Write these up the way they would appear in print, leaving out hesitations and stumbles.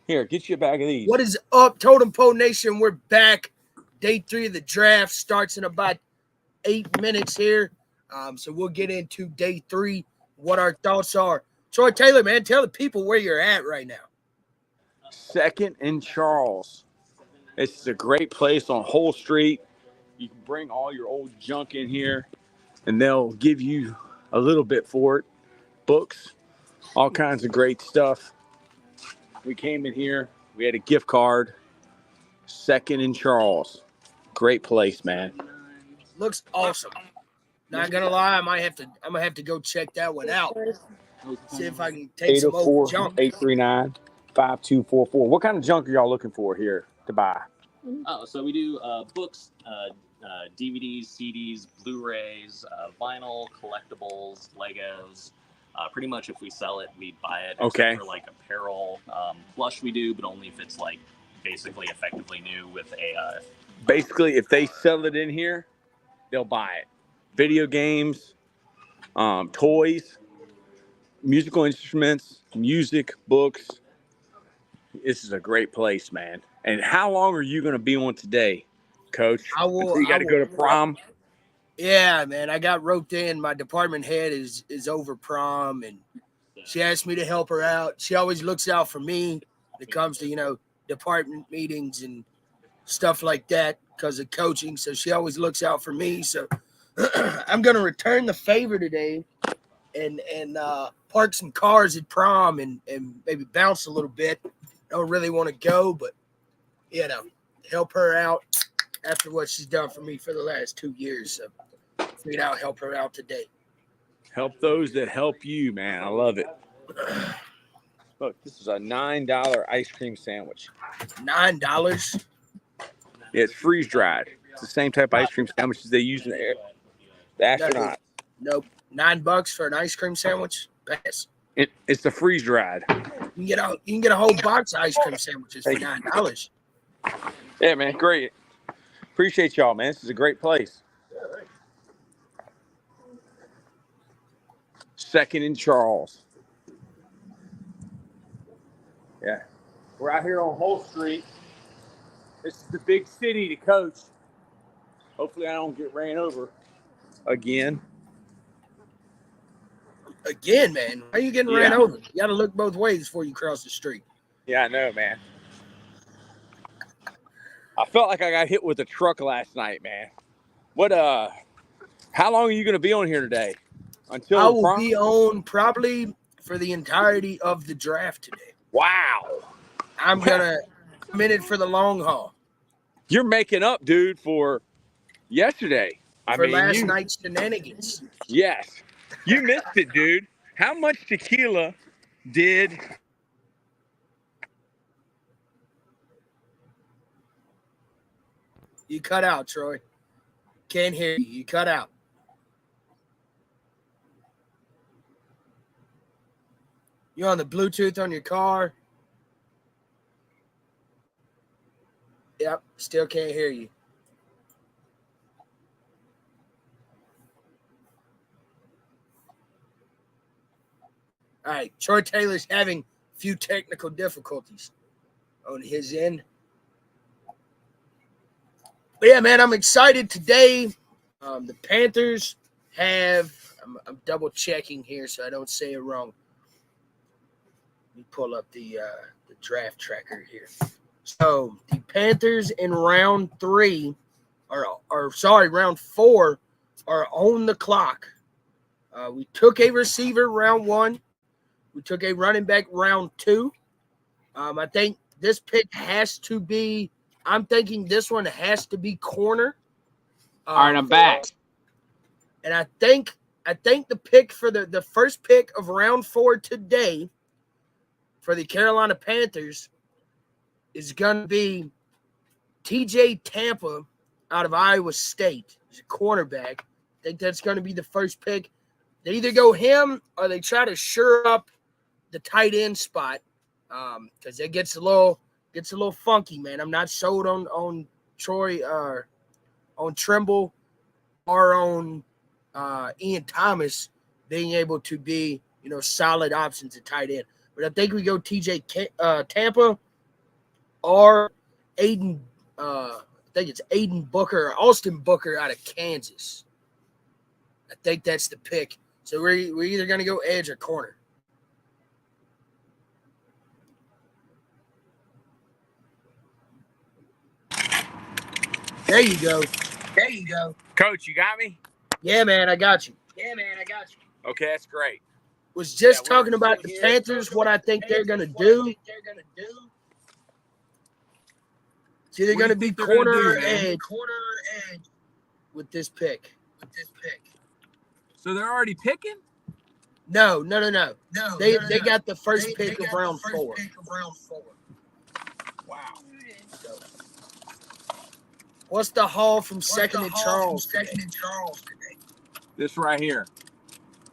Here, get you a bag of these. What is up, Totem Pole Nation? We're back. Day 3 of the draft starts in about 8 minutes here. So we'll get into day 3, what our thoughts are. Troy Taylor, man, tell the people where you're at right now. 2nd and Charles. It's a great place on Whole Street. You can bring all your old junk in here, and they'll give you a little bit for it. Books, all kinds of great stuff. We came in here. We had a gift card. 2nd and Charles. Great place, man. Looks awesome. Not gonna lie, I'm gonna have to go check that one out. See if I can take some old junk. 839-839-5244. What kind of junk are y'all looking for here to buy? Oh, so we do books, DVDs, CDs, Blu-rays, vinyl, collectibles, Legos. Pretty much if we sell it, we buy it. Okay. Except for like apparel, plush we do, but only if it's like basically effectively new with a. Basically, if they sell it in here, they'll buy it. Video games, toys, musical instruments, music, books. This is a great place, man. And how long are you going to be on today, Coach? You got to go to prom? Yeah, man. I got roped in. My department head is over prom, and she asked me to help her out. She always looks out for me when it comes to, department meetings and stuff like that because of coaching. So she always looks out for me. So I'm going to return the favor today and park some cars at prom and maybe bounce a little bit. Don't really want to go, but, help her out after what she's done for me for the last 2 years. So figured I'll help her out today. Help those that help you, man. I love it. Look, this is a $9 ice cream sandwich. $9? Yeah, it's freeze dried. It's the same type of ice cream sandwiches they use in the astronaut. Nope. $9 for an ice cream sandwich? Pass. It's the freeze dried. You can get a whole box of ice cream sandwiches for $9. Yeah, man, great. Appreciate y'all, man. This is a great place. 2nd and Charles. Yeah. We're out here on Whole Street. This is the big city to Coach. Hopefully I don't get ran over again. Again, man. Why are you getting ran over? You got to look both ways before you cross the street. Yeah, I know, man. I felt like I got hit with a truck last night, man. How long are you going to be on here today? Until I will be on probably for the entirety of the draft today. Wow. I'm in it for the long haul. You're making up, dude, for yesterday. Last night's shenanigans. Yes. You missed it, dude. How much tequila did... You cut out, Troy. Can't hear you. You cut out. You on the Bluetooth on your car? Yep, still can't hear you. All right, Troy Taylor's having a few technical difficulties on his end. But yeah, man, I'm excited today. The Panthers have, I'm double checking here so I don't say it wrong. Let me pull up the draft tracker here. So the Panthers in round 4 are on the clock. We took a receiver round 1. We took a running back round 2. I think this pick has to be, I'm thinking this one has to be corner. All right, I'm back. And I think the pick for the first pick of round 4 today for the Carolina Panthers is going to be TJ Tampa out of Iowa State. He's a cornerback. I think that's going to be the first pick. They either go him or they try to shore up the tight end spot because it gets a little funky, man. I'm not sold on Troy on Trimble or on Ian Thomas being able to be solid options at tight end. But I think we go TJ Tampa or Aiden. I think it's Aiden Booker or Austin Booker out of Kansas. I think that's the pick. So we're either going to go edge or corner. There you go. Coach, you got me? Yeah, man, I got you. Okay, that's great. Was just talking about the Panthers, what I think they're going to do. It's either going to be corner or edge with this pick. So they're already picking? No. They got the first pick of round 4. Wow. What's the haul from Second and Charles today? This right here.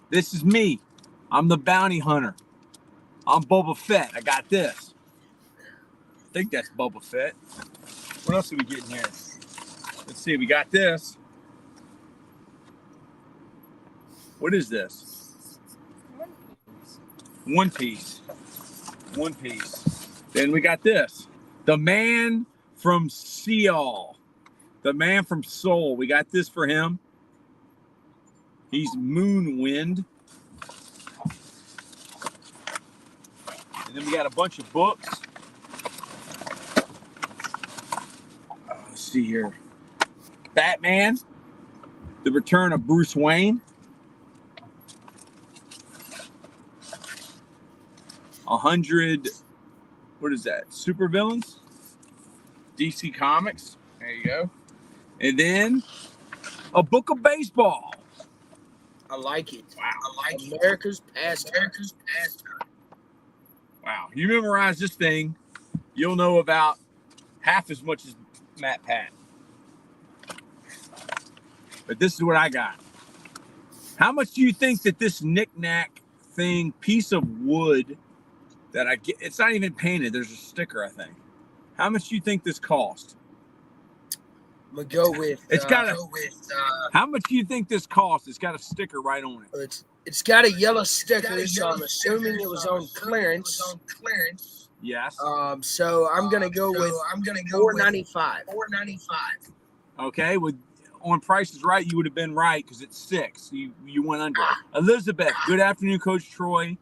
This is me. I'm the bounty hunter. I'm Boba Fett. I got this. I think that's Boba Fett. What else are we getting here? Let's see. We got this. What is this? One piece. Then we got this. The man from Seoul. The man from Seoul. We got this for him. He's Moonwind. And then we got a bunch of books. Let's see here. Batman. The Return of Bruce Wayne. 100, what is that? Supervillains? DC Comics. There you go. And then a book of baseball. I like it. Wow. America's pastime. Wow. You memorize this thing, you'll know about half as much as Matt Pat. But this is what I got. How much do you think that this knick-knack thing, piece of wood that I get, it's not even painted, there's a sticker, I think. How much do you think this cost? I'm going to go with... how much do you think this cost? It's got a sticker right on it. It's got a yellow sticker, so I'm assuming it was on clearance. Yes. So I'm going to go with $4.95. Okay, on Price is Right, you would have been right because it's $6. You went under. Elizabeth, good afternoon, Coach Troy.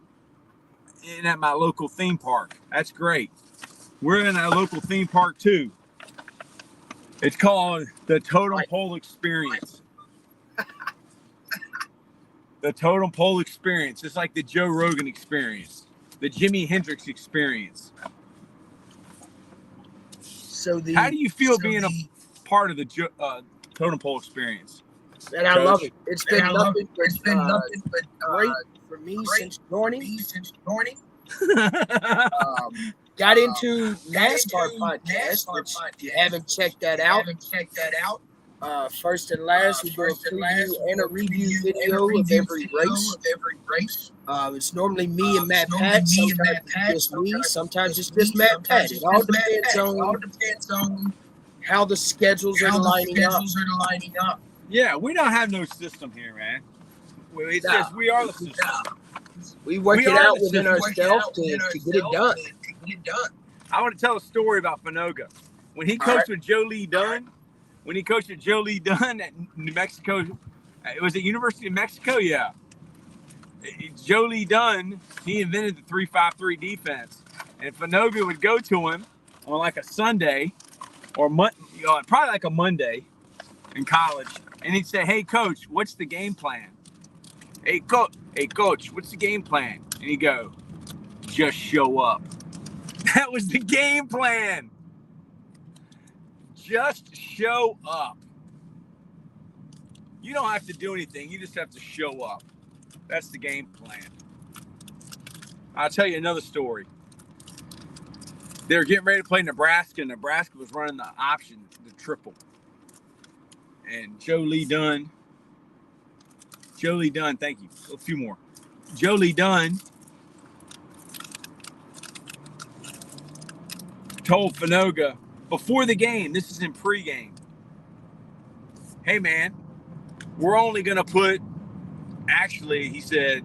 In at my local theme park. That's great. We're in our local theme park too. It's called the Totem Pole Experience. The Totem Pole Experience. It's like the Joe Rogan experience, the Jimi Hendrix experience. So how do you feel being a part of the Totem Pole Experience? And I love it. It's been nothing but great for me since joining. Got into NASCAR podcast, which if you haven't checked that out, first and last, we do a preview and a review video of every race. It's normally me and Matt Pat. Sometimes it's just me. Sometimes it's just Matt Pat. It all depends on how the schedules are lining up. Yeah, we don't have no system here, man. It's just we are the system. We work it out within ourselves to get it done. I want to tell a story about Fanoga. When he coached with Joe Lee Dunn, at New Mexico, it was at University of Mexico, yeah. Joe Lee Dunn, he invented the 3-5-3 defense. And Fanoga would go to him on like a Sunday or probably like a Monday in college. And he'd say, hey, coach, what's the game plan? Hey, coach, what's the game plan? And he'd go, just show up. That was the game plan. Just show up. You don't have to do anything. You just have to show up. That's the game plan. I'll tell you another story. They were getting ready to play Nebraska. Nebraska was running the option, the triple. And Joe Lee Dunn, thank you. A few more. Joe Lee Dunn told Fanoga before the game, this is in pregame, hey man, we're only going to put, actually, he said,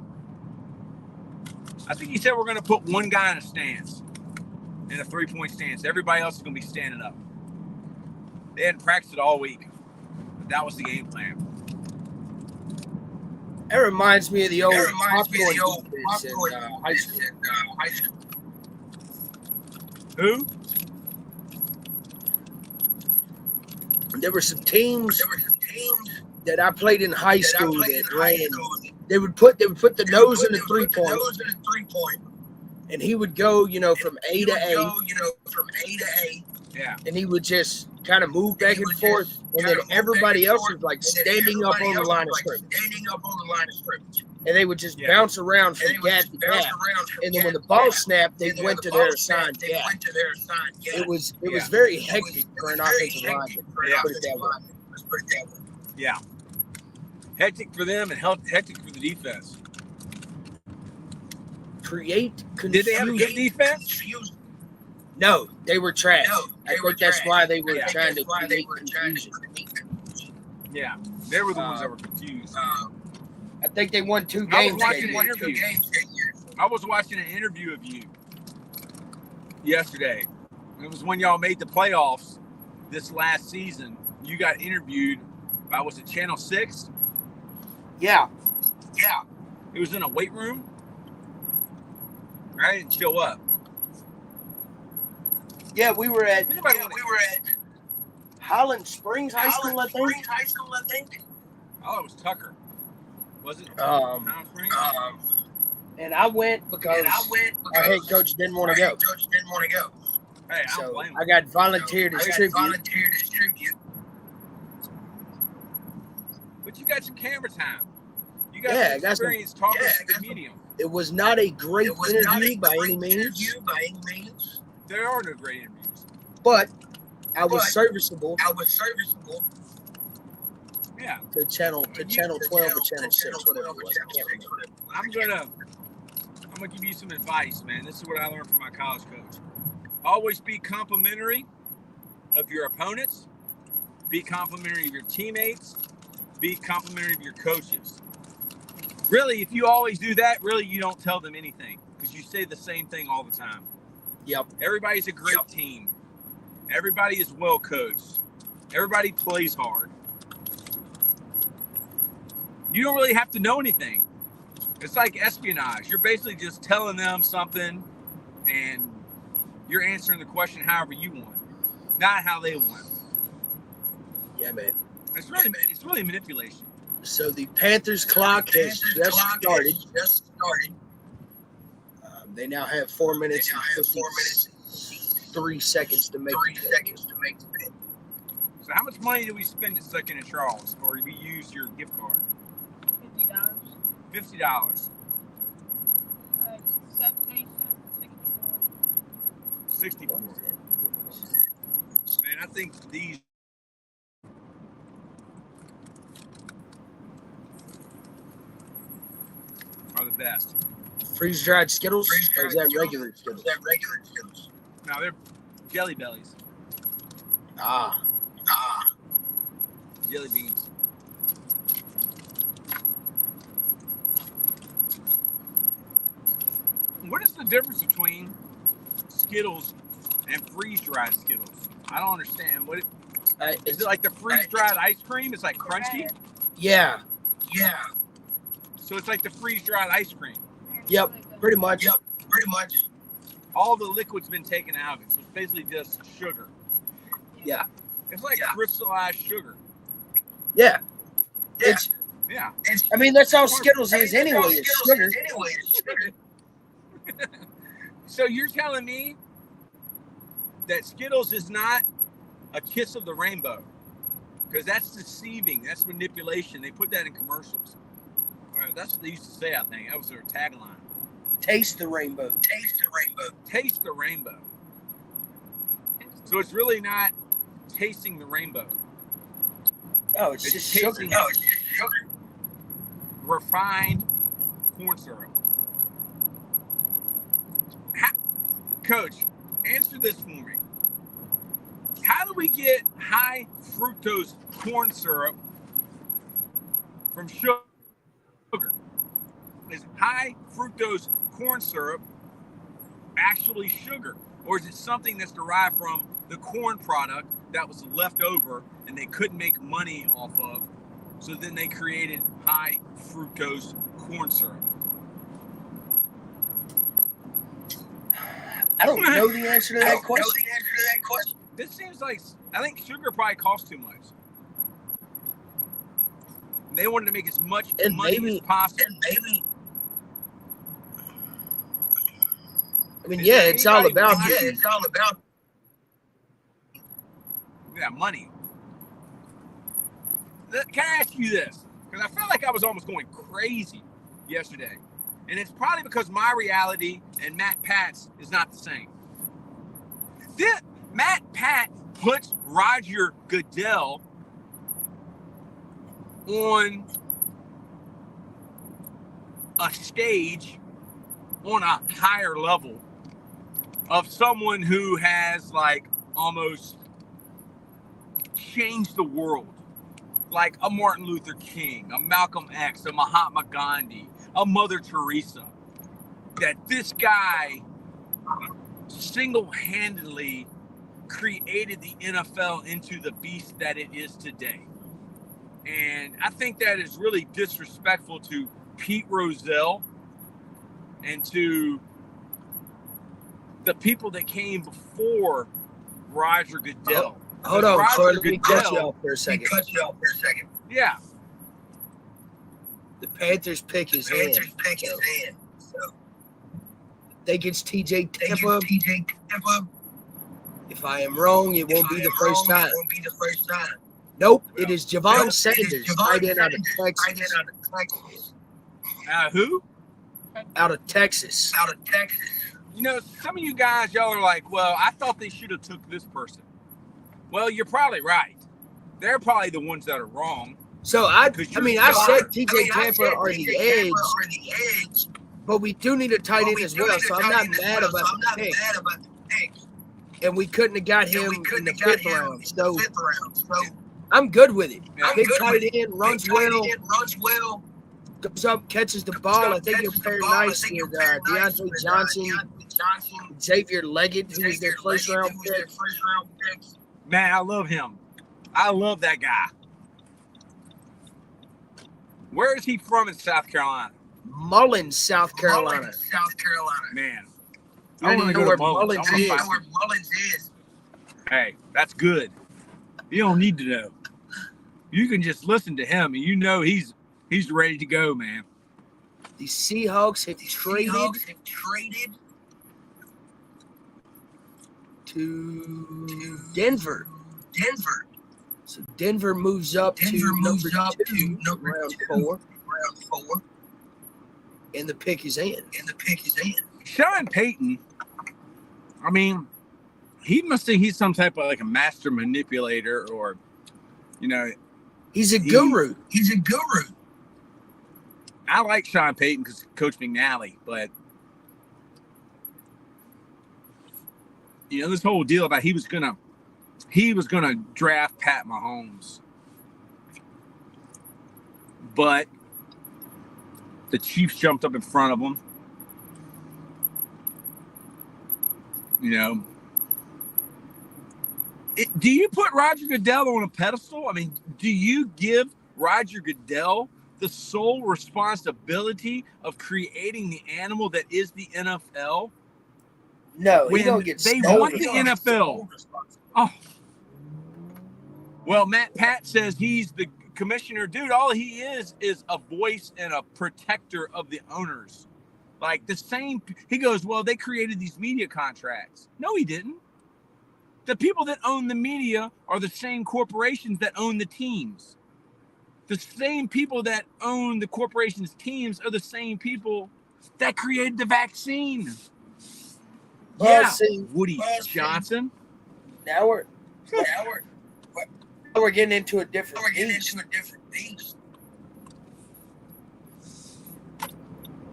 I think he said we're going to put one guy in a stance, in a 3-point stance. Everybody else is going to be standing up. They hadn't practiced it all week, but that was the game plan. That reminds me of the old popcorn defense in high school. Who? There were some teams that I played in high school that ran. They would put the nose in the 3-point, and he would go, from A to A. Yeah. And he would just kind of move back and forth, and then everybody else was like standing up on the line of scrimmage. And they would just bounce around from gap to gap. And then when the ball snapped, they went to their assigned gap. It was very hectic for an offensive lineman. Put it that way. Yeah. Hectic for them and hectic for the defense. Create confusion. Did they have a good defense? No, they were trash. I think that's why they were trying to create confusion. Yeah, they were the ones that were confused. I think they won 2 games. I was watching an interview of you yesterday. It was when y'all made the playoffs this last season. You got interviewed by, was it Channel 6? Yeah. It was in a weight room. I didn't show up. Yeah, we were at Highland Springs High School, I think. Oh, it was Tucker. Was it? And I went because our head coach didn't want to go. Hey, I don't So blame him. I got volunteered as tribute. But you got some camera time. You got Yeah, some I got some- experience talking to the medium. It was not a great interview by any means, There are no great interviews. but I was serviceable Yeah. to channel 12 or channel 6, whatever it was. I can't remember. I'm gonna give you some advice, man. This is what I learned from my college coach. Always be complimentary of your opponents. Be complimentary of your teammates. Be complimentary of your coaches. Really, if you always do that, really you don't tell them anything because you say the same thing all the time. Yep. Everybody's a great team. Everybody is well coached. Everybody plays hard. You don't really have to know anything. It's like espionage. You're basically just telling them something and you're answering the question however you want, not how they want. Yeah, man. It's really manipulation. So the Panthers clock has just started. They now have 4 minutes and 53 seconds to make the pick. So how much money do we spend at Second and Charles, or do we use your gift card? $50. $50. 64. Man, I think these are the best. Freeze-dried Skittles? Or is that regular Skittles? Now they're Jelly Bellies, Ah. jelly beans. What is the difference between Skittles and freeze-dried Skittles? I don't understand. Is it like the freeze-dried ice cream? It's like crunchy? Yeah. So it's like the freeze-dried ice cream. Yep. Pretty much. All the liquid's been taken out of it. So it's basically just sugar. Yeah. It's like crystallized sugar. Yeah. It's. Yeah. I mean, that's how Skittles is anyway. It's sugar. So you're telling me that Skittles is not a kiss of the rainbow? Because that's deceiving. That's manipulation. They put that in commercials. That's what they used to say, I think. That was their tagline. Taste the rainbow. Taste the rainbow. So it's really not tasting the rainbow. Oh, it's just sugar. tasting refined corn syrup. Coach, answer this for me. How do we get high fructose corn syrup from sugar? Is high fructose corn syrup actually sugar? Or is it something that's derived from the corn product that was left over and they couldn't make money off of? So then they created high fructose corn syrup. I don't know the answer to that question. This seems like, I think sugar probably costs too much. They wanted to make as much money as possible. I mean, yeah, it's all about money. Can I ask you this? Because I felt like I was almost going crazy yesterday. And it's probably because my reality and Matt Pat's is not the same. Matt Pat puts Roger Goodell on a stage on a higher level of someone who has like almost changed the world, like a Martin Luther King, a Malcolm X, a Mahatma Gandhi, a Mother Teresa. That this guy single-handedly created the NFL into the beast that it is today. And I think that is really disrespectful to Pete Rozelle and to the people that came before Roger Goodell. Hold on, Roger Corey, let me cut you Goodell- off for a second. Yeah. The Panthers pick his hand. Think it's TJ Tampa. If I am wrong, it won't be the first time. Nope, it is Javon Sanders, tight end out of Texas. Who? Out of Texas. You know, some of you guys, y'all are like, well, I thought they should have took this person. Well, you're probably right. They're probably the ones that are wrong. So I said TJ I mean, Tampa are the edge, but we do need a tight end as well. So I'm not mad about the pick. And we couldn't have got him in the fifth round. So I'm good with it. Big tight end, runs well, goes up, catches the ball. I think he'll pair nice with Deontay Johnson, Xavier Leggett, who was their first round pick. Man, I love him. I love that guy. Where is he from in South Carolina? Mullins, South Carolina. Man. I don't wanna know go where to Mullins. Mullins is. Hey, that's good. You don't need to know. You can just listen to him and you know he's ready to go, man. The Seahawks have traded to Denver. So Denver moves up to number two, round four. And the pick is in. Sean Payton, I mean, he must think he's some type of like a master manipulator or, you know. He's a guru. I like Sean Payton because Coach McNally, but you know, this whole deal about he was gonna draft Pat Mahomes, but the Chiefs jumped up in front of him. You know, do you put Roger Goodell on a pedestal? I mean, do you give Roger Goodell the sole responsibility of creating the animal that is the NFL? No, When he don't get they stolen. want the NFL. Oh. Well, Matt Pat says he's the commissioner. Dude, all he is a voice and a protector of the owners. Like the same, he goes, well, they created these media contracts. No, he didn't. The people that own the media are the same corporations that own the teams. The same people that own the corporation's teams are the same people that created the vaccine. Well, see, Woody Johnson. Now we're getting into a different beast.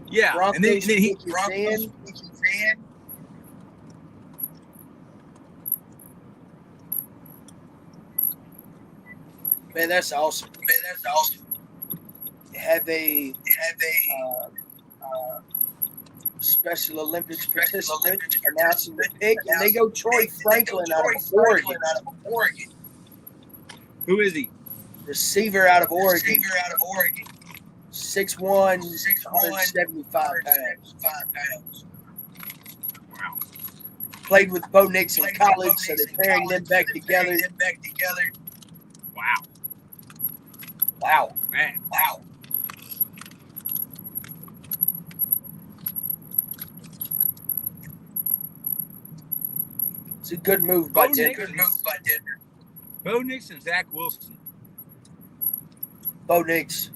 Yeah, Broncos and then he pick his hand. Man, that's awesome. Special Olympics participant, announcing the pick, and they go Troy Franklin out of Oregon. Who is he? Receiver out of Oregon. 6'1", 175 pounds. Wow. Played with Bo Nix in college, so they're pairing them back together. Wow. Wow. Man. Wow. It's a good move by Denver. Bo Nix and Zach Wilson. Bo Nix.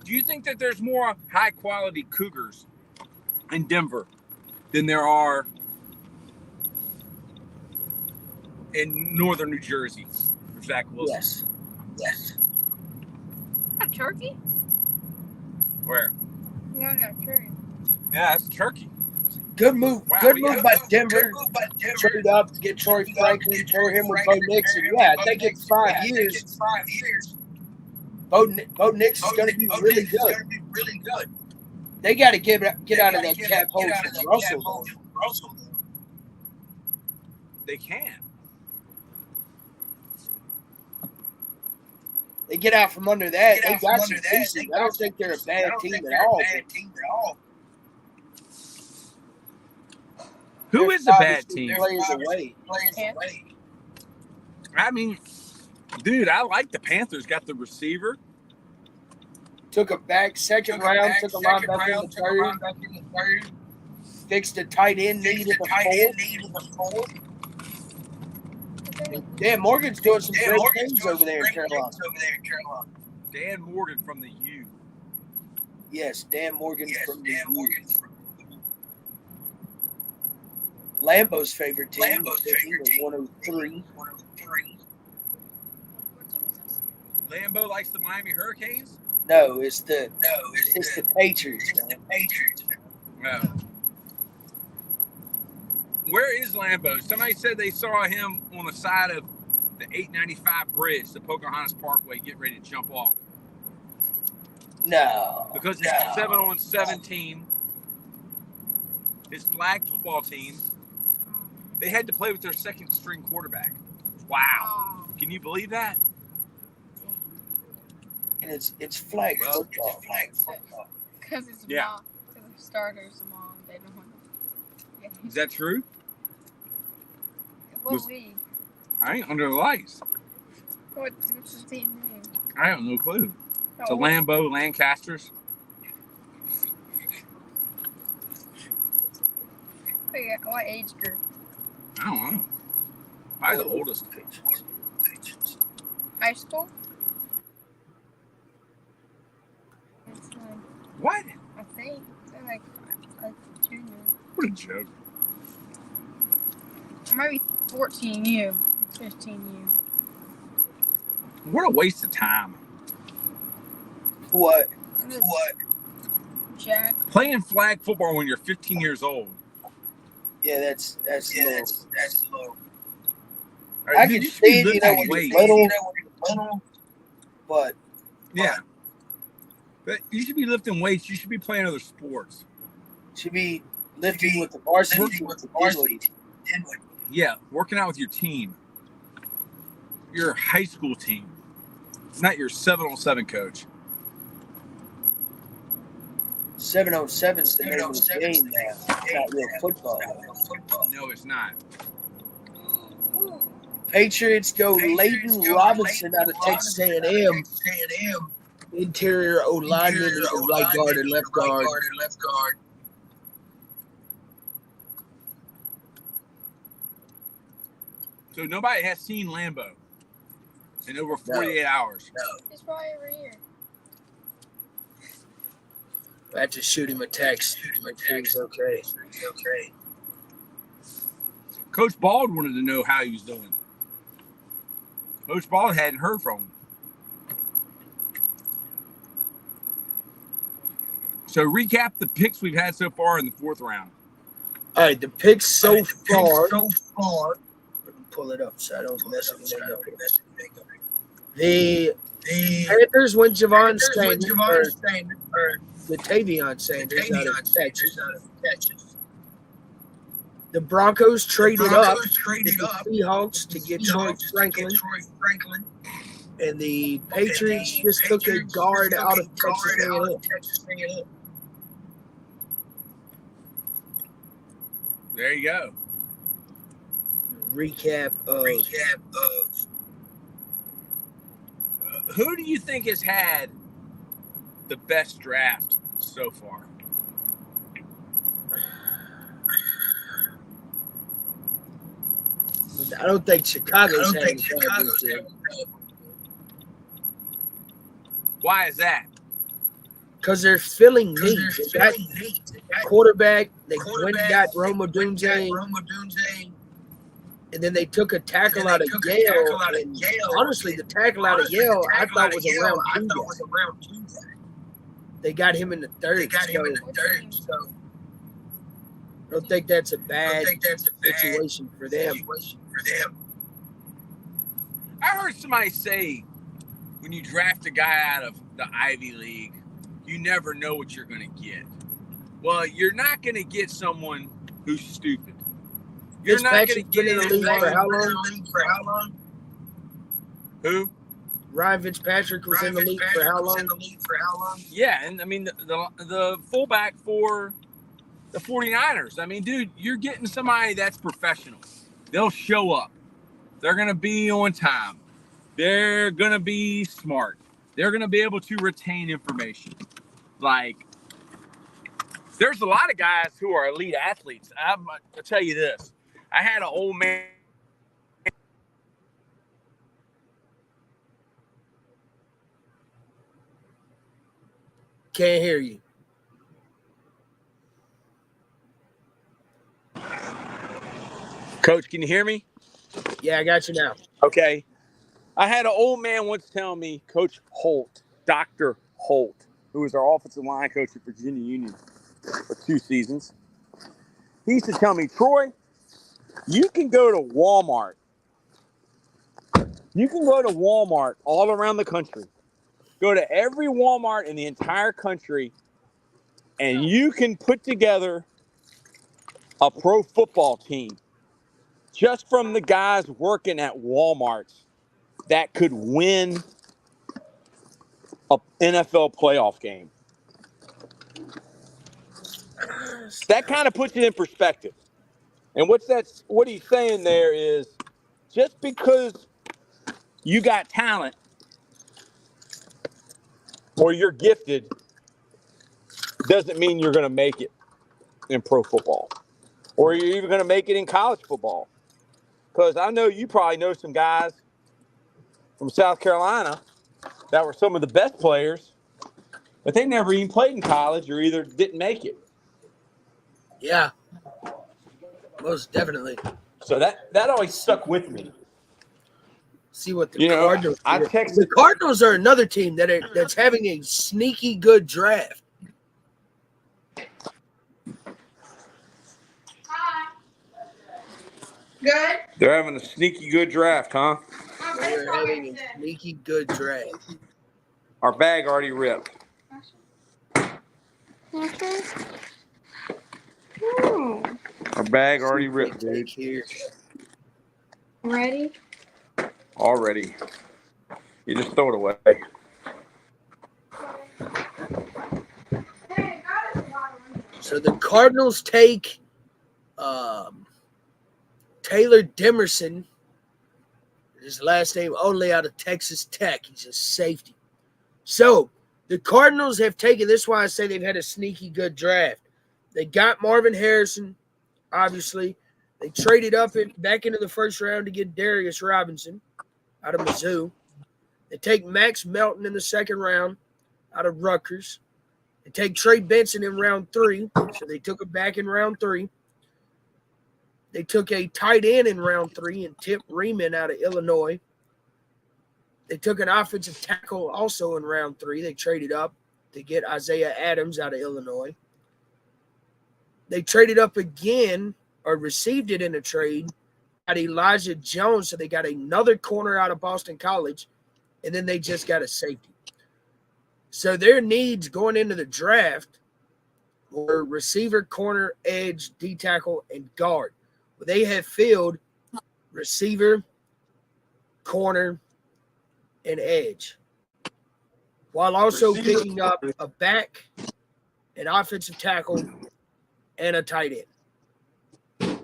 Do you think that there's more high-quality Cougars in Denver than there are in northern New Jersey for Zach Wilson? Yes. A turkey? Where? Yeah, no, turkey. Yeah, that's Turkey. Good move. Wow, Good we move got- by Denver. Trade up, get Troy Franklin, pair him with Bo Nix. And yeah, I think in 5 years, Bo Nix is going to be really good. They got to get out of that cap hold from Russell. They can. They get out from under that. They got some pieces. I don't think they're a bad team at all. Who is a bad team? Players away. I mean, dude, I like the Panthers. Got the receiver. Took a back second round. Took a linebacker in the third. Fixed a tight end need in the fourth. Dan Morgan's doing some great things over there in Carolina. Dan Morgan from the U. Yes, Dan Morgan from the U. Lambeau's favorite team was 103. Lambeau likes the Miami Hurricanes. No, it's the Patriots. Man. No. Where is Lambeau? Somebody said they saw him on the side of the 895 bridge, the Pocahontas Parkway, getting ready to jump off. No. Because it's 7-on-17. His flag football team, they had to play with their second string quarterback. Wow. Can you believe that? And it's flag football. Because it's Yeah. mom. Because the starter's mom. They don't want to. Is that true? What Was- league? I ain't under the lights. What's the team name? I have no clue. It's a Oh, Lambeau Lancasters. what age group? I don't know. Probably the oldest. High school? It's like, What? I think they're like junior. What a joke. Or maybe 14U, 15U. What a waste of time. What? Jack. Playing flag football when you're 15 years old. Yeah, that's low. Right, I dude, can you should be see it, lifting when weights. you're little, but Yeah. But you should be lifting weights. You should be playing other sports. should be lifting with the varsity. Yeah, working out with your team. Your high school team. Not your 7-on-7 coach. 7-on-7's the name of the game now. It's not real football. No, it's not. Patriots go Leighton Robinson out of Texas A&M. Interior O lineman, right guard and left guard. So nobody has seen Lambeau in over 48 hours. He's probably over here. I have to shoot him a text. Make sure he's okay. Coach Bald wanted to know how he was doing. Coach Bald hadn't heard from him. So recap the picks we've had so far in the fourth round. All right, the picks so far. Let me pull it up so I don't mess anything up here. The Panthers went Javon Stanton. Latavion Sanders out of Texas. The Broncos traded up with the Seahawks to get Troy Franklin. And the Patriots just took a guard out of Texas A&M. There you go. Recap of who do you think has had the best draft so far? I don't think Chicago's having a Why is that? because they're filling needs. They got quarterback. They went and got Roma Dunze. And then they took a tackle out of Yale. And honestly, the tackle out of Yale, I thought was a round two guy. They got him in the third. So I don't think that's a bad situation for them. I heard somebody say when you draft a guy out of the Ivy League, you never know what you're going to get. Well, you're not going to get someone who's stupid. You're not going to get in the league for how long? Who? Ryan Fitzpatrick was in the league for how long? Yeah, and I mean the fullback for the 49ers. I mean, dude, you're getting somebody that's professional. They'll show up. They're going to be on time. They're going to be smart. They're going to be able to retain information. Like, there's a lot of guys who are elite athletes. I'll tell you this. I had an old man. Can't hear you. Coach, can you hear me? Yeah, I got you now. Okay. I had an old man once tell me, Coach Holt, Dr. Holt, who was our offensive line coach at Virginia Union for 2 seasons. He used to tell me, Troy, you can go to Walmart. You can go to Walmart all around the country. Go to every Walmart in the entire country, and you can put together a pro football team just from the guys working at Walmart's that could win an NFL playoff game. That kind of puts it in perspective. And what he's saying there is just because you got talent or you're gifted doesn't mean you're going to make it in pro football or you're even going to make it in college football. Because I know you probably know some guys from South Carolina that were some of the best players, but they never even played in college or either didn't make it. Yeah, most definitely. So that always stuck with me. See what the Cardinals I do. texted The Cardinals are another team that's having a sneaky good draft. Good. They're having a sneaky good draft, huh? They're having a sneaky good draft. Our bag already ripped. Our bag already ripped, dude. Here. Ready? Already. You just throw it away. So the Cardinals take Taylor Demerson, his last name only out of Texas Tech. He's a safety. So the Cardinals have taken, this is why I say they've had a sneaky good draft. They got Marvin Harrison, obviously. They traded up back into the first round to get Darius Robinson out of Mizzou. They take Max Melton in the second round out of Rutgers. They take Trey Benson in round 3, so they took him back in round 3. They took a tight end in round 3 and Tip Riemann out of Illinois. They took an offensive tackle also in round 3. They traded up to get Isaiah Adams out of Illinois. They traded up again, or received it in a trade, got Elijah Jones, so they got another corner out of Boston College, and then they just got a safety. So their needs going into the draft were receiver, corner, edge, D tackle, and guard. Well, they have filled receiver, corner, and edge, while also picking up a back, an offensive tackle, and a tight end.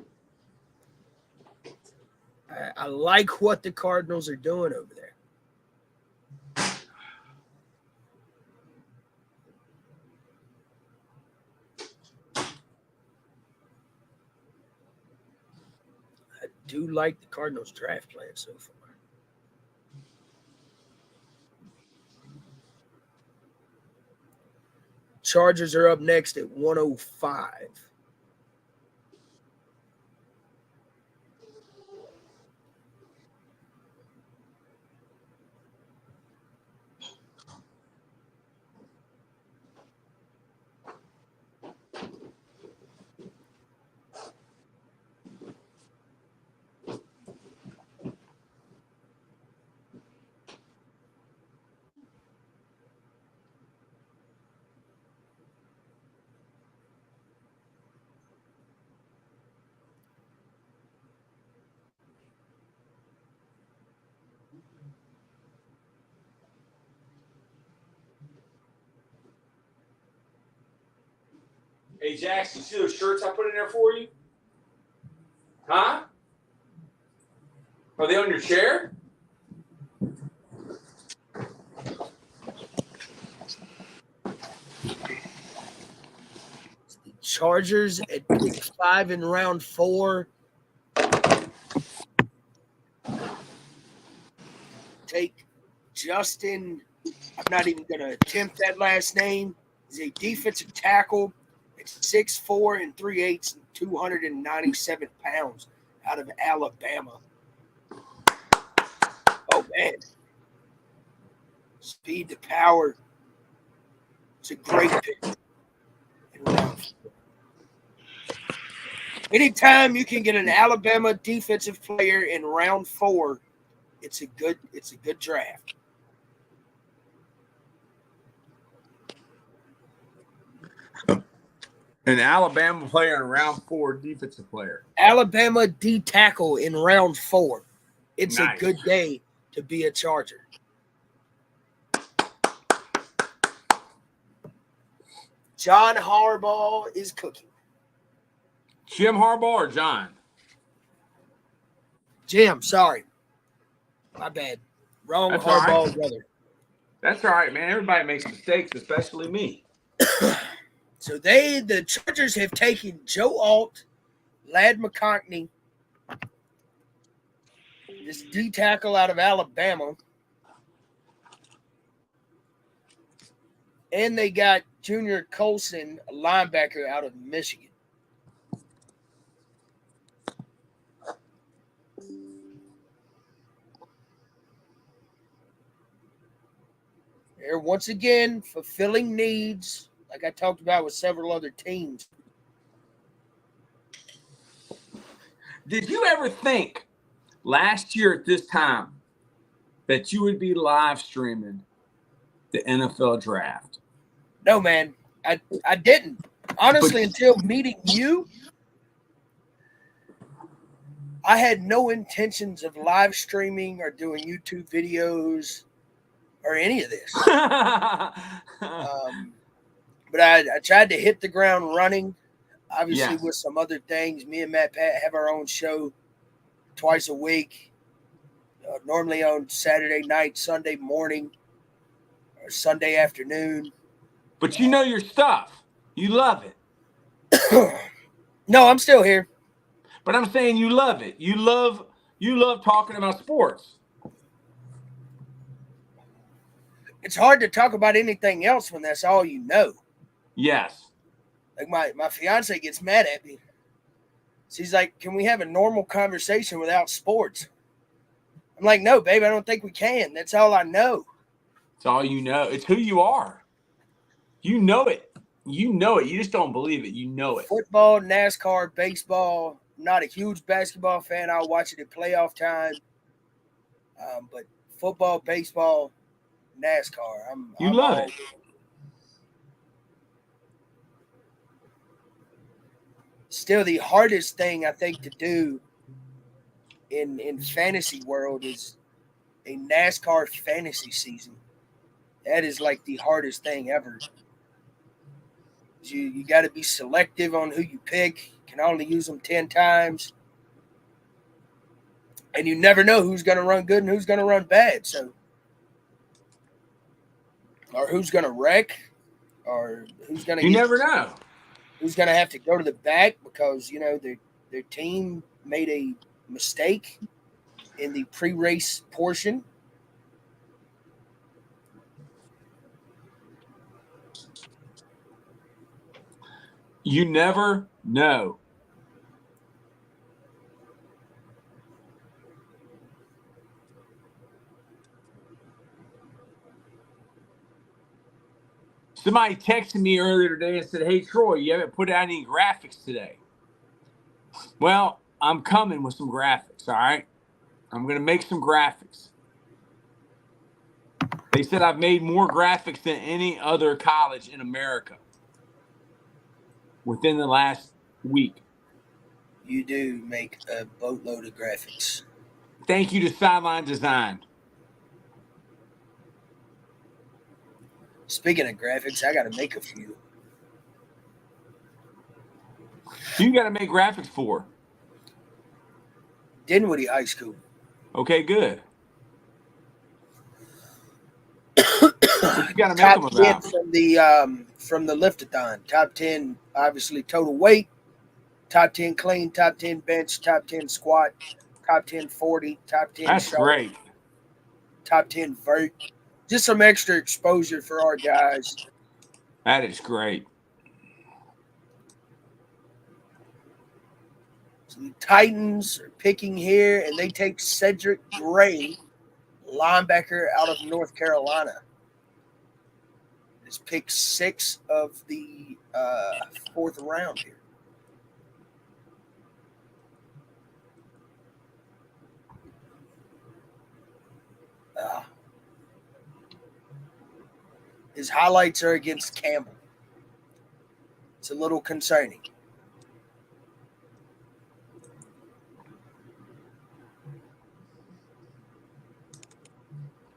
I like what the Cardinals are doing over there. I do like the Cardinals draft plan so far. Chargers are up next at 105. Hey, Jackson, you see those shirts I put in there for you? Huh? Are they on your chair? Chargers at pick 5 in round 4. Take Justin. I'm not even going to attempt that last name. He's a defensive tackle at 6'4" and 3/8", 297 pounds out of Alabama. Oh, man. Speed to power. It's a great pick in round 4. Anytime you can get an Alabama defensive player in round 4, it's a good draft. An Alabama player in round 4, defensive player. Alabama D tackle in round 4. It's Nice. a good day to be a Charger. John Harbaugh is cooking. Jim Harbaugh or John? Jim, sorry. My bad. Wrong That's all Harbaugh right. brother. That's all right, man. Everybody makes mistakes, especially me. So the Chargers have taken Joe Alt, Ladd McConkey, this D tackle out of Alabama, and they got Junior Colson, a linebacker out of Michigan. They're once again fulfilling needs, like I talked about with several other teams. Did you ever think last year at this time that you would be live streaming the NFL draft? No, man, I didn't. Honestly, until meeting you, I had no intentions of live streaming or doing YouTube videos or any of this. But I tried to hit the ground running, obviously with some other things. Me and Matt Pat have our own show twice a week, normally on Saturday night, Sunday morning, or Sunday afternoon. But you know your stuff. You love it. No, I'm still here. But I'm saying you love it. You love talking about sports. It's hard to talk about anything else when that's all you know. Yes. Like my fiance gets mad at me. She's like, "Can we have a normal conversation without sports?" I'm like, "No, babe, I don't think we can. That's all I know." It's all you know. It's who you are. You know it. You know it. You just don't believe it. You know it. Football, NASCAR, baseball. I'm not a huge basketball fan. I'll watch it at playoff time. But football, baseball, NASCAR. You love it. Still, the hardest thing I think to do in fantasy world is a NASCAR fantasy season. That is like the hardest thing ever. You got to be selective on who you pick. You can only use them 10 times. And you never know who's going to run good and who's going to run bad. So, or who's going to wreck, or who's going to You never know. who's going to have to go to the back because, you know, their team made a mistake in the pre-race portion. You never know. Somebody texted me earlier today and said, "Hey, Troy, you haven't put out any graphics today." Well, I'm coming with some graphics, all right? I'm going to make some graphics. They said I've made more graphics than any other college in America within the last week. You do make a boatload of graphics. Thank you to Sideline Design. Speaking of graphics, I got to make a few. You got to make graphics for. Dinwiddie High School. Okay, good. What you got to make them Top 10 about? from the liftathon. Top 10, obviously, total weight. Top 10 clean. Top 10 bench. Top 10 squat. Top 10 40. Top 10 That's shoulder, great. Top 10 vert. Just some extra exposure for our guys. That is great. So the Titans are picking here, and they take Cedric Gray, linebacker out of North Carolina. It's pick 6 of the 4th round here. His highlights are against Campbell. It's a little concerning.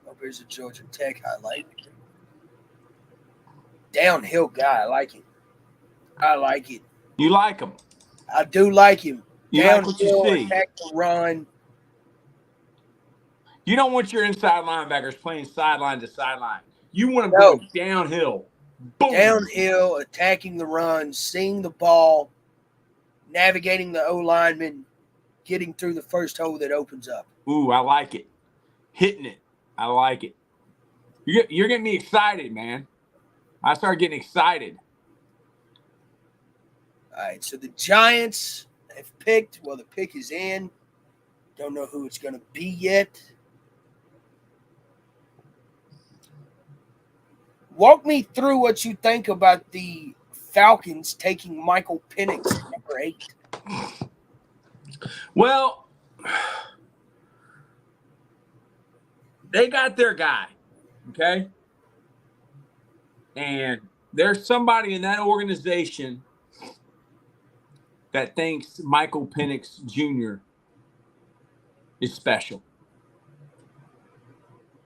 Oh, here's a Georgia Tech highlight. Downhill guy. I like it. I like it. You like them. I do like him. You like what you Downhill, see. attack the run. You don't want your inside linebackers playing sideline to sideline. You want them No. going downhill. Boom. Downhill, attacking the run, seeing the ball, navigating the O lineman, getting through the first hole that opens up. Ooh, I like it. Hitting it. I like it. You're getting me excited, man. I started getting excited. All right, so the Giants have picked. Well, the pick is in. Don't know who it's going to be yet. Walk me through what you think about the Falcons taking Michael Penix at number 8. Well, they got their guy, okay? And there's somebody in that organization that thinks Michael Penix Jr. is special.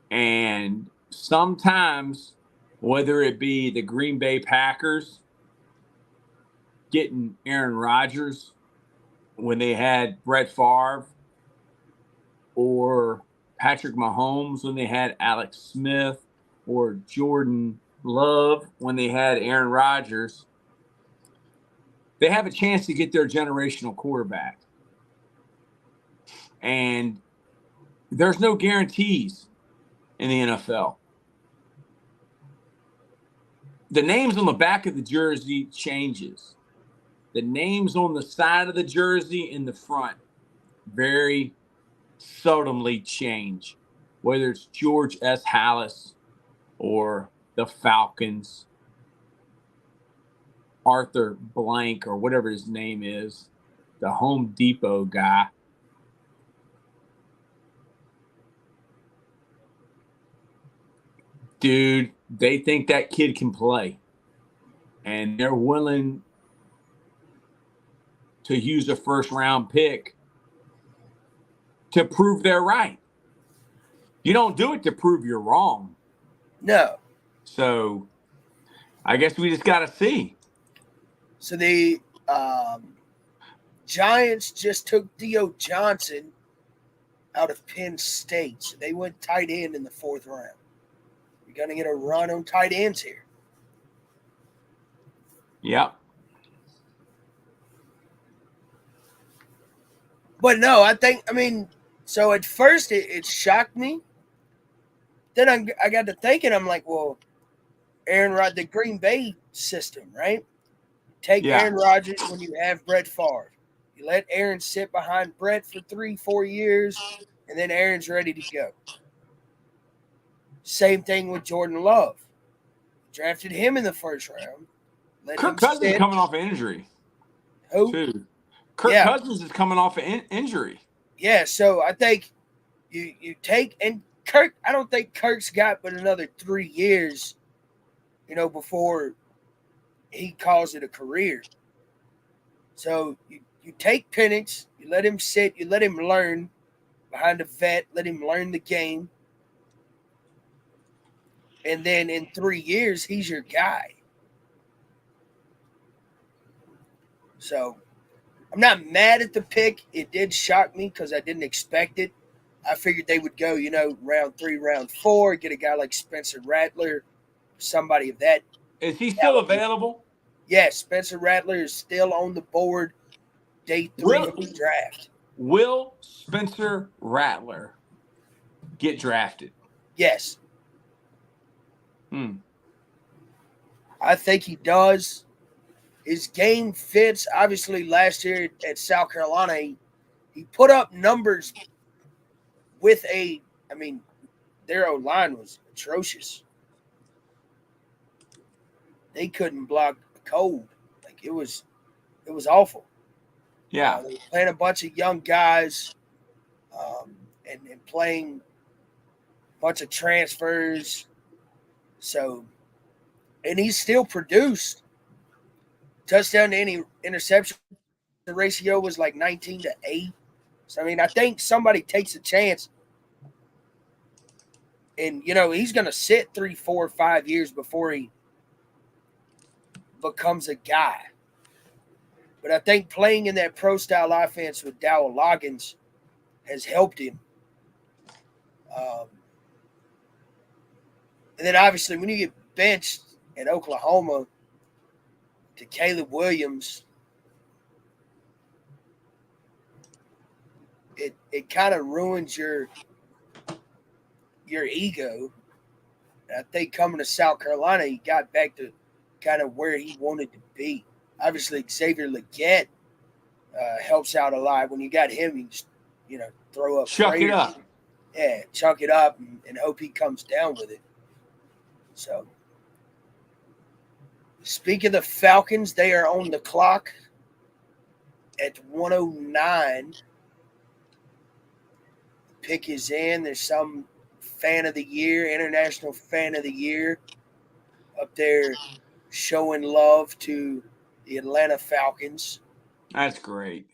And sometimes, whether it be the Green Bay Packers getting Aaron Rodgers when they had Brett Favre, or Patrick Mahomes when they had Alex Smith, or Jordan Love when they had Aaron Rodgers, they have a chance to get their generational quarterback. And there's no guarantees in the NFL. The names on the back of the jersey changes. The names on the side of the jersey in the front very seldomly change, whether it's George S. Hallis or the Falcons, Arthur Blank or whatever his name is, the Home Depot guy. Dude, they think that kid can play, and they're willing to use a first-round pick to prove they're right. You don't do it to prove you're wrong. No. So I guess we just got to see. So the Giants just took Theo Johnson out of Penn State. So they went tight end in the 4th round. You're going to get a run on tight ends here. Yep. But no, so at first it shocked me. Then I got to thinking, I'm like, well, the Green Bay system, right? Take Aaron Rodgers when you have Brett Favre. You let Aaron sit behind Brett for 3-4 years, and then Aaron's ready to go. Same thing with Jordan Love. Drafted him in the 1st round. Kirk Cousins is coming off an injury. Who? Too. Kirk Cousins is coming off an injury. Yeah, so I think you take – and Kirk – I don't think Kirk's got but another 3 years, before he calls it a career. So you take Penix, you let him sit, you let him learn behind a vet, let him learn the game. And then in 3 years, he's your guy. So I'm not mad at the pick. It did shock me because I didn't expect it. I figured they would go, round 3, round 4, get a guy like Spencer Rattler, somebody of that. Is he still available? Yes, Spencer Rattler is still on the board day 3 of the draft. Will Spencer Rattler get drafted? Yes. I think he does. His game fits. Obviously, last year at South Carolina, he put up numbers with their O-line was atrocious. They couldn't block a cold. Like it was awful. Yeah. They were playing a bunch of young guys and playing a bunch of transfers. So, and he's still produced. Touchdown to any interception, the ratio was like 19-8. So, I think somebody takes a chance. And, he's going to sit 3, 4, 5 years before he becomes a guy. But I think playing in that pro-style offense with Dowell Loggins has helped him. And then, obviously, when you get benched in Oklahoma to Caleb Williams, it kind of ruins your ego. And I think coming to South Carolina, he got back to kind of where he wanted to be. Obviously, Xavier Legette helps out a lot. When you got him, you just, throw up. Chuck it up. Yeah, chuck it up and hope he comes down with it. So, speaking of the Falcons, they are on the clock at 109. Pick is in. There's some fan of the year, international fan of the year up there showing love to the Atlanta Falcons. That's great.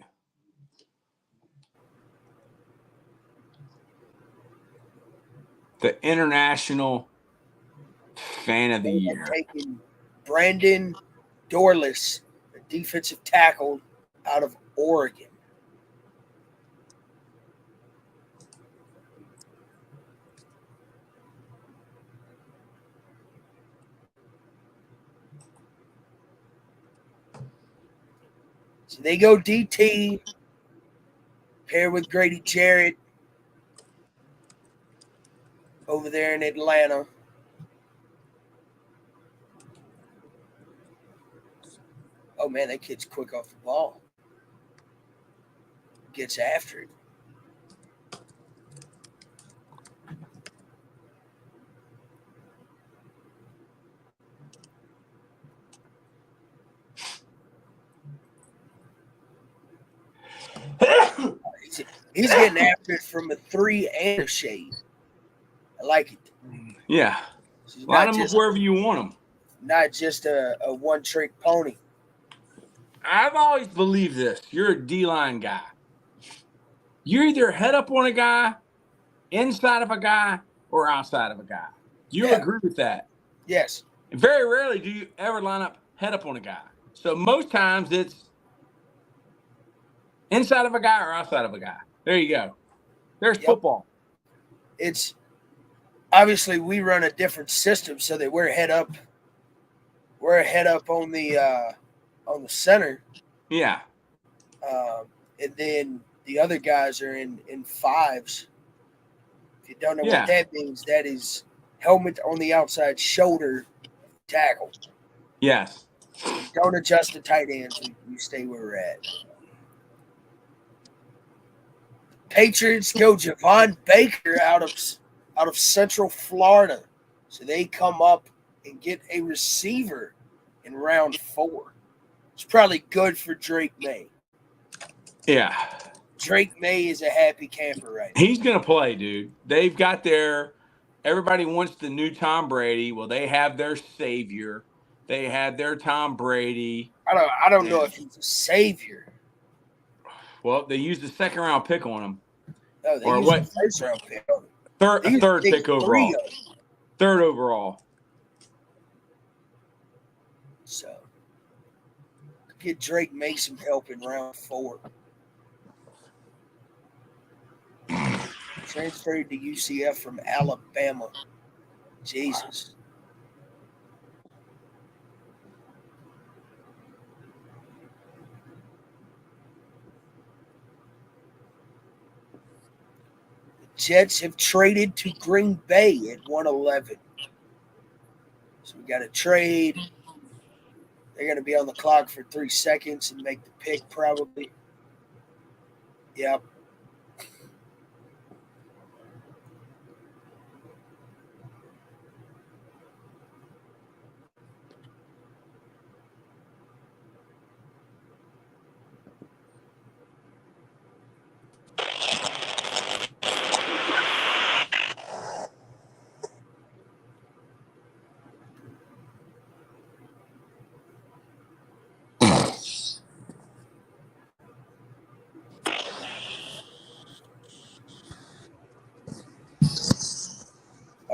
The international fan of the year. Taking Brandon Dorlus, a defensive tackle out of Oregon. So they go DT, pair with Grady Jarrett over there in Atlanta. Oh, man, that kid's quick off the ball. Gets after it. He's getting after it from a 3 and a shade. I like it. Yeah. So line him up wherever you want him. Not just a one-trick pony. I've always believed this. You're a D-line guy. You either head up on a guy, inside of a guy, or outside of a guy. Do you agree with that? Yes. And very rarely do you ever line up head up on a guy. So most times it's inside of a guy or outside of a guy. There you go. There's football. It's obviously we run a different system so that we're head up. We're head up on the center. Yeah. And then the other guys are in fives. If you don't know what that means, that is helmet on the outside, shoulder tackle. Yes. Don't adjust the tight ends. You stay where we're at. Patriots go Javon Baker out of Central Florida. So they come up and get a receiver in round 4. It's probably good for Drake May. Yeah. Drake May is a happy camper right now. He's going to play, dude. They've got everybody wants the new Tom Brady. Well, they have their savior. They had their Tom Brady. I don't know if he's a savior. Well, they used the second-round pick on him. No, they used the first-round pick on him. Third pick overall. Third overall. So, get Drake Mason help in round 4. Transferred to UCF from Alabama. Jesus. The Jets have traded to Green Bay at 111. So we got a trade. They're going to be on the clock for 3 seconds and make the pick probably. Yep.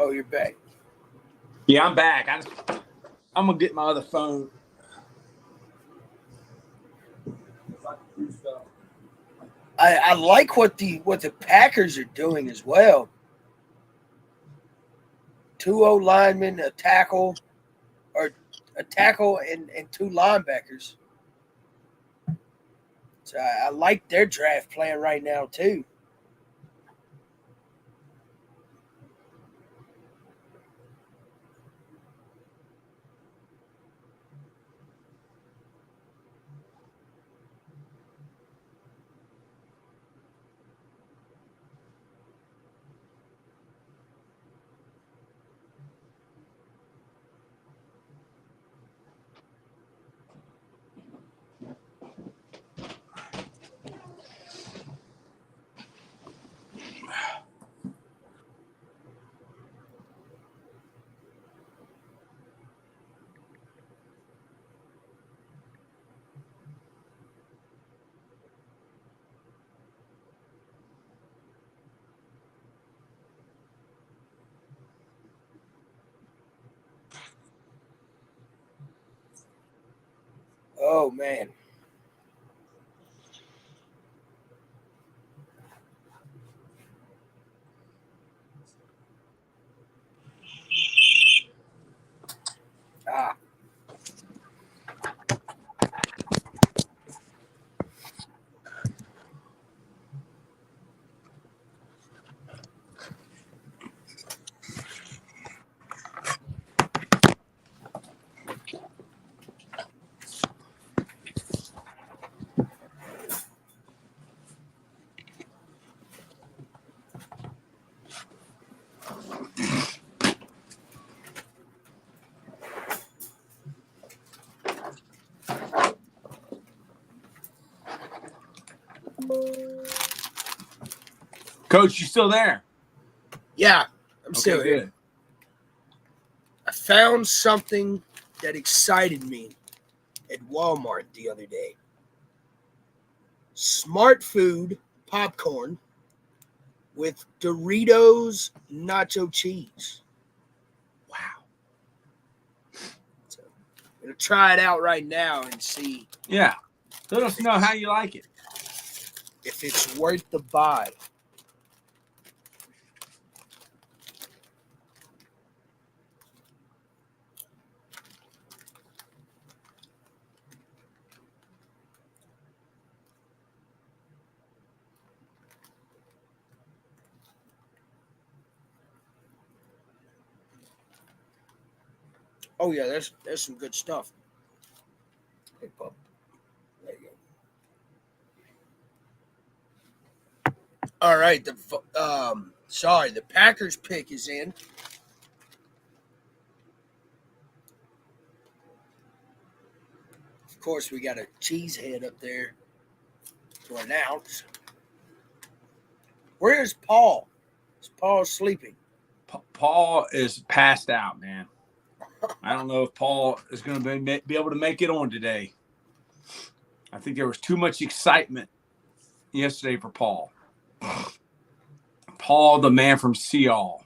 Oh, you're back. Yeah, I'm back. I'm going to get my other phone. I like what the Packers are doing as well. 2 O-linemen, a tackle and 2 linebackers. So I like their draft plan right now too. Oh, man. Ah. Coach, you still there? Yeah, I'm still here. Good. I found something that excited me at Walmart the other day. Smart Food popcorn with Doritos nacho cheese. Wow. So I'm going to try it out right now and see. Yeah. Let us know how you like it. If it's worth the buy. Oh yeah, there's some good stuff. Hey, pup. There you go. All right, the Packers pick is in. Of course, we got a cheesehead up there to announce. Where is Paul? Is Paul sleeping? Paul is passed out, man. I don't know if Paul is going to be able to make it on today. I think there was too much excitement yesterday for Paul. Paul, the man from Seattle.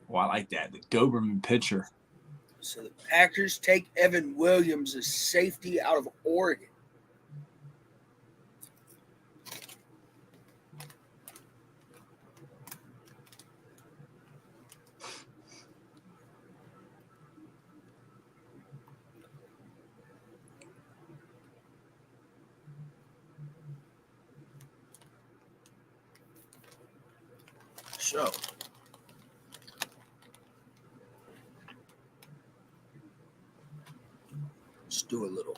Oh, I like that. The Doberman pitcher. So the Packers take Evan Williams as safety out of Oregon. So let's do a little.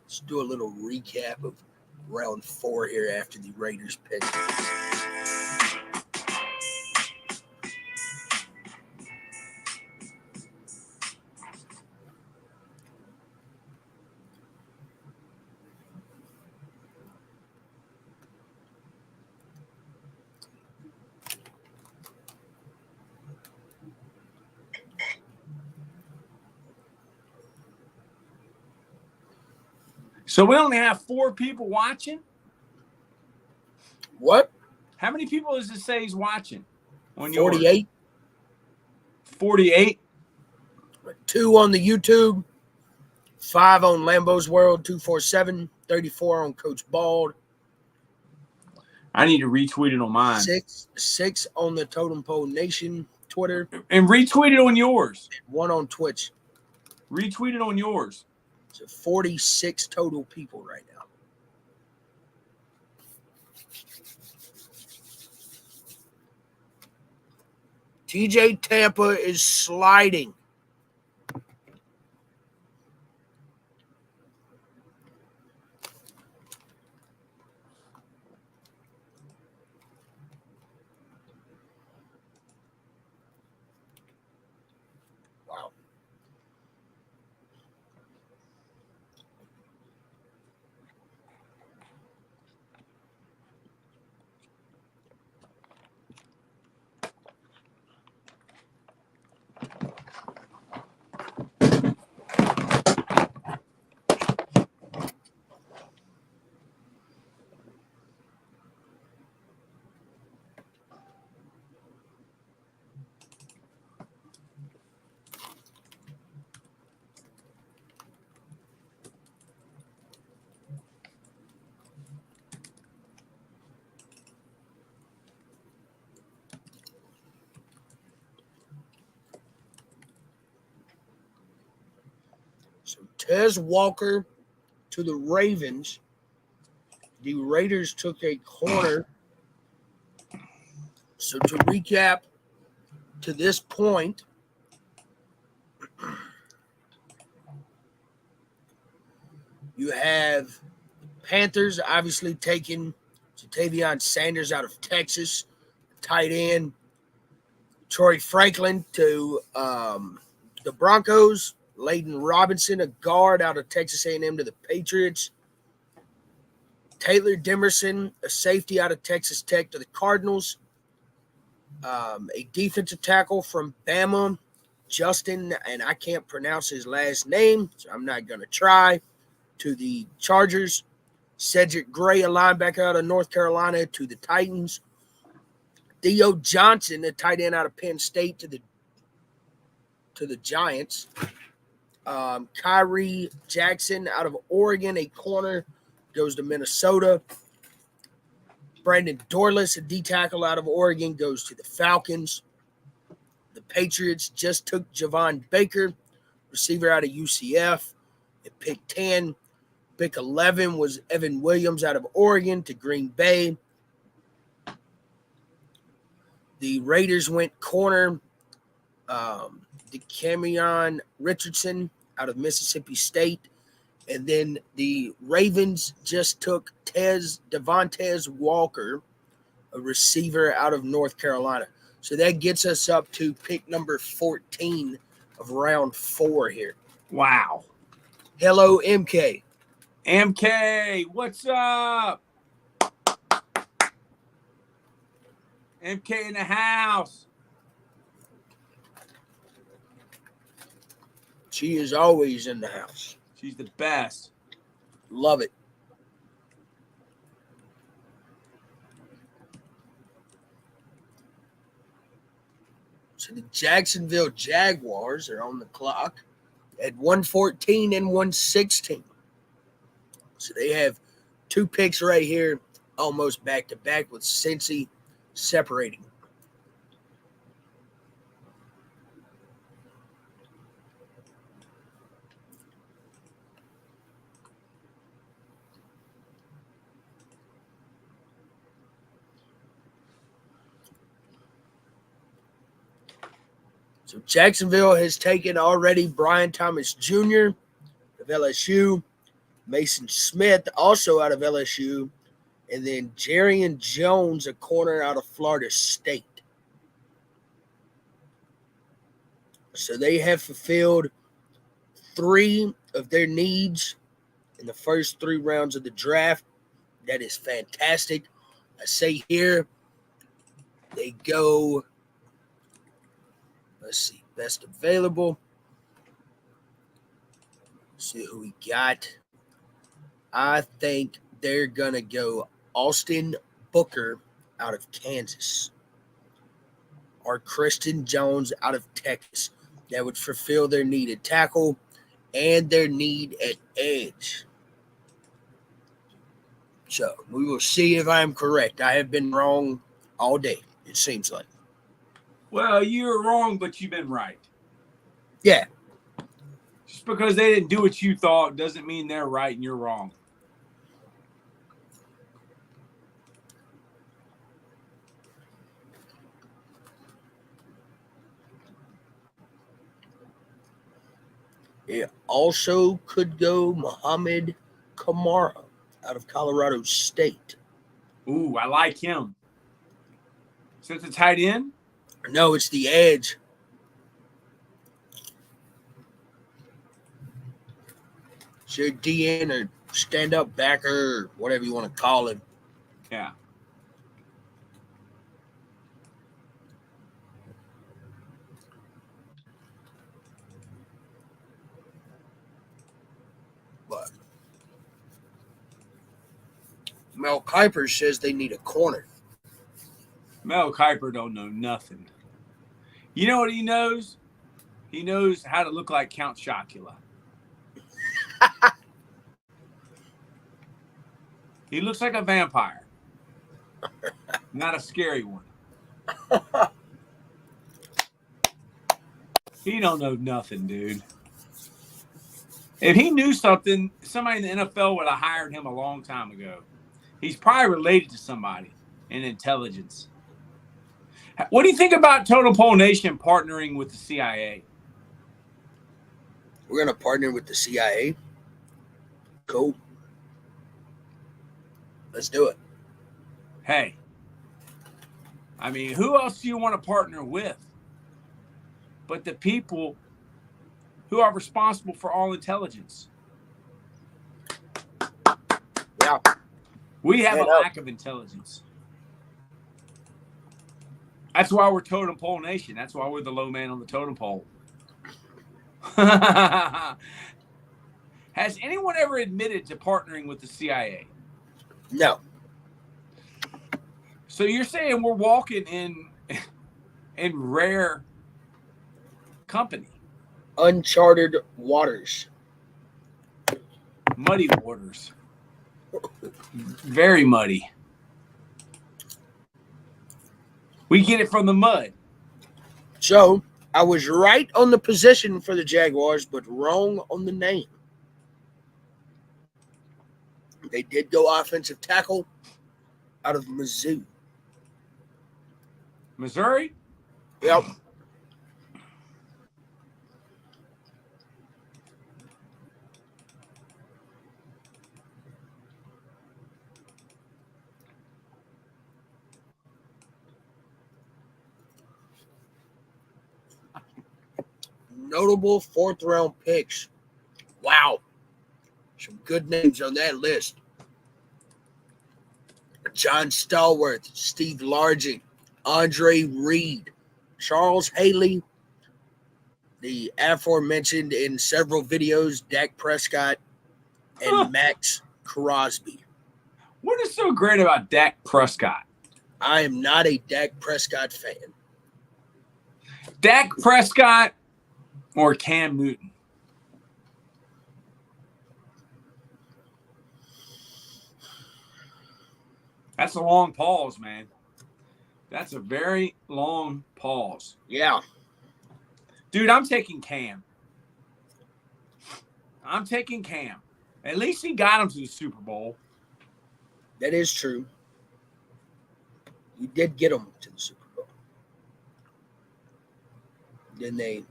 Let's do a little recap of round 4 here after the Raiders pick. So we only have 4 people watching? What? How many people does it say he's watching? On 48. 48? 2 on the YouTube. 5 on Lambo's World 247. 34 on Coach Bald. I need to retweet it on mine. 6 on the Totem Pole Nation Twitter. And retweet it on yours. 1 on Twitch. Retweet it on yours. So 46 total people right now. TJ Tampa is sliding. Wow. So Tez Walker to the Ravens. The Raiders took a corner. So to recap, to this point, you have Panthers obviously taking Tavion Sanders out of Texas, tight end. Troy Franklin to the Broncos. Layden Robinson, a guard out of Texas A&M to the Patriots. Taylor Demerson, a safety out of Texas Tech to the Cardinals. A defensive tackle from Bama, Justin, and I can't pronounce his last name, so I'm not going to try, to the Chargers. Cedric Gray, a linebacker out of North Carolina, to the Titans. Theo Johnson, a tight end out of Penn State, to the Giants. Kyrie Jackson out of Oregon, a corner, goes to Minnesota. Brandon Dorless, a D tackle out of Oregon, goes to the Falcons. The Patriots just took Javon Baker, receiver out of UCF, at pick 10. Pick 11 was Evan Williams out of Oregon to Green Bay. The Raiders went corner, DeCamion Richardson out of Mississippi State. And then the Ravens just took Devontae Walker, a receiver out of North Carolina. So that gets us up to pick number 14 of round 4 here. Wow. Hello, MK. MK, what's up? MK in the house. She is always in the house. She's the best. Love it. So the Jacksonville Jaguars are on the clock at 114 and 116. So they have 2 picks right here, almost back to back, with Cincy separating. So Jacksonville has taken already Brian Thomas Jr. of LSU, Mason Smith, also out of LSU, and then Jarian Jones, a corner out of Florida State. So they have fulfilled 3 of their needs in the first 3 rounds of the draft. That is fantastic. I say here they go, let's see, best available. Let's see who we got. I think they're going to go Austin Booker out of Kansas or Christian Jones out of Texas. That would fulfill their need at tackle and their need at edge. So we will see if I'm correct. I have been wrong all day, it seems like. Well, you're wrong, but you've been right. Yeah. Just because they didn't do what you thought doesn't mean they're right and you're wrong. It also could go Muhammad Kamara out of Colorado State. Ooh, I like him. So it's a tight end? No, it's the edge. So DN or stand-up backer or whatever you want to call him. Yeah. But Mel Kiper says they need a corner. Mel Kiper don't know nothing. You know what he knows? He knows how to look like Count Chocula. He looks like a vampire. Not a scary one. He don't know nothing, dude. If he knew something, somebody in the NFL would have hired him a long time ago. He's probably related to somebody in intelligence. What do you think about Total Poll Nation partnering with the CIA? We're going to partner with the CIA. Cool. Let's do it. Hey, I mean, who else do you want to partner with but the people who are responsible for all intelligence? Yeah. We have Yeah, a no. lack of intelligence. That's why we're totem pole nation. That's why we're the low man on the totem pole. Has anyone ever admitted to partnering with the CIA? No. So you're saying we're walking in rare company, Uncharted waters. muddy waters, very muddy. We get it from the mud. So I was right on the position for the Jaguars, but wrong on the name. They did go offensive tackle out of Mizzou. Missouri? Yep. Notable fourth-round picks. Wow. Some good names on that list. John Stallworth, Steve Largent, Andre Reed, Charles Haley, the aforementioned in several videos, Dak Prescott, and Max Crosby. What is so great about Dak Prescott? I am not a Dak Prescott fan. Dak Prescott or Cam Newton? That's a long pause, man. That's a very long pause. Yeah. Dude, I'm taking Cam. I'm taking Cam. At least he got him to the Super Bowl. That is true. You did get them to the Super Bowl. Then they,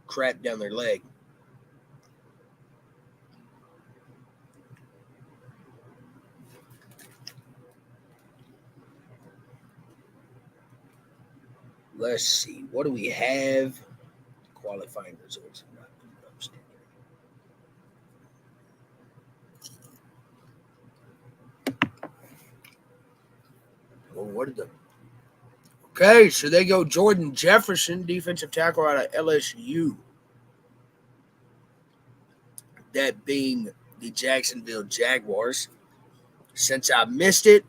crap down their leg. Let's see. What do we have? Qualifying results. Well, what did the... Okay, so they go Jordan Jefferson, defensive tackle out of LSU. That being the Jacksonville Jaguars. Since I missed it,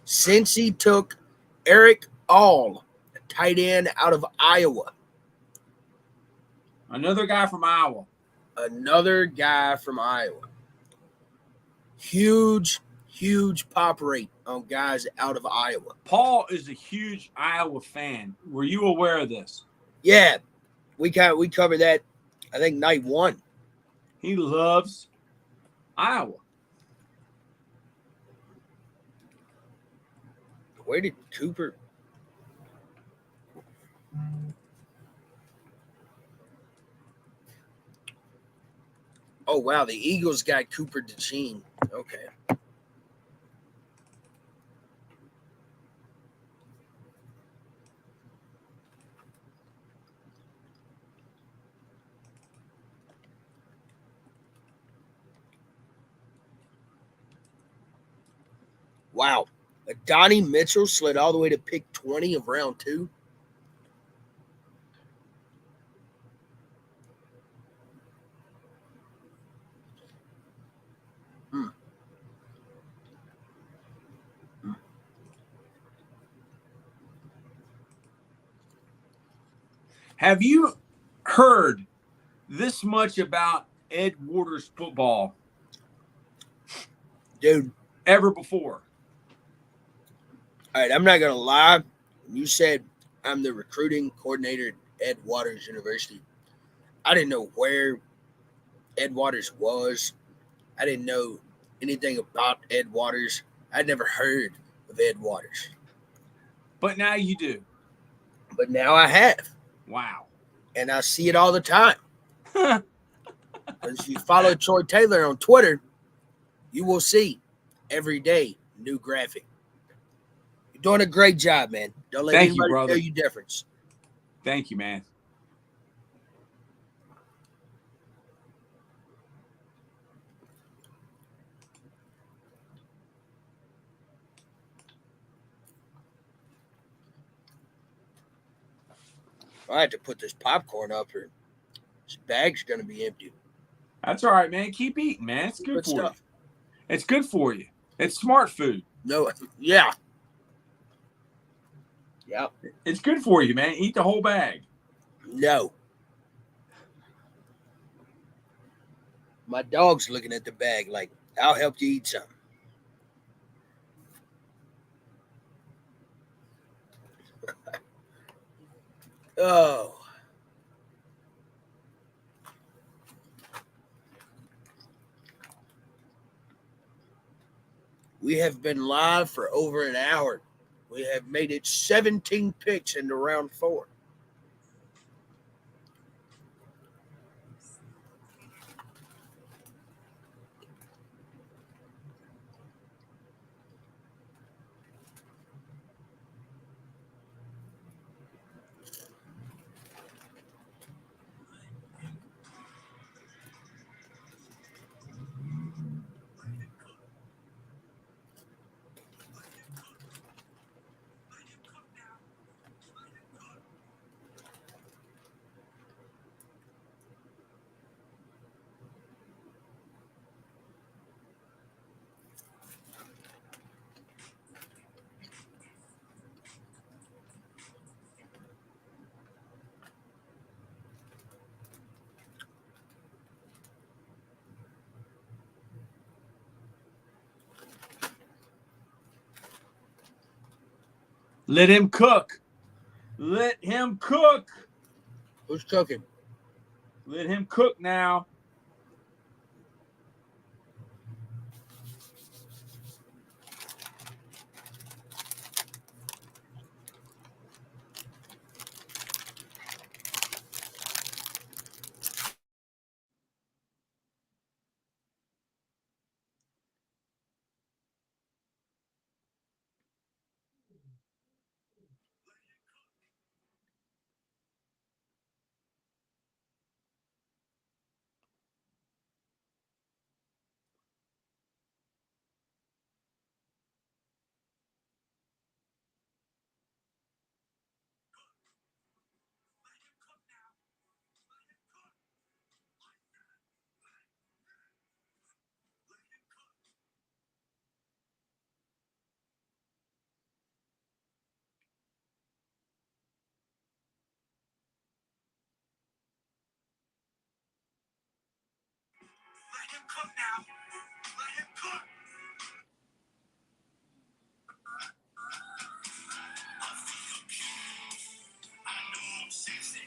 Cincy took Eric All, a tight end out of Iowa. Another guy from Iowa. Another guy from Iowa. Huge pop rate on guys out of Iowa. Paul is a huge Iowa fan. Were you aware of this? Yeah, we covered that, I think, night one. He loves Iowa. Where did Cooper? Oh, wow, the Eagles got Cooper DeJean. Okay. Wow. Donnie Mitchell slid all the way to pick 20 of round 2. Have you heard this much about Ed Waters football, Dude, ever before? all right, I'm not going to lie. When you said I'm the recruiting coordinator at Ed Waters University, I didn't know where Ed Waters was. I didn't know anything about Ed Waters. I'd never heard of Ed Waters. But now you do. But now I have. Wow. And I see it all the time. Because if you follow Troy Taylor on Twitter, you will see every day new graphic. You're doing a great job, man. Don't let Thank you, anybody brother. tell you difference. Thank you, man. I have to put this popcorn up, or this bag's gonna be empty. That's all right, man. Keep eating, man. It's good Good for you. stuff. It's good for you. It's smart food. No, yeah. Yep. It's good for you, man. Eat the whole bag. No. My dog's looking at the bag like, I'll help you eat some. Oh. We have been live for over an hour. We have made it 17 picks into round 4. Let him cook. Let him cook. Who's cooking? Let him cook now. Let him cook now. Let him cook. I feel cute. I know I'm sexy.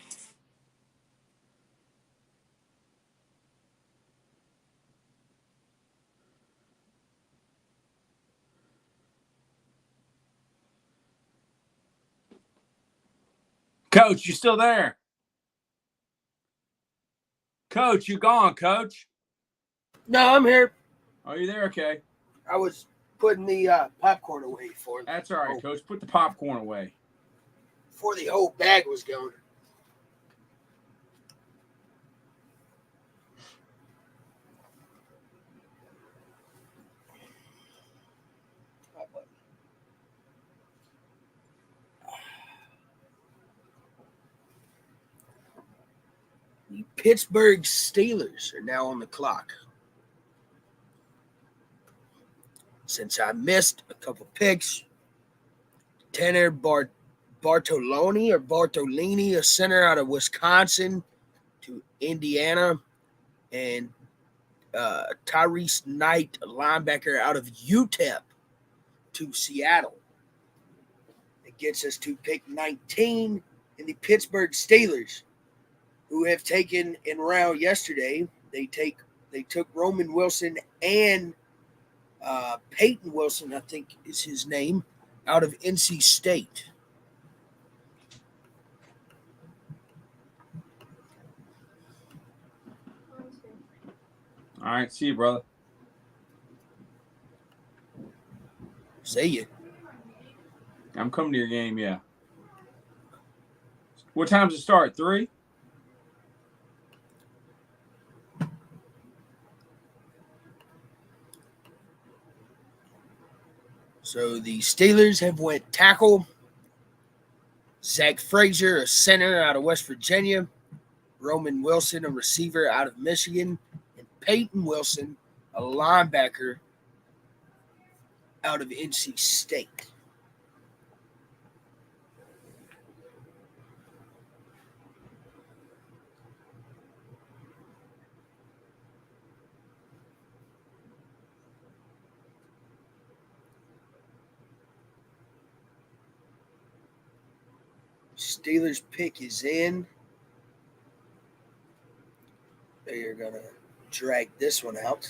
Coach, you still there? Coach, you gone, Coach? No, I'm here. Are you there? Okay. I was putting the popcorn away That's all right, Coach. Put the popcorn away. before the whole bag was going. The Pittsburgh Steelers are now on the clock. Since I missed a couple picks, Tanner Bartolini, a center out of Wisconsin, to Indiana, and Tyrese Knight, a linebacker out of UTEP, to Seattle. It gets us to pick 19 in the Pittsburgh Steelers, who have taken in round yesterday. They took Roman Wilson and Peyton Wilson, I think is his name, out of NC State. All right. See you, brother. See you. I'm coming to your game, yeah. What time's it start? 3? So the Steelers have went tackle. Zach Frazier, a center out of West Virginia. Roman Wilson, a receiver out of Michigan. And Peyton Wilson, a linebacker out of NC State. Steelers pick is in. They are going to drag this one out.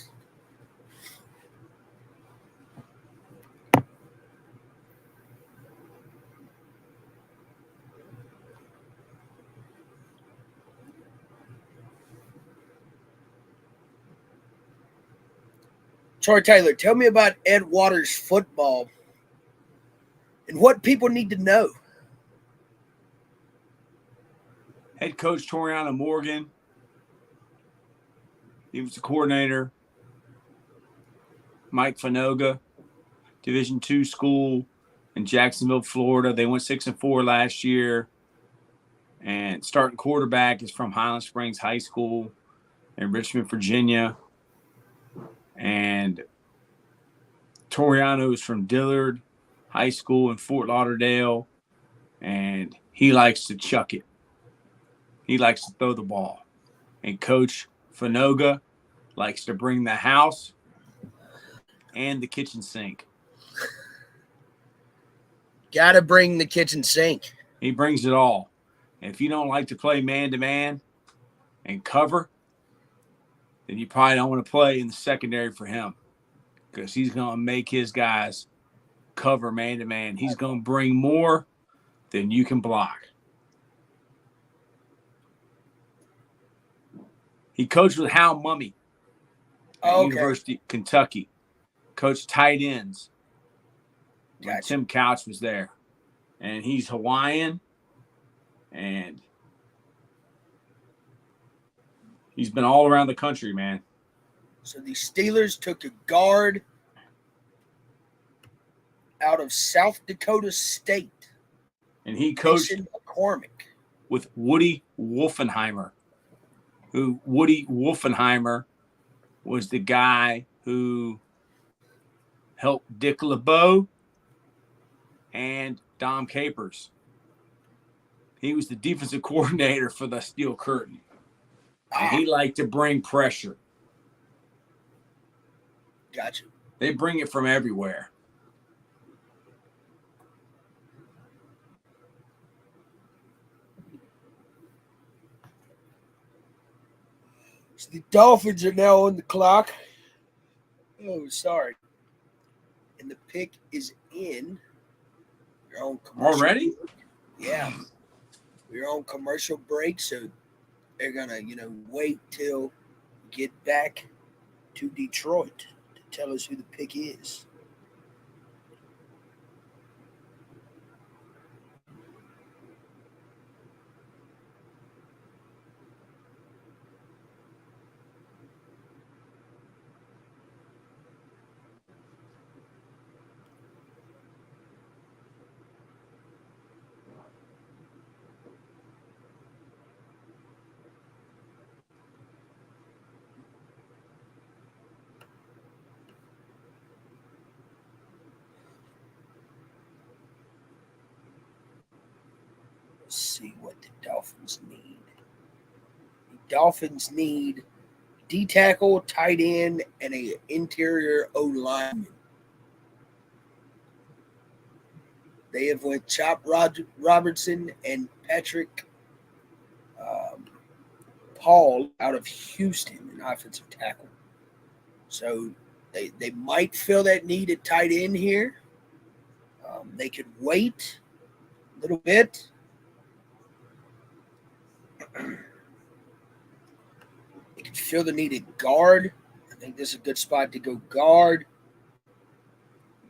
Troy Taylor, tell me about Ed Waters football and what people need to know. Head coach Toriano Morgan. He was the coordinator. Mike Fanoga, Division II school in Jacksonville, Florida. They went 6-4 last year. And starting quarterback is from Highland Springs High School in Richmond, Virginia. And Toriano is from Dillard High School in Fort Lauderdale. And he likes to chuck it. He likes to throw the ball. And Coach Fanoga likes to bring the house and the kitchen sink. Got to bring the kitchen sink. He brings it all. And if you don't like to play man-to-man and cover, then you probably don't want to play in the secondary for him because he's going to make his guys cover man-to-man. He's going to bring more than you can block. He coached with Hal Mummy at University of Kentucky. Coached tight ends when Tim Couch was there. And he's Hawaiian. And he's been all around the country, man. So the Steelers took a guard out of South Dakota State. And he coached Mason McCormick with Woody Wolfenheimer. Woody Wolfenheimer was the guy who helped Dick LeBeau and Dom Capers. He was the defensive coordinator for the Steel Curtain. And he liked to bring pressure. Gotcha. They bring it from everywhere. So the Dolphins are now on the clock. Oh, sorry. And the pick is in. You're on commercial. Already? Yeah. We're on commercial break, so they're going to, wait till we get back to Detroit to tell us who the pick is. See what the Dolphins need. The Dolphins need D tackle, tight end, and an interior O lineman. They have went Chop Robertson and Patrick Paul out of Houston, an offensive tackle. So they might fill that need at tight end here. They could wait a little bit. They could fill the need at guard. I think this is a good spot to go guard.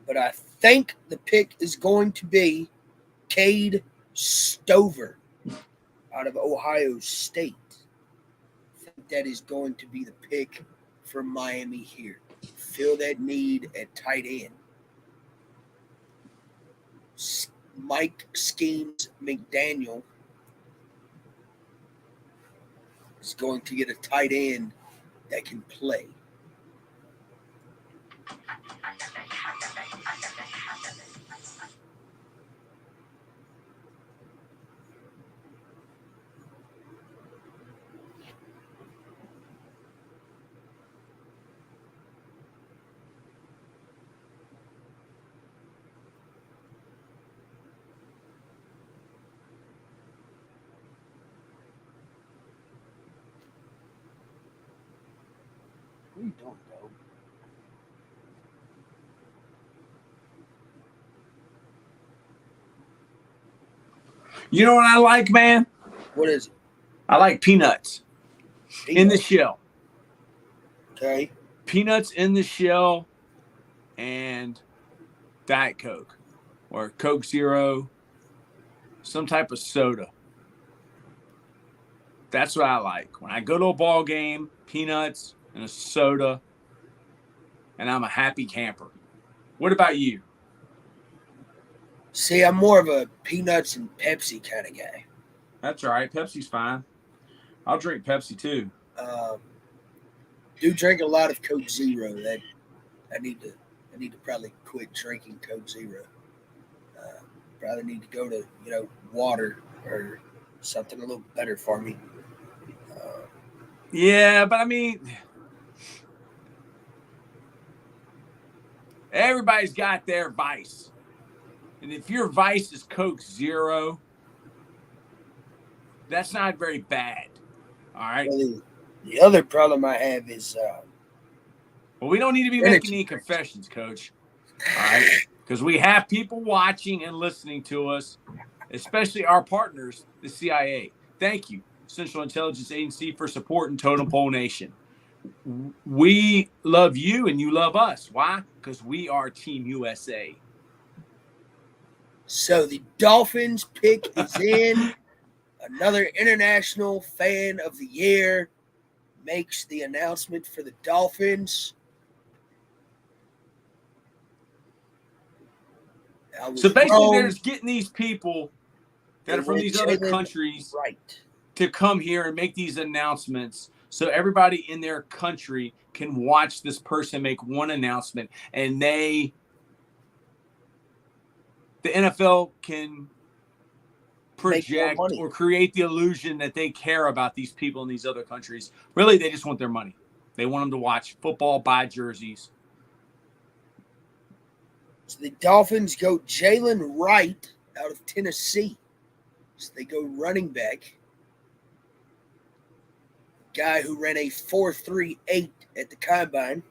But I think the pick is going to be Cade Stover out of Ohio State. I think that is going to be the pick for Miami here. Fill that need at tight end. Mike Schemes McDaniel is going to get a tight end that can play. What are you doing, Bo? You know what I like, man? What is it? I like peanuts in the shell. Okay. Peanuts in the shell and Diet Coke or Coke Zero, some type of soda. That's what I like. When I go to a ball game, peanuts and a soda, and I'm a happy camper. What about you? See, I'm more of a peanuts and Pepsi kind of guy. That's all right. Pepsi's fine. I'll drink Pepsi too. Do drink a lot of Coke Zero. That I need to probably quit drinking Coke Zero. Probably need to go to water or something a little better for me. Yeah, but I mean, everybody's got their vice. And if your vice is Coke Zero, that's not very bad. All right. Well, the other problem I have is Well, we don't need to be making any confessions, Coach. All right. Because we have people watching and listening to us, especially our partners, the CIA. Thank you, Central Intelligence Agency, for supporting Totem Pole Nation. We love you and you love us. Why? Because we are Team USA. So the Dolphins pick is in. Another international fan of the year makes the announcement for the Dolphins. So basically, they're just getting these people that are from these other Jalen countries Wright to come here and make these announcements so everybody in their country can watch this person make one announcement, and the NFL can project or create the illusion that they care about these people in these other countries. Really, they just want their money. They want them to watch football, buy jerseys. So the Dolphins go Jalen Wright out of Tennessee. So they go running back. Guy who ran a 4.38 at the combine.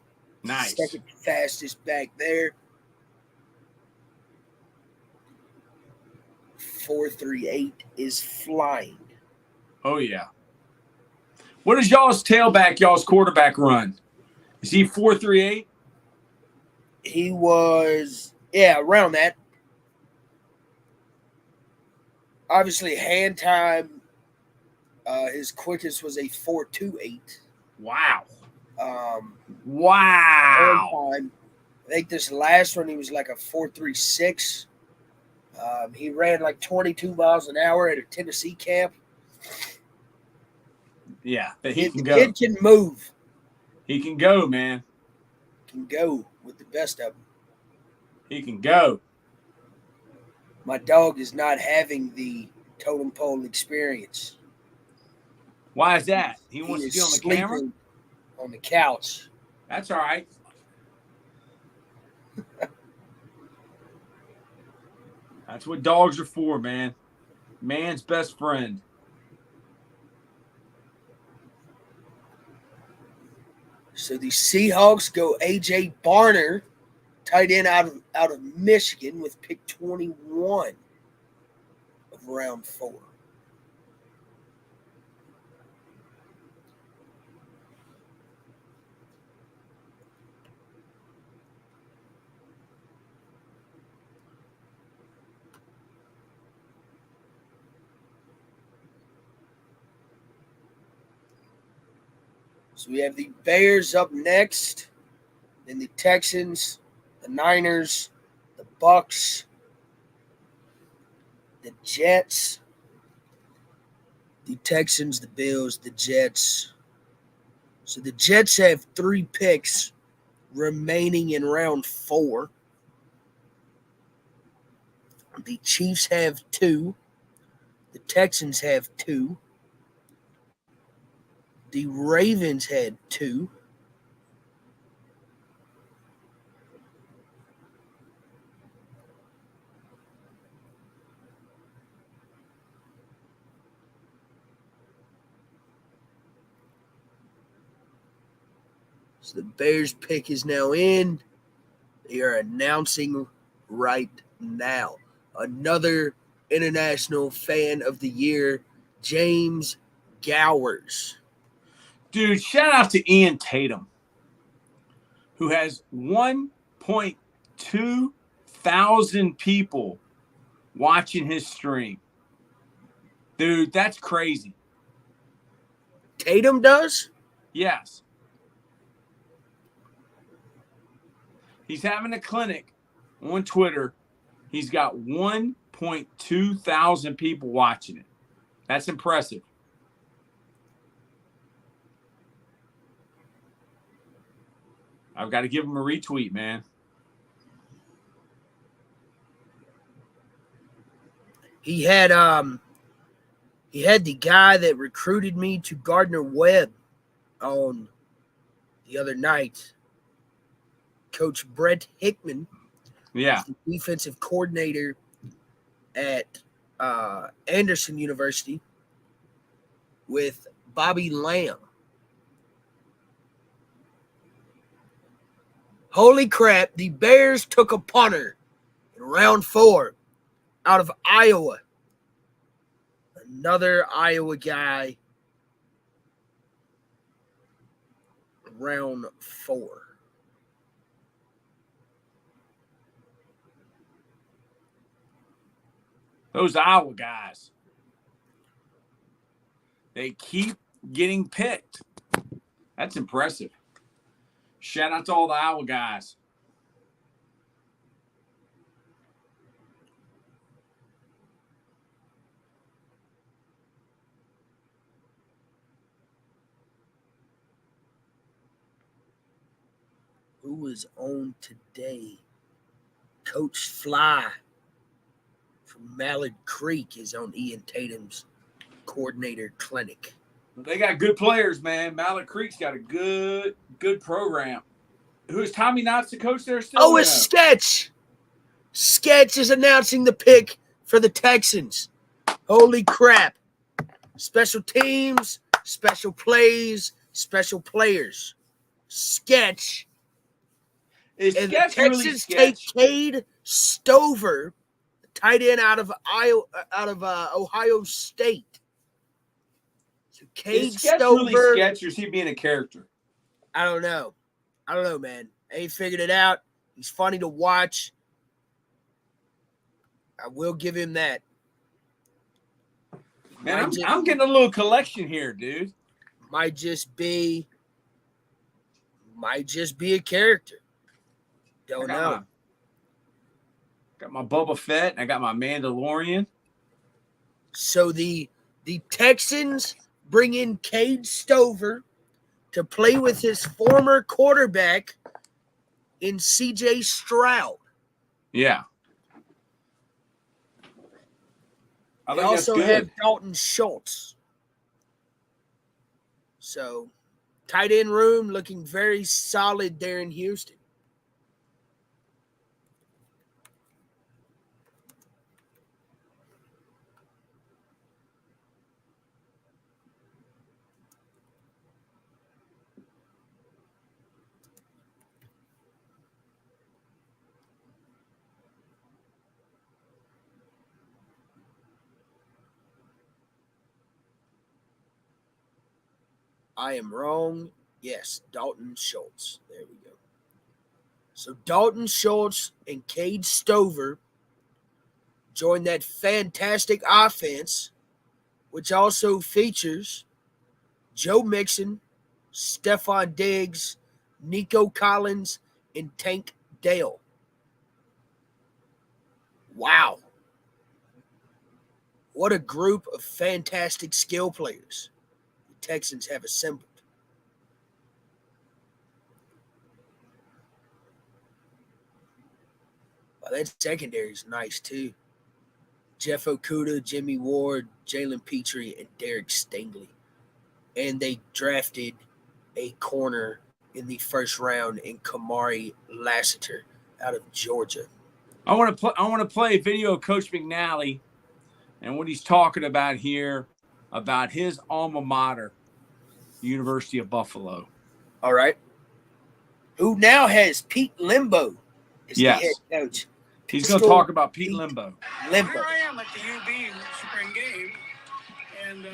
Nice. Second fastest back there. 4.38 is flying. Oh, yeah. What is y'all's tailback, y'all's quarterback run? Is he 4.38? He was, around that. Obviously, hand time, his quickest was a 4.28. Wow. Wow. Hand time, I think this last one, he was like a 4.36. He ran like 22 miles an hour at a Tennessee camp. Yeah, but he can go. The kid can move. He can go, man. Can go with the best of them. He can go. My dog is not having the totem pole experience. Why is that? He wants to be on the camera? On the couch. That's all right. That's what dogs are for, man. Man's best friend. So the Seahawks go A.J. Barner, tight end out of Michigan with pick 21 of round 4. So we have the Bears up next, then the Texans, the Niners, the Bucks, the Jets, the Texans, the Bills, the Jets. So the Jets have 3 picks remaining in round 4. The Chiefs have 2. The Texans have 2. The Ravens had 2. So the Bears pick is now in. They are announcing right now. Another International Fan of the Year, James Gowers. Dude, shout out to Ian Tatum, who has 1.2 thousand people watching his stream. Dude, that's crazy. Tatum does? Yes. He's having a clinic on Twitter. He's got 1.2 thousand people watching it. That's impressive. I've got to give him a retweet, man. He had the guy that recruited me to Gardner Webb on the other night. Coach Brett Hickman, Yeah. the defensive coordinator at Anderson University, with Bobby Lamb. Holy crap, the Bears took a punter in round 4 out of Iowa. Another Iowa guy, round 4. Those Iowa guys, they keep getting picked. That's impressive. Shout out to all the Iowa guys. Who was on today? Coach Fly from Mallard Creek is on Ian Tatum's coordinator clinic. They got good players, man. Mallard Creek's got a good program. Who's Tommy Knott's the coach there still? Oh, it's Sketch. Sketch is announcing the pick for the Texans. Holy crap. Special teams, special plays, special players. Sketch. Is And Sketch the really Texans take Sketch? Cade Stover, tight end out of Ohio State. So Cade Is Sketch Stover. really Sketch, or is he being a character? I don't know, man. I ain't figured it out. He's funny to watch. I will give him that. Man, I'm getting a little collection here, dude. Might just be a character. Don't know. Got my Boba Fett, and I got my Mandalorian. So the Texans bring in Cade Stover to play with his former quarterback in C.J. Stroud. Yeah. I They think that's also good. have Dalton Schultz. So, tight end room looking very solid there in Houston. I am wrong. Yes, Dalton Schultz. There we go. So Dalton Schultz and Cade Stover join that fantastic offense, which also features Joe Mixon, Stephon Diggs, Nico Collins, and Tank Dell. Wow. What a group of fantastic skill players the Texans have assembled. Well, that secondary is nice too. Jeff Okudah, Jimmy Ward, Jalen Petrie, and Derek Stingley. And they drafted a corner in the first round in Kamari Lassiter out of Georgia. I want to play a video of Coach McNally and what he's talking about here about his alma mater, University of Buffalo. All right. Who now has Pete Limbo as Yes. the head coach. He's going to talk about Pete Limbo. Limbo. Here I am at the UB spring game, and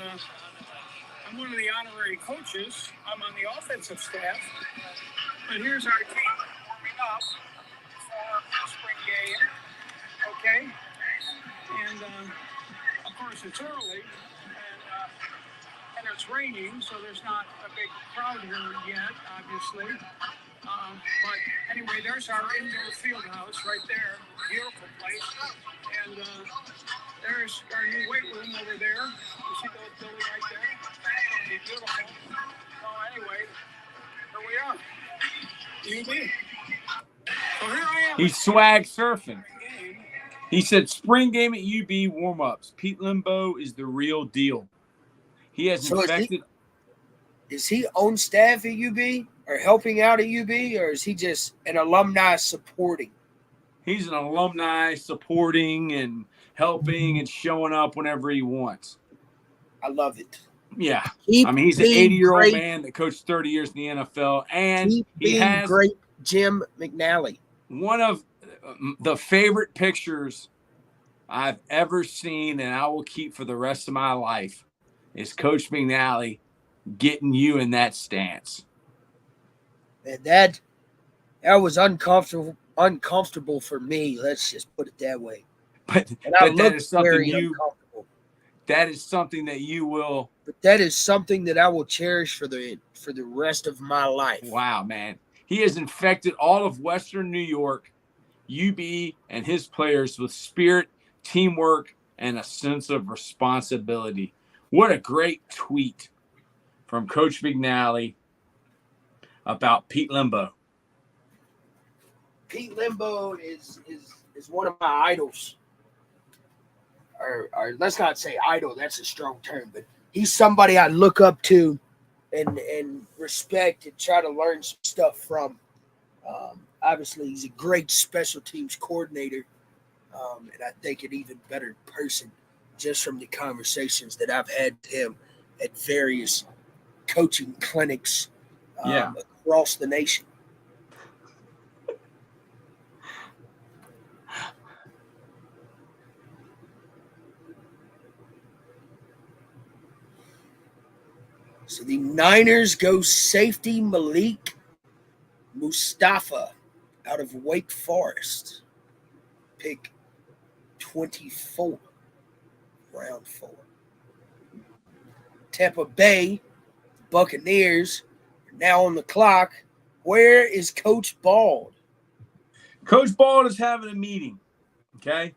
I'm one of the honorary coaches. I'm on the offensive staff. But here's our team warming up for the spring game. Okay? And, of course, it's early, and it's raining, so there's not a big crowd here yet, obviously. But anyway, there's our indoor field house right there. Beautiful place. And there's our new weight room over there. You see those building right there? It'll be beautiful. So anyway, here we are. UB. So here I am. He's swag surfing. He said spring game at UB warm-ups. Pete Limbo is the real deal. He has So infected. Is he on staff at UB or helping out at UB, or is he just an alumni supporting? He's an alumni supporting and helping and showing up whenever he wants. I love it. Yeah. Keep I mean, he's an being 80-year-old great. man that coached 30 years in the NFL, and Keep he being has great, Jim McNally. one of the favorite pictures I've ever seen, and I will keep for the rest of my life, is Coach McNally getting you in that stance. And that was uncomfortable for me. Let's just put it that way. But, And I but that looked is something very you uncomfortable. that is something that you will. But that is something that I will cherish for the rest of my life. Wow, man. He has infected all of Western New York, UB, and his players with spirit, teamwork, and a sense of responsibility. What a great tweet from Coach McNally about Pete Limbo. Pete Limbo is one of my idols. Or let's not say idol, that's a strong term, but he's somebody I look up to and respect and try to learn some stuff from. Obviously, he's a great special teams coordinator, and I think an even better person just from the conversations that I've had with him at various coaching clinics across the nation. So the Niners go safety Malik Mustafa out of Wake Forest. Pick 24, round 4. Tampa Bay Buccaneers are now on the clock. Where is Coach Bald? Coach Bald is having a meeting. Okay.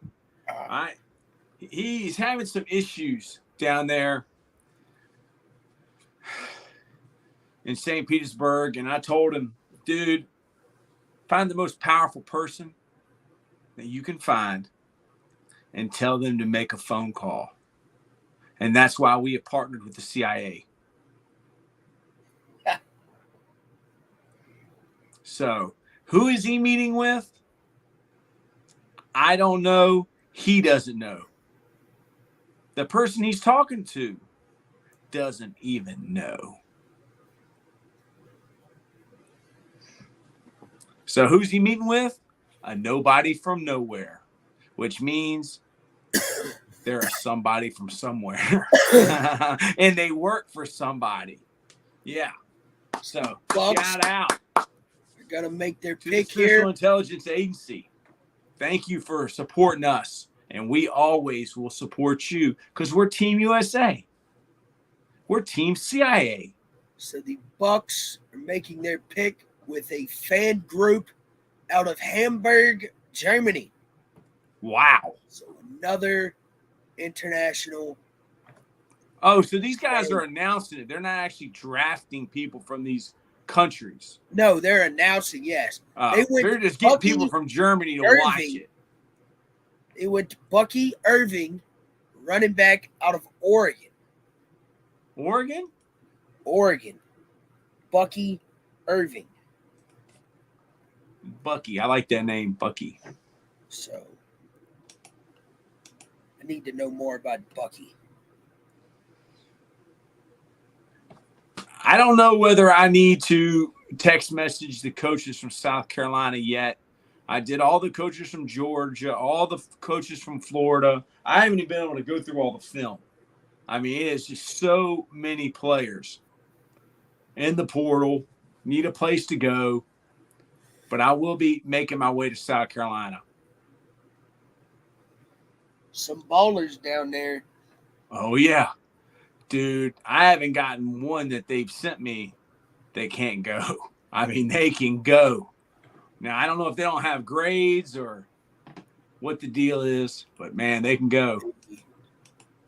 He's having some issues down there in St. Petersburg. And I told him, dude, find the most powerful person that you can find and tell them to make a phone call. And that's why we have partnered with the CIA. So who is he meeting with? I don't know. He doesn't know. The person he's talking to doesn't even know. So who's he meeting with? A nobody from nowhere, which means they're somebody from somewhere. And they work for somebody. Yeah. So Bumps. shout out They're going to make their to the pick Special here. Intelligence Agency. Thank you for supporting us. And we always will support you because we're Team USA. We're Team CIA. So the Bucks are making their pick with a fan group out of Hamburg, Germany. Wow. So another international. Oh, so these guys are announcing it. They're not actually drafting people from these countries. No, they're announcing, yes. They're just getting people from Germany to watch it. They went to Bucky Irving, running back out of Oregon. Oregon? Oregon. Bucky Irving. Bucky. I like that name, Bucky. So I need to know more about Bucky. I don't know whether I need to text message the coaches from South Carolina yet. I did all the coaches from Georgia, all the coaches from Florida. I haven't even been able to go through all the film. I mean, it is just so many players in the portal, need a place to go. But I will be making my way to South Carolina. Some ballers down there. Oh, yeah. Dude, I haven't gotten one that they've sent me that can't go. I mean, they can go. Now, I don't know if they don't have grades or what the deal is, but, man, they can go.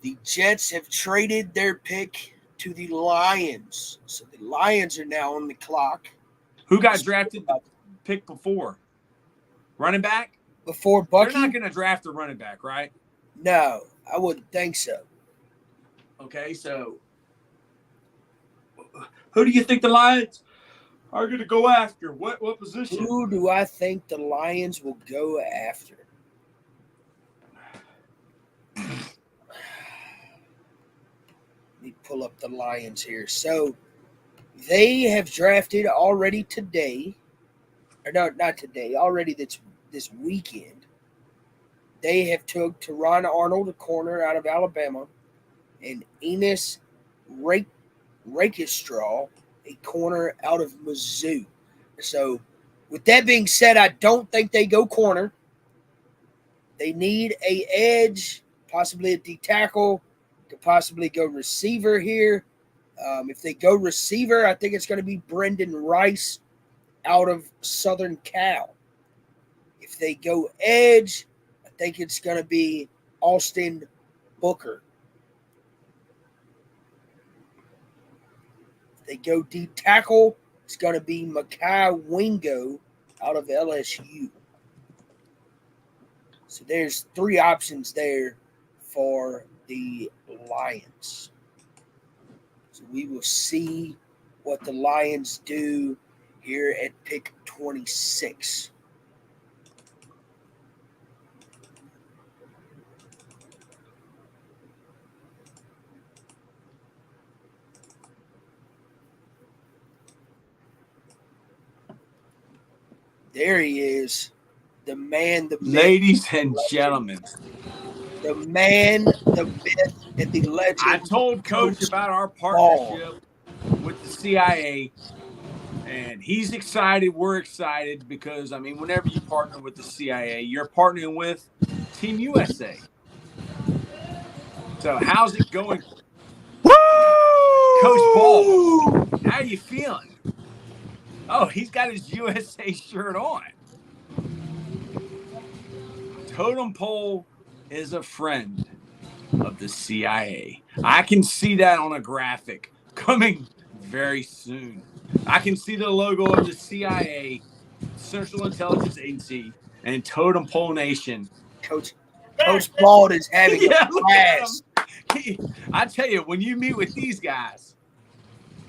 The Jets have traded their pick to the Lions. So the Lions are now on the clock. Who got drafted the pick before? Running back? Before Bucky? They're not going to draft a running back, right? No, I wouldn't think so. Okay, so who do you think the Lions are going to go after? What position? Who do I think the Lions will go after? Let me pull up the Lions here. So they have drafted already today. Or no, not today. Already this weekend. They have took Teron Arnold, a corner out of Alabama, and Enos Rakestraw, a corner out of Mizzou. So, with that being said, I don't think they go corner. They need a edge, possibly a D tackle, could possibly go receiver here. If they go receiver, I think it's going to be Brendan Rice out of Southern Cal. If they go edge, I think it's going to be Austin Booker. If they go D tackle, it's going to be Makai Wingo out of LSU. So there's three options there for the Lions. So we will see what the Lions do here at pick 26. There he is, the man, the myth. Ladies and gentlemen. The man, the myth, and the legend. I told Coach about our partnership with the CIA, and he's excited. We're excited because, I mean, whenever you partner with the CIA, you're partnering with Team USA. So how's it going? Woo! Coach Ball, how are you feeling? Oh, he's got his USA shirt on. Totem Pole is a friend of the CIA. I can see that on a graphic coming very soon. I can see the logo of the CIA, Central Intelligence Agency, and Totem Pole Nation. Coach Bald is having a blast. I tell you, when you meet with these guys,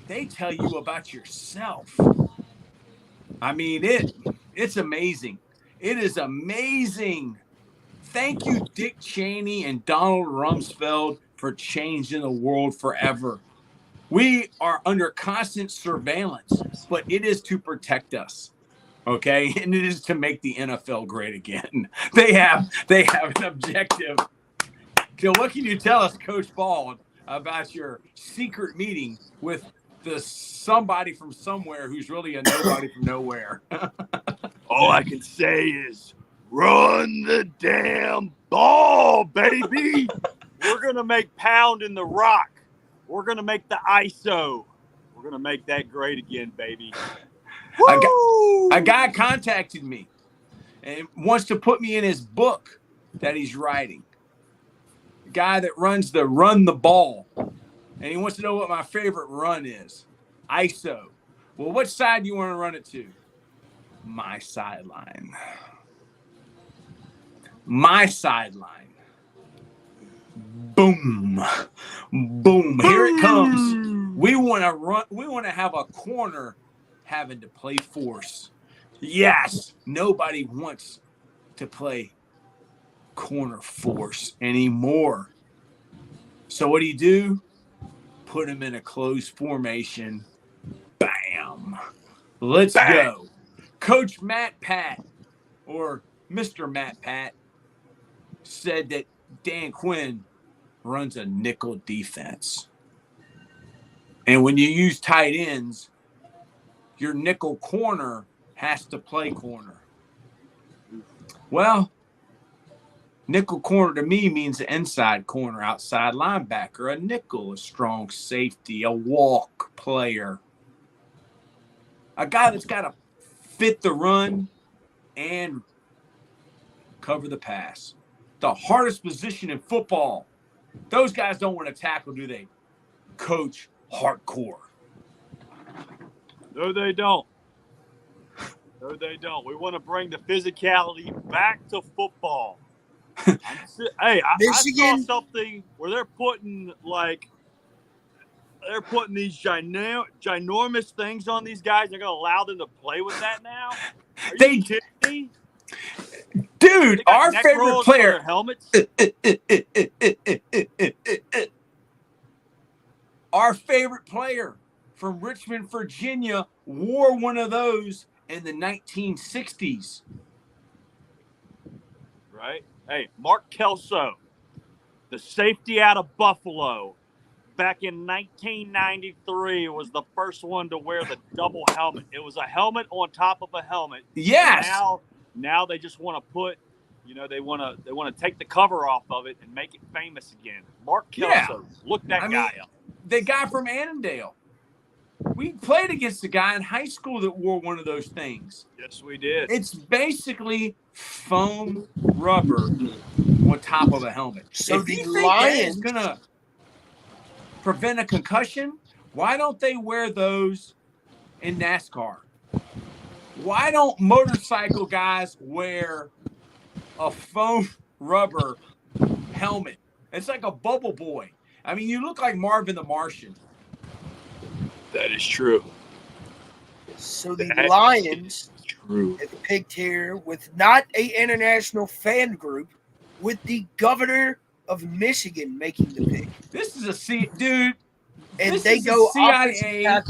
they tell you about yourself. I mean, it's amazing. It is amazing. Thank you, Dick Cheney and Donald Rumsfeld, for changing the world forever. We are under constant surveillance, but it is to protect us, okay? And it is to make the NFL great again. They have an objective. So what can you tell us, Coach Bald, about your secret meeting with the somebody from somewhere who's really a nobody from nowhere? All I can say is, run the damn ball, baby. We're going to make pound in the rock. We're going to make the ISO. We're going to make that great again, baby. A guy contacted me and wants to put me in his book that he's writing. A guy that runs the Run the Ball. And he wants to know what my favorite run is. ISO. Well, what side do you want to run it to? My sideline. My sideline. Boom. Boom. Here it comes. We want to run. We want to have a corner having to play force. Yes. Nobody wants to play corner force anymore. So what do? Put him in a closed formation. Bam. Let's go. Coach Matt Pat, or Mr. Matt Pat, said that Dan Quinn runs a nickel defense. And when you use tight ends, your nickel corner has to play corner. Well, nickel corner to me means an inside corner, outside linebacker, a nickel, a strong safety, a walk player. A guy that's got to fit the run and cover the pass. The hardest position in football. Those guys don't want to tackle, do they? Coach hardcore. No, they don't. No, they don't. We want to bring the physicality back to football. I saw something where they're putting these ginormous things on these guys. They're going to allow them to play with that now. Are you kidding me? Dude, our favorite player. Helmets. Our favorite player from Richmond, Virginia, wore one of those in the 1960s. Right? Hey, Mark Kelso, the safety out of Buffalo, back in 1993 was the first one to wear the double helmet. It was a helmet on top of a helmet. Yes. Now they just want to put, they want to take the cover off of it and make it famous again. Mark Kelso, look that guy up. The guy from Annandale. We played against a guy in high school that wore one of those things. Yes, we did. It's basically foam rubber on top of a helmet. So if the you think Lions is going to prevent a concussion, why don't they wear those in NASCAR? Why don't motorcycle guys wear a foam rubber helmet? It's like a bubble boy. I mean, you look like Marvin the Martian. That is true. So the Lions have picked here with not an international fan group, with the governor of Michigan making the pick. This is dude. And they go CIA.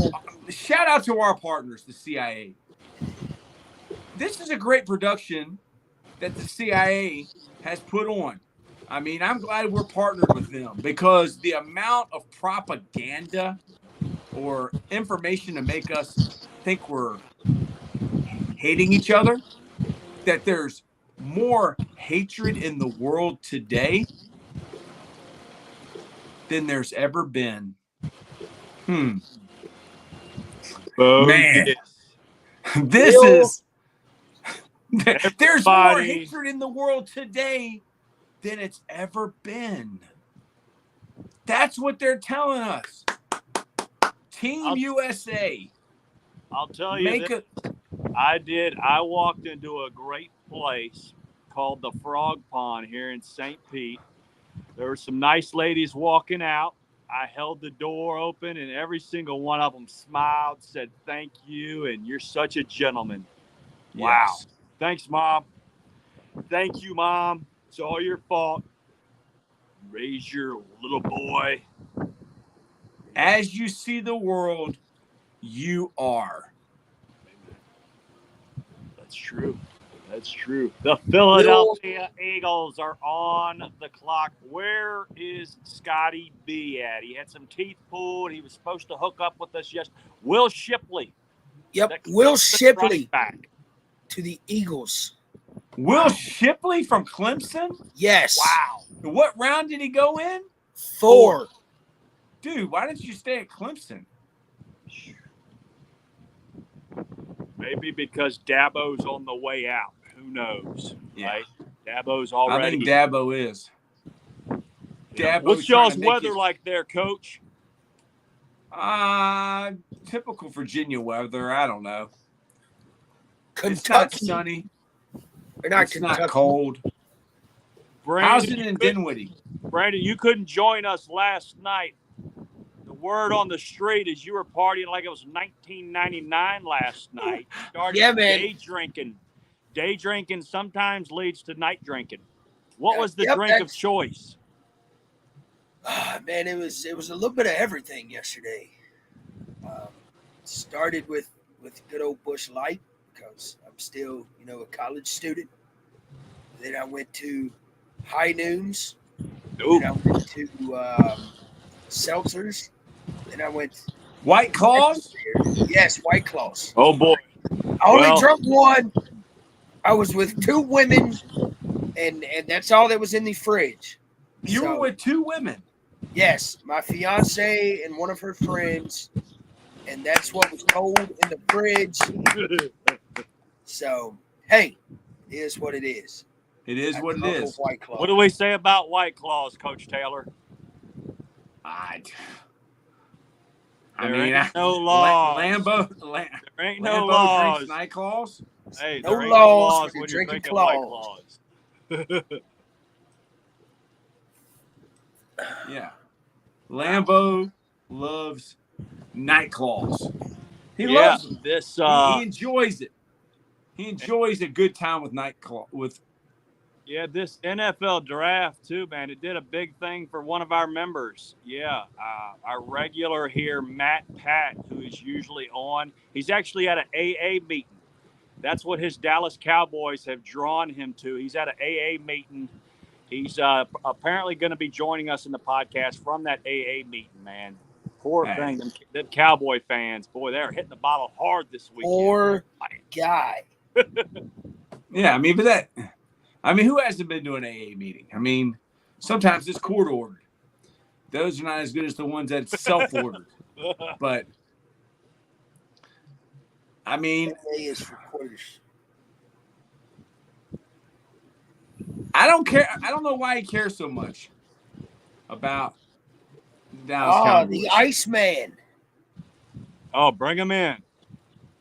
Shout out to our partners, the CIA. This is a great production that the CIA has put on. I mean, I'm glad we're partnered with them because the amount of propaganda or information to make us think we're hating each other, that there's more hatred in the world today than there's ever been. Man, this is there's more hatred in the world today than it's ever been. That's what they're telling us. Team USA. I'll tell you I walked into a great place called the Frog Pond here in St. Pete. There were some nice ladies walking out. I held the door open, and every single one of them smiled, said thank you, and you're such a gentleman. Yes. Wow. Thanks, Mom. Thank you, Mom. It's all your fault. Raise your little boy. As you see the world, you are. That's true. That's true. The Philadelphia Eagles are on the clock. Where is Scotty B at? He had some teeth pulled. He was supposed to hook up with us yesterday. Will Shipley. Yep, Will Shipley back to the Eagles. Will Shipley from Clemson? Yes. Wow. What round did he go in? 4. Dude, why didn't you stay at Clemson? Maybe because Dabo's on the way out. Who knows? Yeah. Right? Dabo's already. I think Dabo is. What's y'all's weather like there, Coach? Typical Virginia weather. I don't know. Kentucky. It's not sunny. It's not cold. Brandon, how's it in Dinwiddie? Brandon, you couldn't join us last night. The word on the street is you were partying like it was 1999 last night. Started Yeah, man. Day drinking sometimes leads to night drinking. What was the Yep, drink of choice? Man, it was a little bit of everything yesterday. Started with good old Busch Light because I'm still, a college student. Then I went to High Noons. Ooh. Then I went to seltzers. Then I went White Claws? Yes, White Claws. Oh boy. I only drunk one. I was with two women, and that's all that was in the fridge. You were with two women? Yes, my fiance and one of her friends, and that's what was cold in the fridge. So, hey, it is what it is. It is what it is. White Claw. What do we say about White Claws, Coach Taylor? I mean, no laws. There ain't no laws. Drinks Night Claws? Hey, no there ain't laws when for you're drinking drinking White Claws. Yeah. Lambo loves Night Claws. He loves them. This he enjoys it. He enjoys a good time with Night Claw this NFL draft too, man. It did a big thing for one of our members. Yeah, our regular here, Matt Pat, who is usually on. He's actually at an AA meeting. That's what his Dallas Cowboys have drawn him to. He's at an AA meeting. He's apparently going to be joining us in the podcast from that AA meeting, man. Poor thing. Them Cowboy fans, boy, they're hitting the bottle hard this weekend. Poor guy. Yeah, who hasn't been to an AA meeting? I mean, sometimes it's court-ordered. Those are not as good as the ones that's self-ordered. But, I mean, AA is for quarters. I don't care. I don't know why he cares so much about Dallas Cowboys. The Iceman. Oh, bring him in.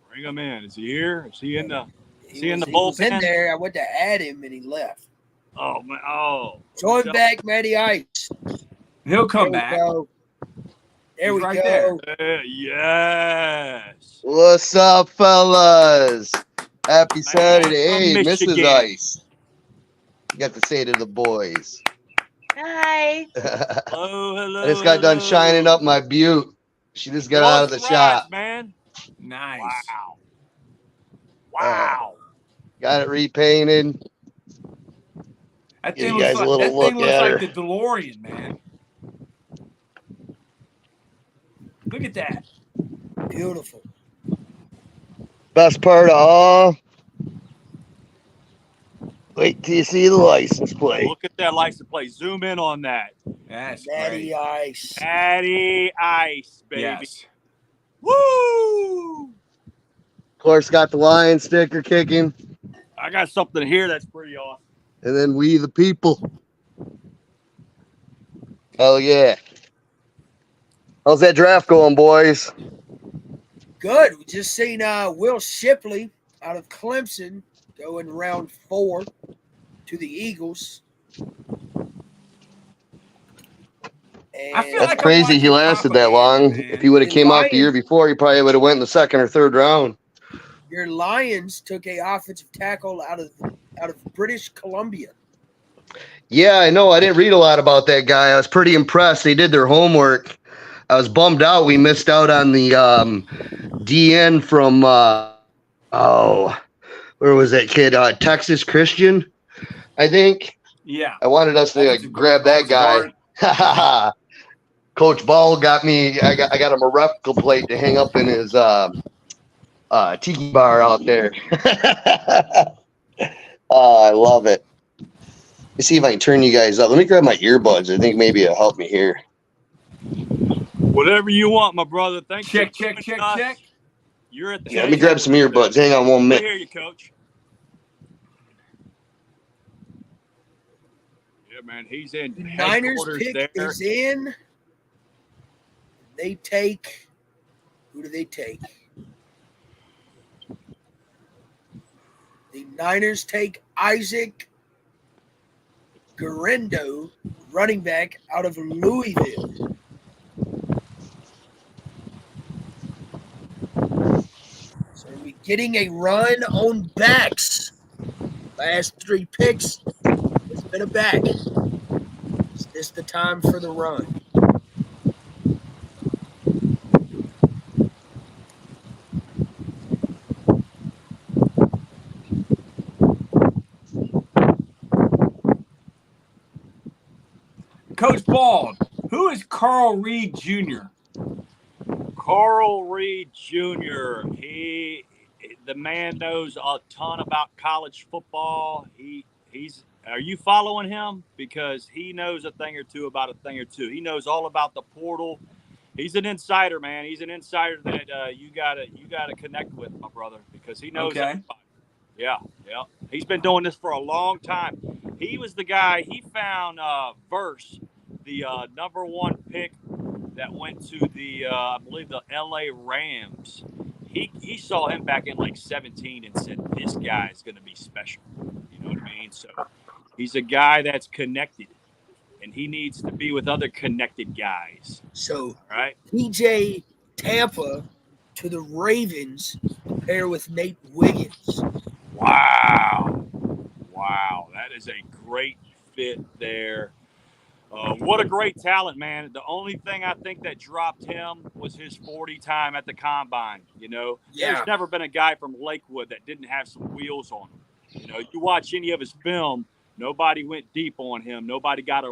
Bring him in. Is he here? Is he in the? He in the was bullpen? in there. I went to add him and he left. Oh man! Oh, join back, Matty Ice. He'll come back. There we right go. There. Yes. What's up, fellas? Happy Saturday. Hey, Mrs. Ice. You got to say to the boys. Hi. Hello. I just got done shining up my butte. She just got out of the shop. Man. Nice. Wow. Got it repainted. That Give thing you guys looks a little look like at her. the DeLorean, man. Look at that. Beautiful. Best part of all, wait till you see the license plate. Look at that license plate. Zoom in on that. That's Matty great. Ice. Matty Ice, baby. Yes. Woo! Of course, got the lion sticker kicking. I got something here that's pretty awesome. And then we the people. Hell yeah. How's that draft going, boys? Good. We just seen Will Shipley out of Clemson go in round 4 to the Eagles. And I feel That's like crazy he lasted that long. If he would have came out the year before, he probably would have went in the 2nd or 3rd round. your Lions took a offensive tackle out of British Columbia. Yeah, I know. I didn't read a lot about that guy. I was pretty impressed. They did their homework. I was bummed out. We missed out on the DN from, where was that kid? Texas Christian, I think. Yeah. I wanted us to grab that guy. Coach Ball got me. I got him a replica plate to hang up in his tiki bar out there. I love it. Let's see if I can turn you guys up. Let me grab my earbuds. I think maybe it'll help me here. Whatever you want, my brother. Thanks Check, for check, joining check, us. check. You're at the Yeah, let me grab some earbuds. Hang on 1 I minute. hear you, Coach. Yeah, man, he's in The Niners headquarters pick there. is in. They take. Who do they take? The Niners take Isaac Guerendo, running back out of Louisville. So are we getting a run on backs? Last 3 picks, it's been a back. Is this the time for the run? Coach Bald, who is Carl Reed Jr.? Carl Reed Jr. The man knows a ton about college football. He's. Are you following him? Because he knows a thing or two about a thing or two. He knows all about the portal. He's an insider, man. He's an insider that you gotta connect with, my brother, because he knows everybody. Yeah. He's been doing this for a long time. He was the guy. He found Verse, the number 1 pick that went to the I believe the LA Rams. He saw him back in like 17 and said, this guy is going to be special. You know what I mean? So he's a guy that's connected, and he needs to be with other connected guys. So right, TJ Tampa to the Ravens pair with Nate Wiggins. Wow, that is a great fit there. What a great talent, man. The only thing I think that dropped him was his 40 time at the combine. You know, There's never been a guy from Lakewood that didn't have some wheels on him. You know, you watch any of his film, nobody went deep on him. Nobody got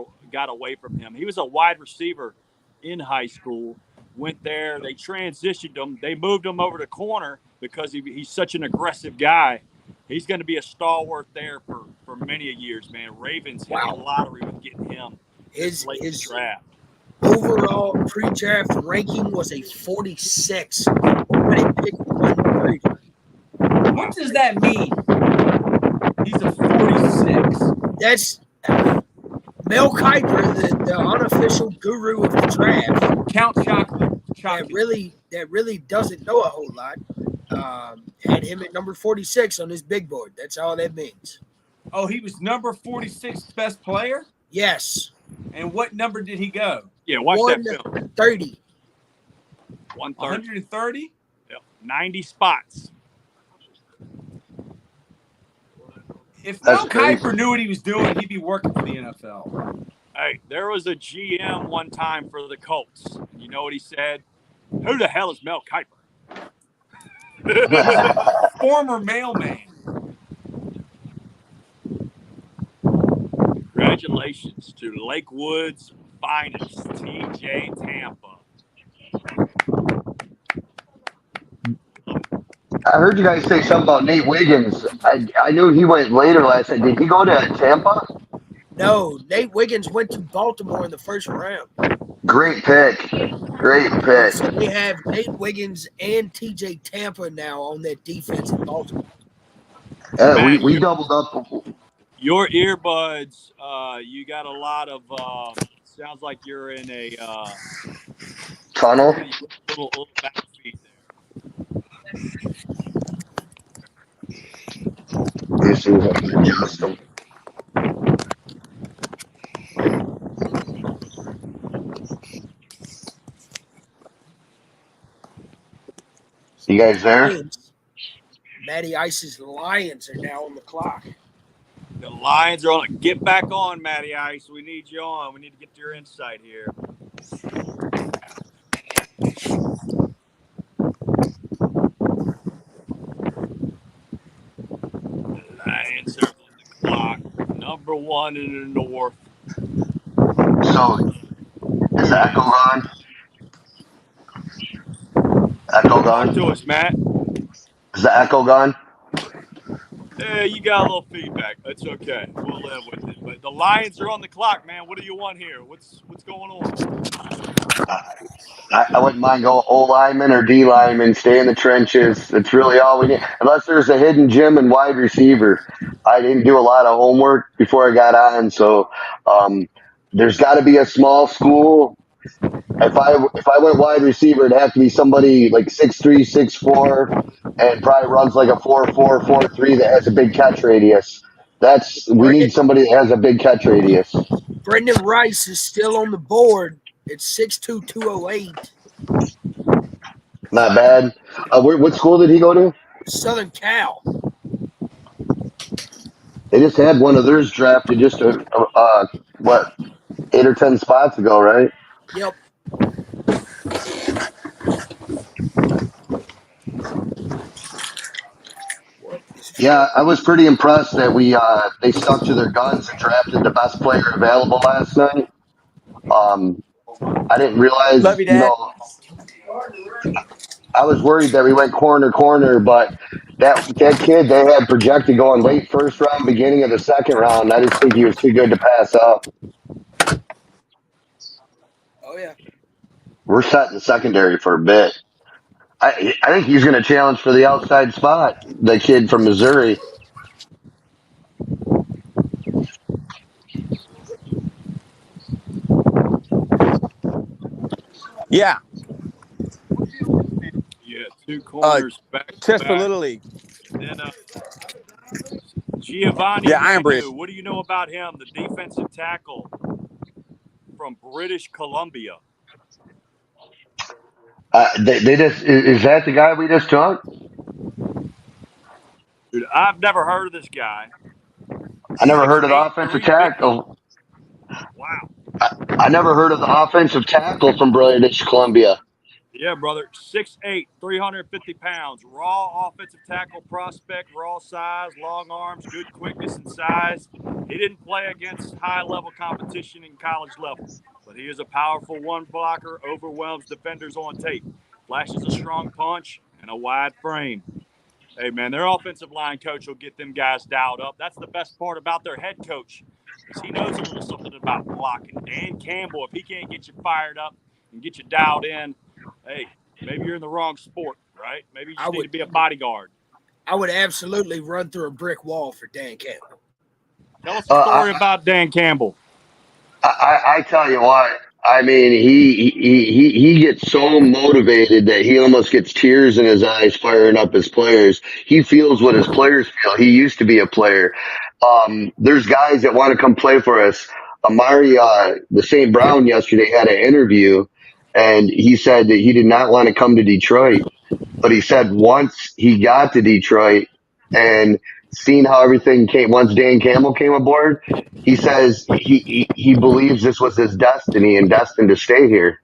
away from him. He was a wide receiver in high school, went there. They transitioned him. They moved him over to corner because he's such an aggressive guy. He's going to be a stalwart there for many years, man. Ravens hit the lottery with getting him. His draft. Overall pre-draft ranking was a 46. Already picked 130. What does that mean? He's a 46. That's Mel Kiper, the unofficial guru of the draft. Count Chocolate. That really doesn't know a whole lot. Had him at number 46 on his big board. That's all that means. Oh, he was number 46 best player? Yes. And what number did he go? Yeah, watch that film. 130. 130? Yep. 90 spots. If Mel Kiper knew what he was doing, he'd be working for the NFL. Hey, there was a GM one time for the Colts. You know what he said? Who the hell is Mel Kiper? Former mailman. Congratulations to Lakewood's finest, TJ Tampa. I heard you guys say something about Nate Wiggins. I knew he went later last night. Did he go to Tampa? No, Nate Wiggins went to Baltimore in the first round. Great pick. So we have Nate Wiggins and TJ Tampa now on that defense in Baltimore. We doubled up. Your earbuds, you got a lot of, sounds like you're in a tunnel. Little backfeed there. Let me see if I can adjust them. You guys there? Matty Ice's Lions are now on the clock. The Lions are on. Get back on, Matty Ice. We need you on. We need to get your insight here. The Lions are on the clock. Number 1 in the North. So, is the echo gone? Echo gone? Talk to us, Matt. Is the echo gone? Yeah, you got a little feedback. That's okay. We'll live with it. But the Lions are on the clock, man. What do you want here? What's going on? I wouldn't mind going O lineman or D lineman, stay in the trenches. That's really all we need. Unless there's a hidden gem and wide receiver. I didn't do a lot of homework before I got on, so there's got to be a small school. If I went wide receiver, it'd have to be somebody like 6'3", 6'4", and probably runs like a 4.4, 4.3 that has a big catch radius. We need somebody that has a big catch radius. Brendan Rice is still on the board. It's 6'2", 208. Not bad. What school did he go to? Southern Cal. They just had one of theirs drafted just 8 or 10 spots ago, right? Yep. Yeah, I was pretty impressed that they stuck to their guns and drafted the best player available last night. I didn't realize, Love you, Dad. I was worried that we went corner, but that kid they had projected going late first round, beginning of the second round. I just think he was too good to pass up. Oh yeah. We're set in the secondary for a bit. I think he's going to challenge for the outside spot. The kid from Missouri. Yeah. Yeah, 2 corners back to Just for back. Little League. Then Giovanni. Yeah, Iron Bridge. What do you know about him? The defensive tackle from British Columbia. They just is that the guy we just took? Dude, I've never heard of this guy. I never heard of the offensive tackle. Wow. I never heard of the offensive tackle from British Columbia. Yeah, brother. 6'8", 350 pounds. Raw offensive tackle prospect, raw size, long arms, good quickness and size. He didn't play against high-level competition in college level, but he is a powerful one blocker, overwhelms defenders on tape, flashes a strong punch, and a wide frame. Hey, man, their offensive line coach will get them guys dialed up. That's the best part about their head coach, because he knows a little something about blocking. Dan Campbell, if he can't get you fired up and get you dialed in, hey, maybe you're in the wrong sport, right? Maybe you just need to be a bodyguard. I would absolutely run through a brick wall for Dan Campbell. Tell us a story about Dan Campbell. I tell you what, I mean, he gets so motivated that he almost gets tears in his eyes firing up his players. He feels what his players feel. He used to be a player. There's guys that want to come play for us. Amari, the St. Brown yesterday had an interview, and he said that he did not want to come to Detroit. But he said once he got to Detroit and seen how everything came, once Dan Campbell came aboard, he says he believes this was his destiny and destined to stay here.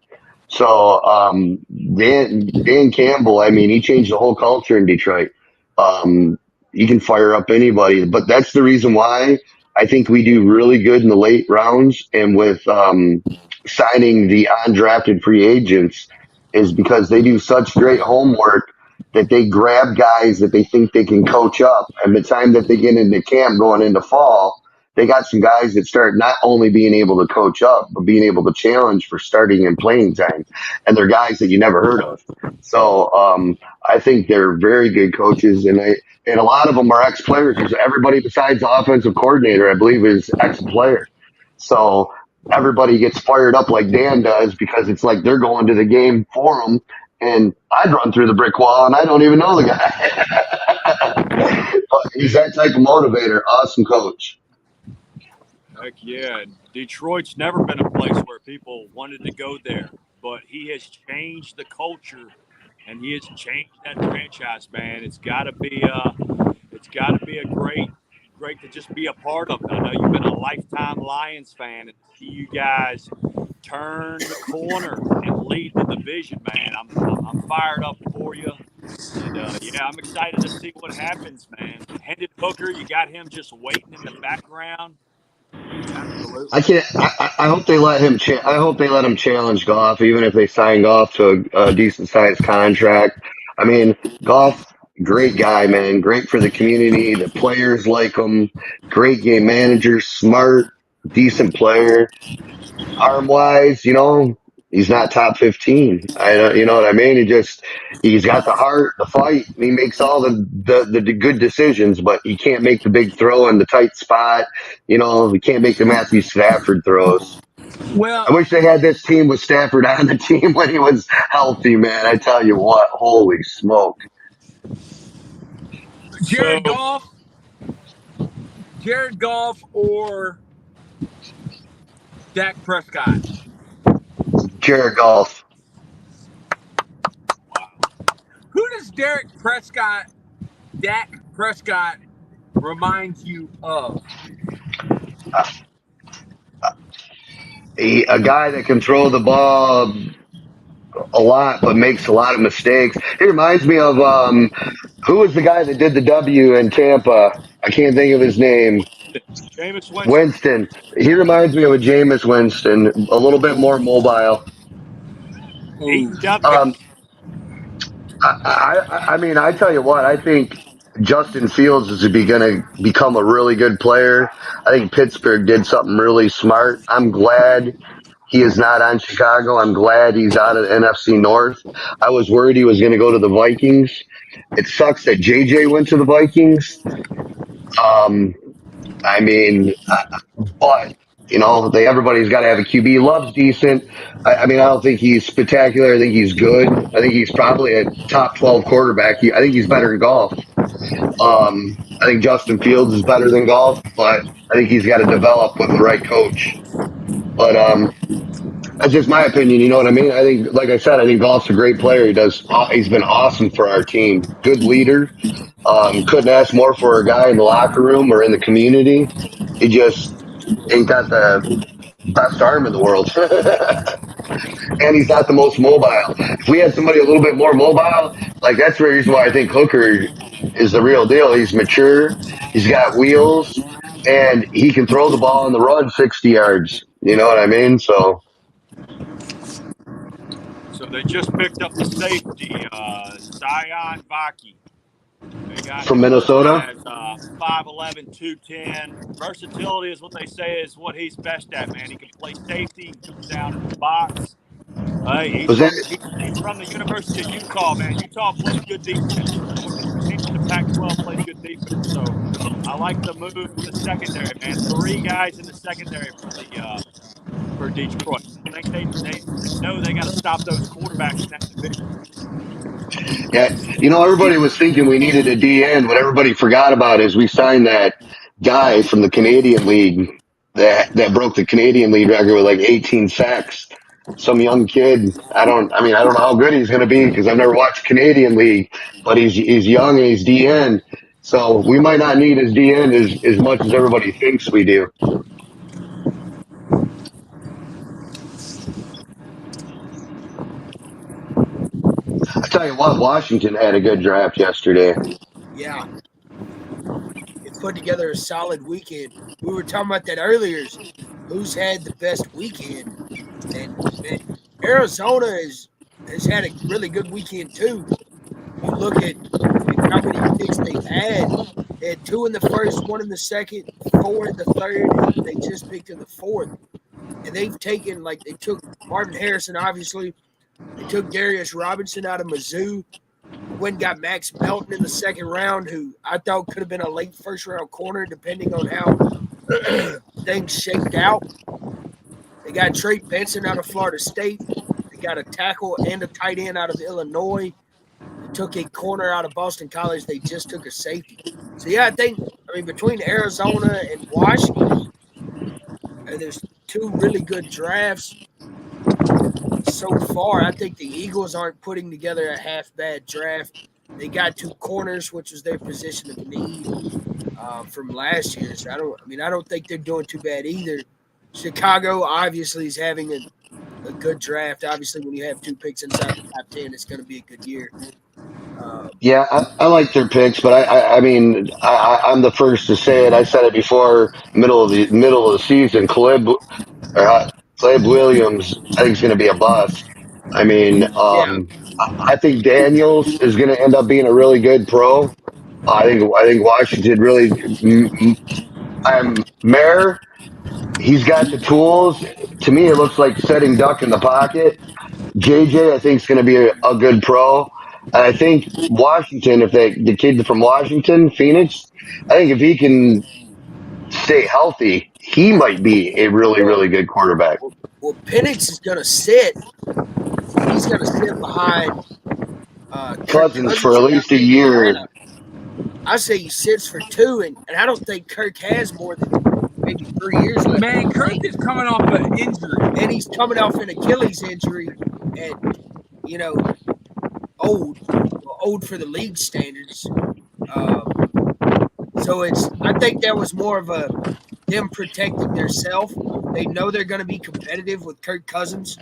So Dan Campbell, I mean, he changed the whole culture in Detroit. He can fire up anybody, but that's the reason why I think we do really good in the late rounds and with signing the undrafted free agents is because they do such great homework that they grab guys that they think they can coach up. And the time that they get into camp going into fall, they got some guys that start not only being able to coach up, but being able to challenge for starting and playing time. And they're guys that you never heard of. So I think they're very good coaches. And a lot of them are ex-players. Everybody besides the offensive coordinator, I believe, is ex-player. So everybody gets fired up like Dan does because it's like they're going to the game for them. And I'd run through the brick wall, and I don't even know the guy. But he's that type of motivator. Awesome coach. Heck yeah. Detroit's never been a place where people wanted to go there, but he has changed the culture, and he has changed that franchise, man. It's got to be a great to just be a part of it. I know you've been a lifetime Lions fan, and see you guys turn the corner and lead the division, man. I'm fired up for you. And, yeah, I'm excited to see what happens, man. Hendon Hooker, you got him just waiting in the background. Absolutely. I hope they let him. I hope they let him challenge Goff, even if they sign Goff to a decent sized contract. I mean, Goff, great guy, man. Great for the community. The players like him. Great game manager. Smart, decent player. Arm wise, you know, He's not top 15. I don't, you know what I mean? He's got the heart, the fight, and he makes all the good decisions, but he can't make the big throw in the tight spot. You know, he can't make the Matthew Stafford throws. Well, I wish they had this team with Stafford on the team when he was healthy, man. I tell you what, holy smoke. Jared Goff or Dak Prescott? Jared Goff. Who does Dak Prescott remind you of? A guy that can throw the ball a lot, but makes a lot of mistakes. He reminds me of who was the guy that did the W in Tampa? I can't think of his name. Jameis Winston. He reminds me of a Jameis Winston, a little bit more mobile. I mean, I tell you what, I think Justin Fields is going to become a really good player. I think Pittsburgh did something really smart. I'm glad he is not on Chicago. I'm glad he's out of the NFC North. I was worried he was going to go to the Vikings. It sucks that JJ went to the Vikings. I mean, but you know, everybody's got to have a QB. Love's decent. I mean, I don't think he's spectacular. I think he's good. I think he's probably a top 12 quarterback. I think he's better than Goff. I think Justin Fields is better than Goff, but I think he's got to develop with the right coach. But that's just my opinion. You know what I mean? I think, like I said, I think Goff's a great player. He's been awesome for our team. Good leader. Couldn't ask more for a guy in the locker room or in the community. He just ain't got the best arm in the world. And he's not the most mobile. If we had somebody a little bit more mobile, like that's the reason why I think Hooker is the real deal. He's mature, he's got wheels, and he can throw the ball on the run 60 yards. You know what I mean? So they just picked up the safety, Zion Vaki. From Minnesota? 5'11", 210. Versatility is what they say is what he's best at, man. He can play safety, he comes down in the box. He's from the University of Utah, man. Utah plays good defense. The Pac-12 plays good defense. So I like the move in the secondary, man. 3 guys in the secondary for Detroit. I think they know they got to stop those quarterbacks in that division. Yeah, you know, everybody was thinking we needed a D-end. What everybody forgot about is we signed that guy from the Canadian League that broke the Canadian League record with like 18 sacks. Some young kid. I don't know how good he's going to be because I've never watched Canadian League, but he's young and he's D-end. So we might not need his D-end as much as everybody thinks we do. I tell you what, Washington had a good draft yesterday. Yeah. They put together a solid weekend. We were talking about that earlier. Who's had the best weekend? And Arizona has had a really good weekend too. You look at how many picks they've had. They had 2 in the first, 1 in the second, 4 in the third, and they just picked in the fourth. And they've taken, like, they took Marvin Harrison, obviously. They took Darius Robinson out of Mizzou. Went and got Max Melton in the second round, who I thought could have been a late first-round corner, depending on how things shaped out. They got Trey Benson out of Florida State. They got a tackle and a tight end out of Illinois. They took a corner out of Boston College. They just took a safety. So, yeah, I mean, between Arizona and Washington, there's 2 really good drafts. So far, I think the Eagles aren't putting together a half-bad draft. They got 2 corners, which was their position of need from last year. So I don't think they're doing too bad either. Chicago obviously is having a good draft. Obviously, when you have 2 picks inside the top 10, it's going to be a good year. Yeah, I like their picks, but I mean, I'm the first to say it. I said it before middle of the season. Caleb Williams, I think, is going to be a bust. I mean, I think Daniels is going to end up being a really good pro. I think Washington really. Mayer, he's got the tools. to me, it looks like setting duck in the pocket. JJ, I think, is going to be a good pro. And I think Washington, if the kid from Washington, Phoenix, I think if he can stay healthy, he might be a really, really good quarterback. Well, Penix is going to sit. He's going to sit behind Cousins for at least a year. I say he sits for 2, and I don't think Kirk has more than maybe 3 years left. Man, Kirk is coming off an injury. And he's coming off an Achilles injury, and, you know, old for the league standards. So I think that was more of them protecting themselves. They know they're going to be competitive with Kirk Cousins.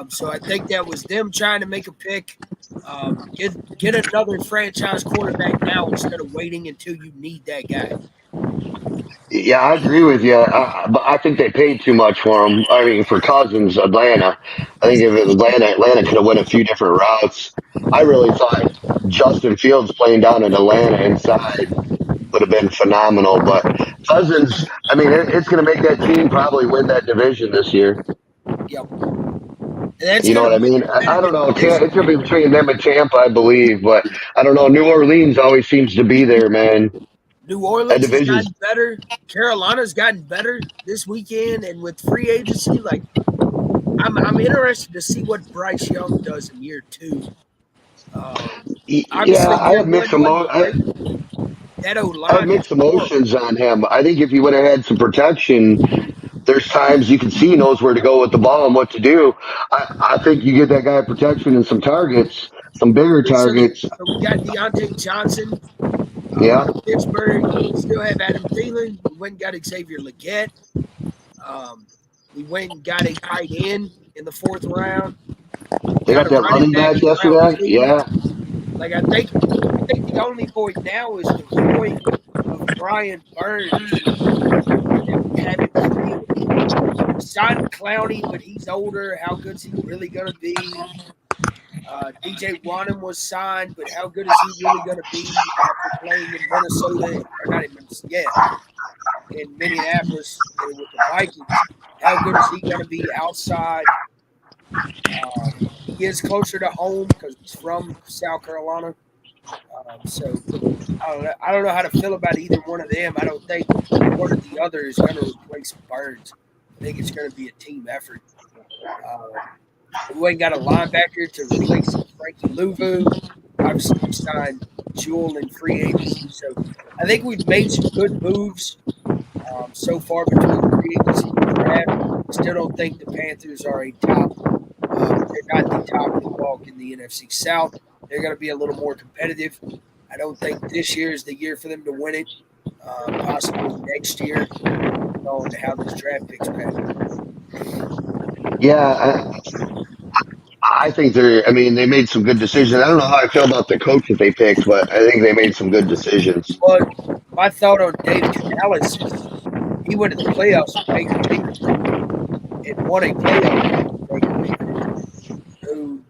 So I think that was them trying to make a pick. Get another franchise quarterback now instead of waiting until you need that guy. Yeah, I agree with you. But I think they paid too much for him. I mean, for Cousins, Atlanta. I think if it was Atlanta could have went a few different routes. I really thought Justin Fields playing down in Atlanta inside would have been phenomenal. But Cousins, I mean, it's going to make that team probably win that division this year. Yep. You know what I mean? I don't know. It's going to be between them and Tampa, I believe. But I don't know. New Orleans always seems to be there, man. New Orleans has gotten better. Carolina's gotten better this weekend, and with free agency, like I'm interested to see what Bryce Young does in year 2. Yeah, I have mixed emotions on him. I think if he would have had some protection, there's times you can see he knows where to go with the ball and what to do. I think you get that guy protection and some targets, some bigger targets. So we got Deontay Johnson. Yeah. Pittsburgh, still have Adam Thielen. We went and got Xavier Legette. We went and got a tight end in the 4th round. They got that running back yesterday. Yeah. Like I think the only void now is the void of Brian Burns. That we haven't filled. Signed Clowney, but he's older. How good's he really gonna be? DJ Wanham was signed, but how good is he really going to be after playing in Minnesota, or not in Minnesota, in Minneapolis with the Vikings? How good is he going to be outside? He is closer to home because he's from South Carolina. So I don't know how to feel about either one of them. I don't think one or the other is going to replace Burns. I think it's going to be a team effort. We ain't got a linebacker to replace Frankie Louvu. Obviously, we signed Jewell in free agency. So I think we've made some good moves so far between free agency and draft. Still don't think the Panthers are a top. They're not the top of the walk in the NFC South. They're going to be a little more competitive. I don't think this year is the year for them to win it. Possibly next year, on how this draft picks back. Yeah, I think they made some good decisions. I don't know how I feel about the coach that they picked, but I think they made some good decisions. Well, my thought on Dave Canales is he went to the playoffs with Baker Mayfield and won a playoff with Baker Mayfield, who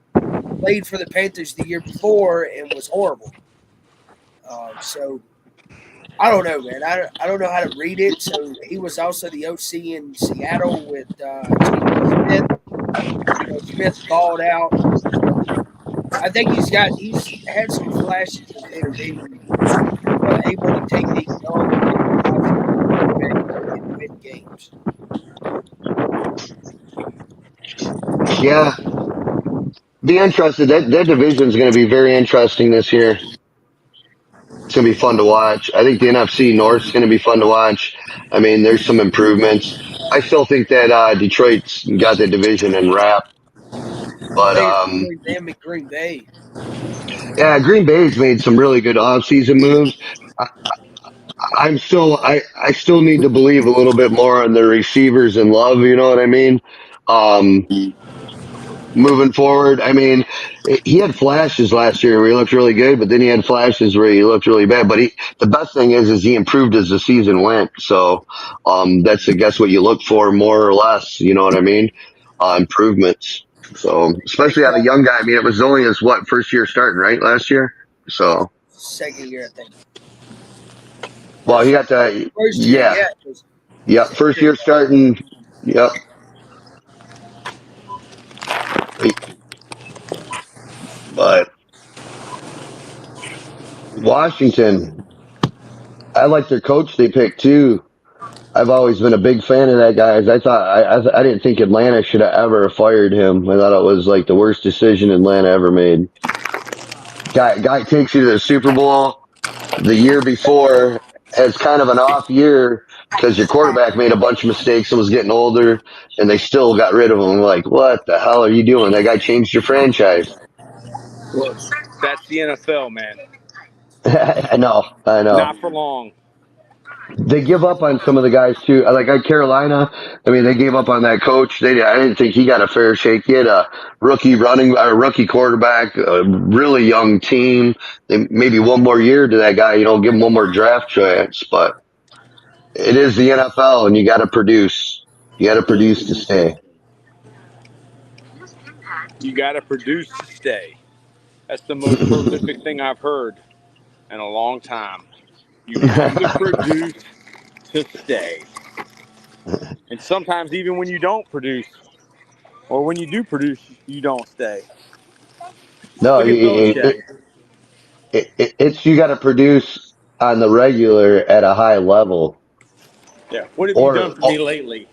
played for the Panthers the year before and was horrible. So I don't know, man. I don't know how to read it. So he was also the OC in Seattle with Smith. Smith balled out. I think he's had some flashes of innovation, able to take these young and win games. Yeah, be interested. That division is going to be very interesting this year. It's going to be fun to watch. I think the NFC North is going to be fun to watch. I mean, there's some improvements. I still think that Detroit's got the division in wrap. But them in Green Bay. Yeah, Green Bay's made some really good offseason moves. I still need to believe a little bit more on the receivers and Love. You know what I mean? Moving forward, I mean, he had flashes last year where he looked really good, but then he had flashes where he looked really bad. But the best thing is he improved as the season went. So that's, I guess, what you look for more or less. You know what I mean? Improvements. So especially out of a young guy. I mean, it was only his first year starting, right, last year. So second year, I think. Well, he got the first year, yeah, first year starting. Yep. But Washington, I like their coach they picked too. I've always been a big fan of that guy. I didn't think Atlanta should have ever fired him. I thought it was like the worst decision Atlanta ever made. Guy takes you to the Super Bowl the year before, has kind of an off year because your quarterback made a bunch of mistakes and was getting older, and they still got rid of him. Like, what the hell are you doing? That guy changed your franchise. Look, that's the NFL, man. I know. Not for long. They give up on some of the guys too. Like at Carolina, I mean, they gave up on that coach. I didn't think he got a fair shake. He had a rookie quarterback, a really young team. Maybe one more year to that guy, give him one more draft chance. But it is the NFL, and you got to produce. You got to produce to stay. You got to produce to stay. That's the most prolific thing I've heard in a long time. You have to produce to stay. And sometimes even when you don't produce, or when you do produce, you don't stay. No, it's you got to produce on the regular at a high level. Yeah. What have you done for me lately?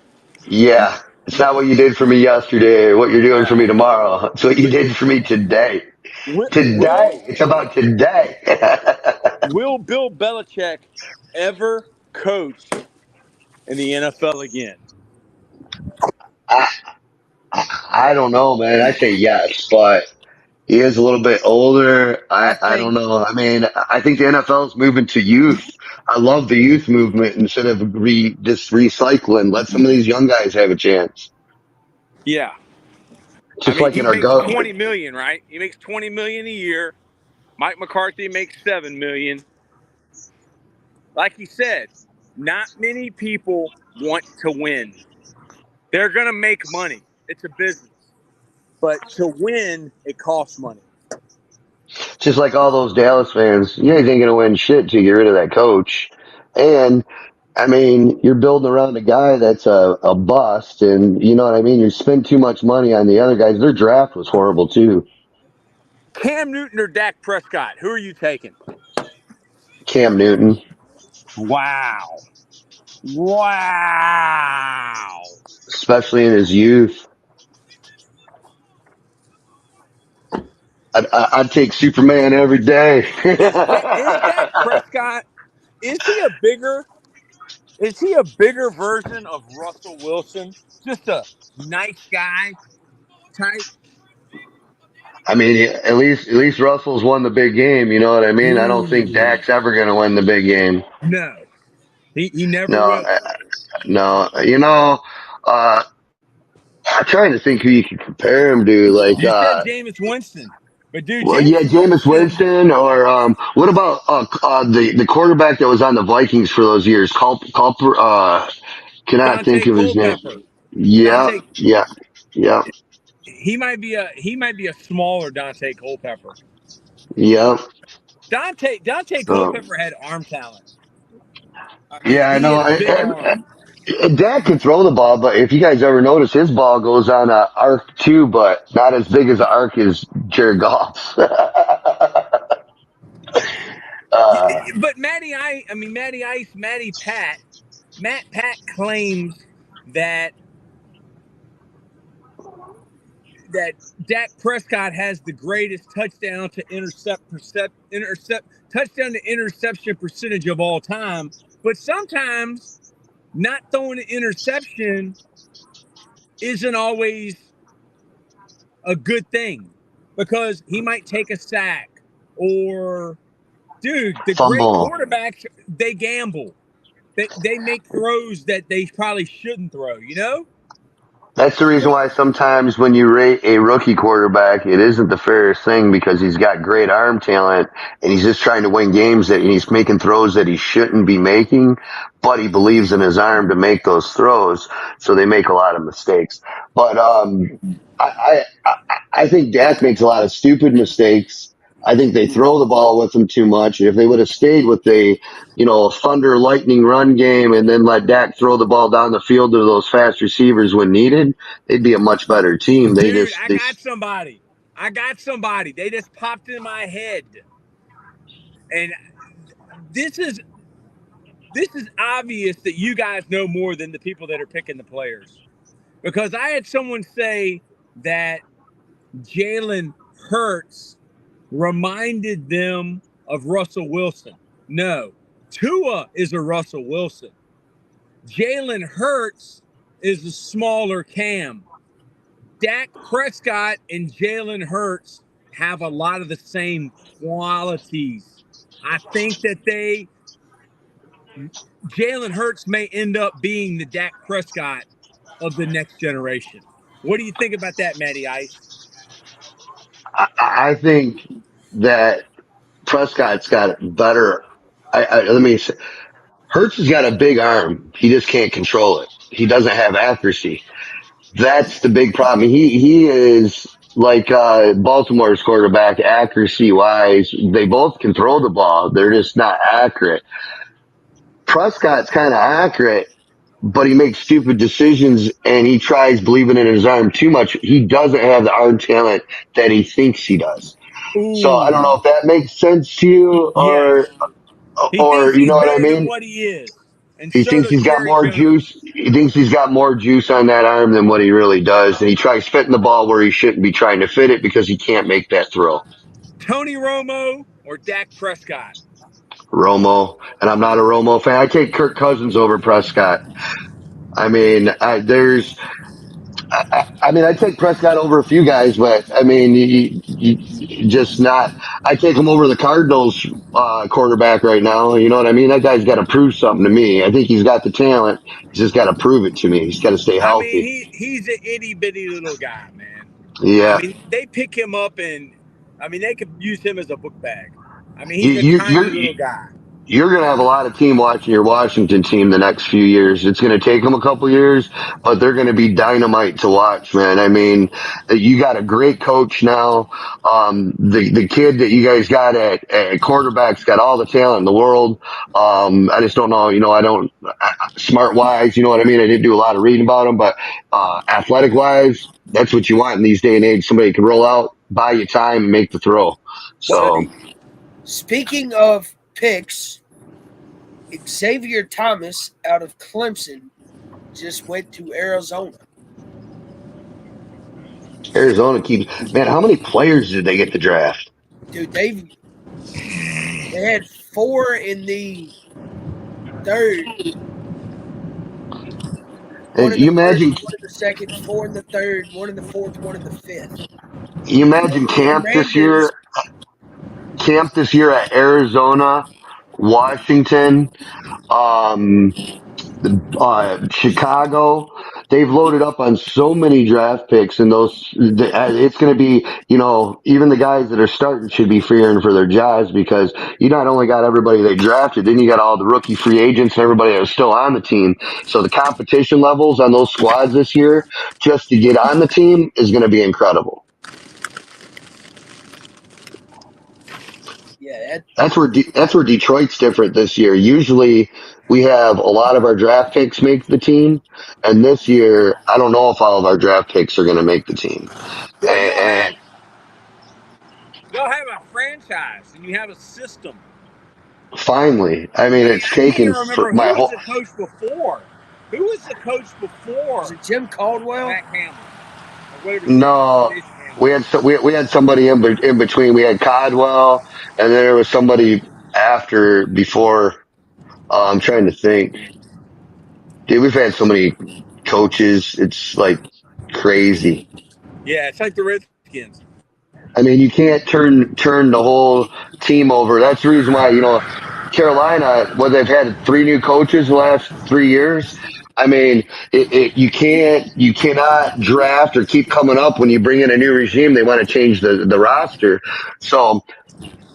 Yeah. It's not what you did for me yesterday or what you're doing for me tomorrow. It's what you did for me today. Today. It's about today. Will Bill Belichick ever coach in the NFL again? I don't know, man. I say yes, but he is a little bit older. I don't know. I mean, I think the NFL is moving to youth. I love the youth movement instead of just recycling. Let some of these young guys have a chance. Yeah. Just like in our government. $20 million, right? He makes $20 million a year. Mike McCarthy makes $7 million. Like he said, not many people want to win. They're gonna make money. It's a business. But to win, it costs money. Just like all those Dallas fans, you ain't going to win shit till you get rid of that coach. And, I mean, you're building around a guy that's a bust, and you know what I mean? You spend too much money on the other guys. Their draft was horrible, too. Cam Newton or Dak Prescott? Who are you taking? Cam Newton. Wow. Especially in his youth. I'd take Superman every day. Is Dak Prescott? Is he a bigger version of Russell Wilson? Just a nice guy type. I mean, at least Russell's won the big game. You know what I mean? I don't think Dak's ever going to win the big game. No, he never will. No, I'm trying to think who you could compare him to. Like you said Jameis Winston, but dude, Jameis Winston, or what about the quarterback that was on the Vikings for those years? Cannot think of his name. Yeah. He might be a smaller Dante Culpepper. Yeah. Dante Culpepper had arm talent. I know. Dak can throw the ball, but if you guys ever notice, his ball goes on an arc too, but not as big as an arc as Jared Goff's. But Matt Pat claims that Dak Prescott has the greatest touchdown to interception percentage of all time. But sometimes not throwing an interception isn't always a good thing because he might take a sack or, dude, the fumble. Great quarterbacks, they gamble. They make throws that they probably shouldn't throw, That's the reason why sometimes when you rate a rookie quarterback, it isn't the fairest thing because he's got great arm talent and he's just trying to win games and he's making throws that he shouldn't be making, but he believes in his arm to make those throws, so they make a lot of mistakes. But I think Dak makes a lot of stupid mistakes. I think they throw the ball with him too much. If they would have stayed with a, thunder lightning run game and then let Dak throw the ball down the field to those fast receivers when needed, they'd be a much better team. Dude, I got somebody. They just popped in my head. And this is obvious that you guys know more than the people that are picking the players. Because I had someone say that Jalen Hurts reminded them of Russell Wilson. No, Tua is a Russell Wilson. Jalen Hurts is a smaller Cam. Dak Prescott and Jalen Hurts have a lot of the same qualities. I think that Jalen Hurts may end up being the Dak Prescott of the next generation. What do you think about that, Matty Ice? I think that Prescott's got better. Let me say, Hurts has got a big arm. He just can't control it. He doesn't have accuracy. That's the big problem. He is like Baltimore's quarterback, accuracy wise. They both can throw the ball. They're just not accurate. Prescott's kind of accurate, but he makes stupid decisions and he tries believing in his arm too much. He doesn't have the arm talent that he thinks he does. Ooh. So I don't know if that makes sense to you or you know what I mean? What he is. And he thinks he's got more juice. He thinks he's got more juice on that arm than what he really does. And he tries fitting the ball where he shouldn't be trying to fit it because he can't make that throw. Tony Romo or Dak Prescott? Romo. And I'm not a Romo fan. I take Kirk Cousins over Prescott. I mean, I take Prescott over a few guys, but I mean, you just not. I take him over the Cardinals quarterback right now. You know what I mean? That guy's got to prove something to me. I think he's got the talent. He's just got to prove it to me. He's got to stay healthy. I mean, he's an itty bitty little guy, man. Yeah. I mean, they pick him up and they could use him as a book bag. I mean, he's a tiny little guy. You're going to have a lot of team watching your Washington team the next few years. It's going to take them a couple years, but they're going to be dynamite to watch, man. I mean, you got a great coach now. The kid that you guys got at quarterback's got all the talent in the world. I just don't know, smart wise, you know what I mean? I didn't do a lot of reading about him, but athletic wise, that's what you want in these day and age. Somebody can roll out, buy you time, and make the throw. So, speaking of picks, Xavier Thomas out of Clemson just went to Arizona. Arizona keeps, man, how many players did they get to draft? Dude, they had 4 in the third. And you imagine 1 in the second, 4 in the third, 1 in the fourth, 1 in the fifth. You imagine camp this year at Arizona, Washington, Chicago. They've loaded up on so many draft picks, and it's going to be, even the guys that are starting should be fearing for their jobs because you not only got everybody they drafted, then you got all the rookie free agents and everybody that was still on the team. So the competition levels on those squads this year, just to get on the team, is going to be incredible. Yeah, that's where Detroit's different this year. Usually, we have a lot of our draft picks make the team, and this year, I don't know if all of our draft picks are going to make the team. They'll have a franchise, and you have a system. Finally, I mean, it's taken for my whole. Who was the coach before? Was it Jim Caldwell? Matt Campbell. No. We had somebody in between. We had Caldwell, and then there was somebody before. I'm trying to think. Dude, we've had so many coaches. It's like crazy. Yeah, it's like the Redskins. I mean, you can't turn the whole team over. That's the reason why, Carolina, they've had 3 new coaches the last 3 years. I mean, you cannot draft or keep coming up when you bring in a new regime. They want to change the roster. So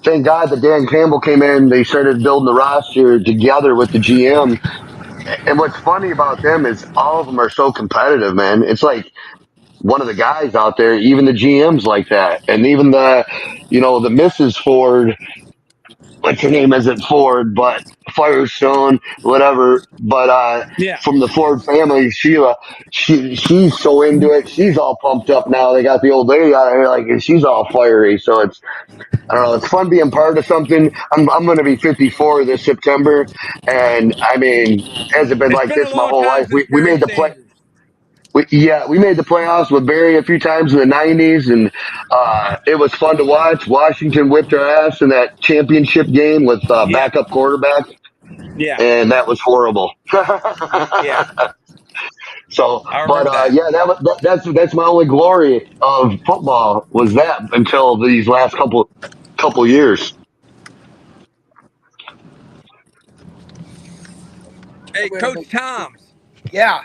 thank God that Dan Campbell came in. They started building the roster together with the GM. And what's funny about them is all of them are so competitive, man. It's like one of the guys out there, even the GMs like that, and even the Mrs. Ford, what's her name isn't Ford, but Firestone, whatever. But Yeah. from the Ford family, Sheila, she's so into it. She's all pumped up now. They got the old lady out here, like she's all fiery. So it's I don't know. It's fun being part of something. I'm going to be 54 this September, and I mean, has it been It's like been a this my long whole time life? since We Barry made the play. Sanders. We made the playoffs with Barry a few times in the '90s, and it was fun to watch. Washington whipped our ass in that championship game with Yeah. backup quarterback, Yeah. and that was horrible. Yeah. So, I but remember that. yeah, that's my only glory of football was that until these last couple years. Hey, Coach Toms, Yeah.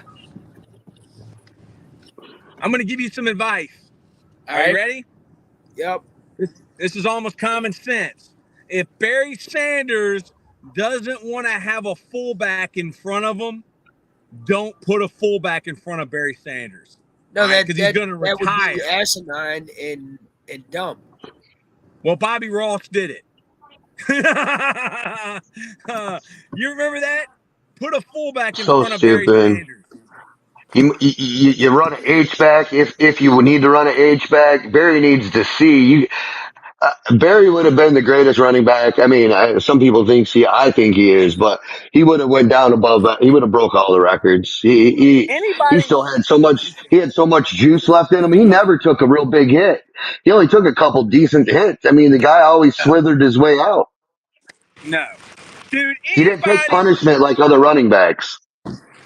I'm going to give you some advice. All Are you right. ready? Yep. This is almost common sense. If Barry Sanders doesn't want to have a fullback in front of him, don't put a fullback in front of Barry Sanders. No, Because he's going to that would be retire. asinine and dumb. Well, Bobby Ross did it. You remember that? Put a fullback in So front of Barry stupid. Sanders. You run an H back if you need to run an H back. Barry needs to see you. Barry would have been the greatest running back. I mean, some people I think he is, but he would have went down above that. He would have broke all the records. He Anybody? still had so much. He had so much juice left in him. He never took a real big hit. He only took a couple decent hits. I mean, the guy always slithered his way out. No. Dude, He didn't take punishment like other running backs.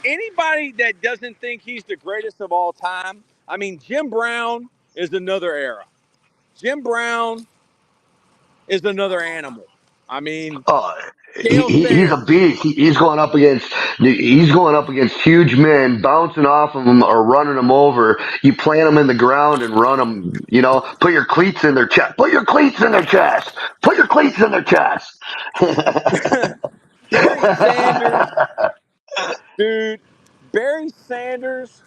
anybody that doesn't think he's the greatest of all time, I mean, Jim Brown is another era. Jim Brown is another animal. I mean, Oh, Dale he's a Sayers. beast. He's going up against huge men, bouncing off of them or running them over. You plant them in the ground and run them. Put your cleats in their chest. Put your cleats in their chest. Put your cleats in their chest. Barry Sanders, dude. Barry Sanders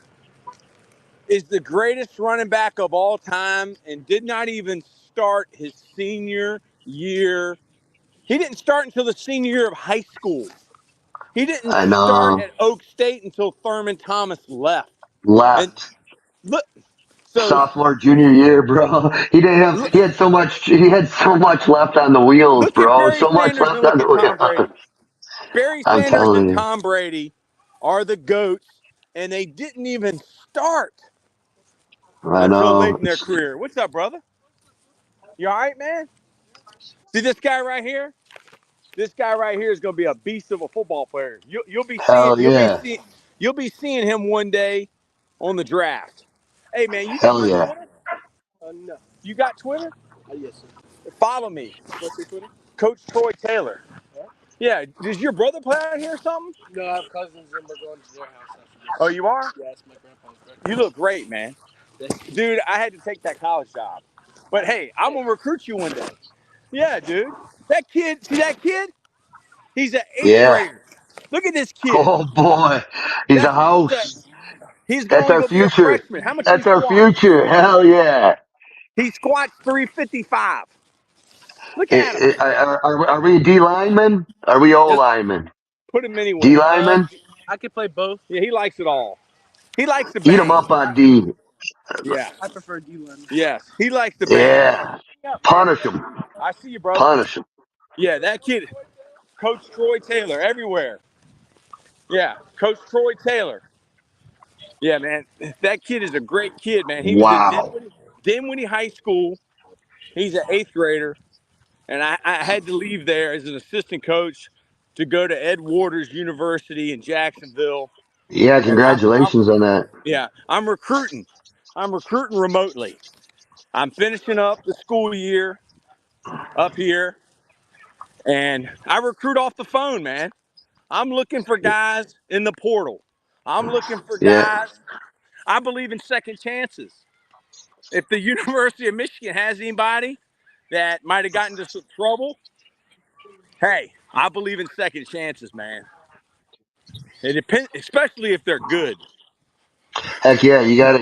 is the greatest running back of all time and did not even start his senior year. He didn't start until the senior year of high school. He didn't I start know. at Oak State until Thurman Thomas left. And Left look, so sophomore, junior year, bro. He didn't have. look, He had so much. He had so much left on the wheels, look at bro. Barry So much Sanders left and on look the at Tom wheels. Brady. Barry I'm Sanders and telling you. Tom Brady are the GOATs, and they didn't even start I until late know. in their career. What's up, brother? You all right, man? See this guy right here? This guy right here is going to be a beast of a football player. You'll be seeing Hell yeah. you'll be seeing him one day on the draft. Hey man, you got Hell my yeah. Twitter? No. You got Twitter? Yes, sir. Follow me. What's your Twitter? Coach Troy Taylor. What? Yeah. Does your brother play out here or something? No, I have cousins and we're going to their house after this. Oh, you are? Yeah, it's my grandpa's birthday. You look great, man. Dude, I had to take that college job. But hey, I'm going to recruit you one day. Yeah, dude. That kid, see that kid? He's an 8th Yeah. grader. Look at this kid. Oh boy. He's a house. He's That's going to our go be a future. freshman. How much do you That's our squat? future. Hell yeah. He squats 355. Look at him. Are we D linemen? Are we O Just linemen? put him D anywhere. linemen? I could play both. Yeah, he likes it all. He likes to Eat them bang. up on D. Yeah. I prefer D line. Yes, he likes to bang. Yeah. Yeah, man. Punish them. I see you, brother. Punish them. Yeah, that kid, Coach Troy Taylor, everywhere. Yeah, Coach Troy Taylor. Yeah, man, that kid is a great kid, man. He was in Wow. Dinwiddie High School. He's an 8th grader, and I had to leave there as an assistant coach to go to Ed Waters University in Jacksonville. Yeah, And congratulations on that. I'm recruiting. I'm recruiting remotely. I'm finishing up the school year up here, and I recruit off the phone, man. I'm looking for guys in the portal. I'm looking for Yeah. guys. I believe in second chances. If the University of Michigan has anybody that might have gotten into some trouble, hey, I believe in second chances, man. It depends, especially if they're good. Heck yeah, you gotta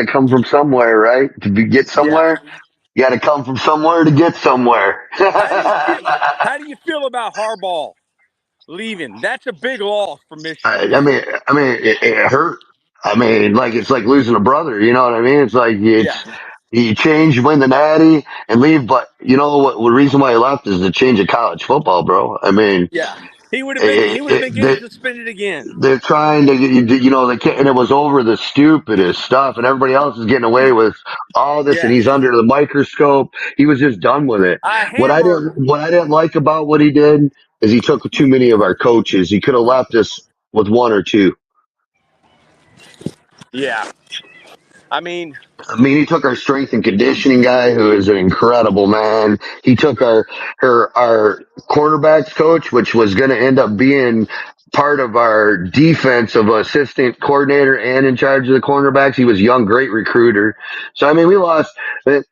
come from somewhere, right? Get Yeah. somewhere, you gotta come from somewhere to get somewhere. How do you feel? How do you feel about Harbaugh leaving? That's a big loss for Michigan, I man. mean, it hurt. I mean, like it's like losing a brother. You know what I mean? It's like Yeah. you change, win the Natty, and leave. But you know what? The reason why he left is the change of college football, bro. I mean, Yeah. He would have been. He it, would have been it, getting they, suspended again. they're trying to, they can't, and it was over the stupidest stuff, and everybody else is getting away with all this, and Yeah. he's under the microscope. He was just done with it. A hammer. What I didn't like about what he did is he took too many of our coaches. He could have left us with one or two. Yeah. I mean, I mean, he took our strength and conditioning guy, who is an incredible man. He took our cornerbacks coach, which was going to end up being part of our defensive assistant coordinator and in charge of the cornerbacks. He was a young, great recruiter. So I mean, we lost. But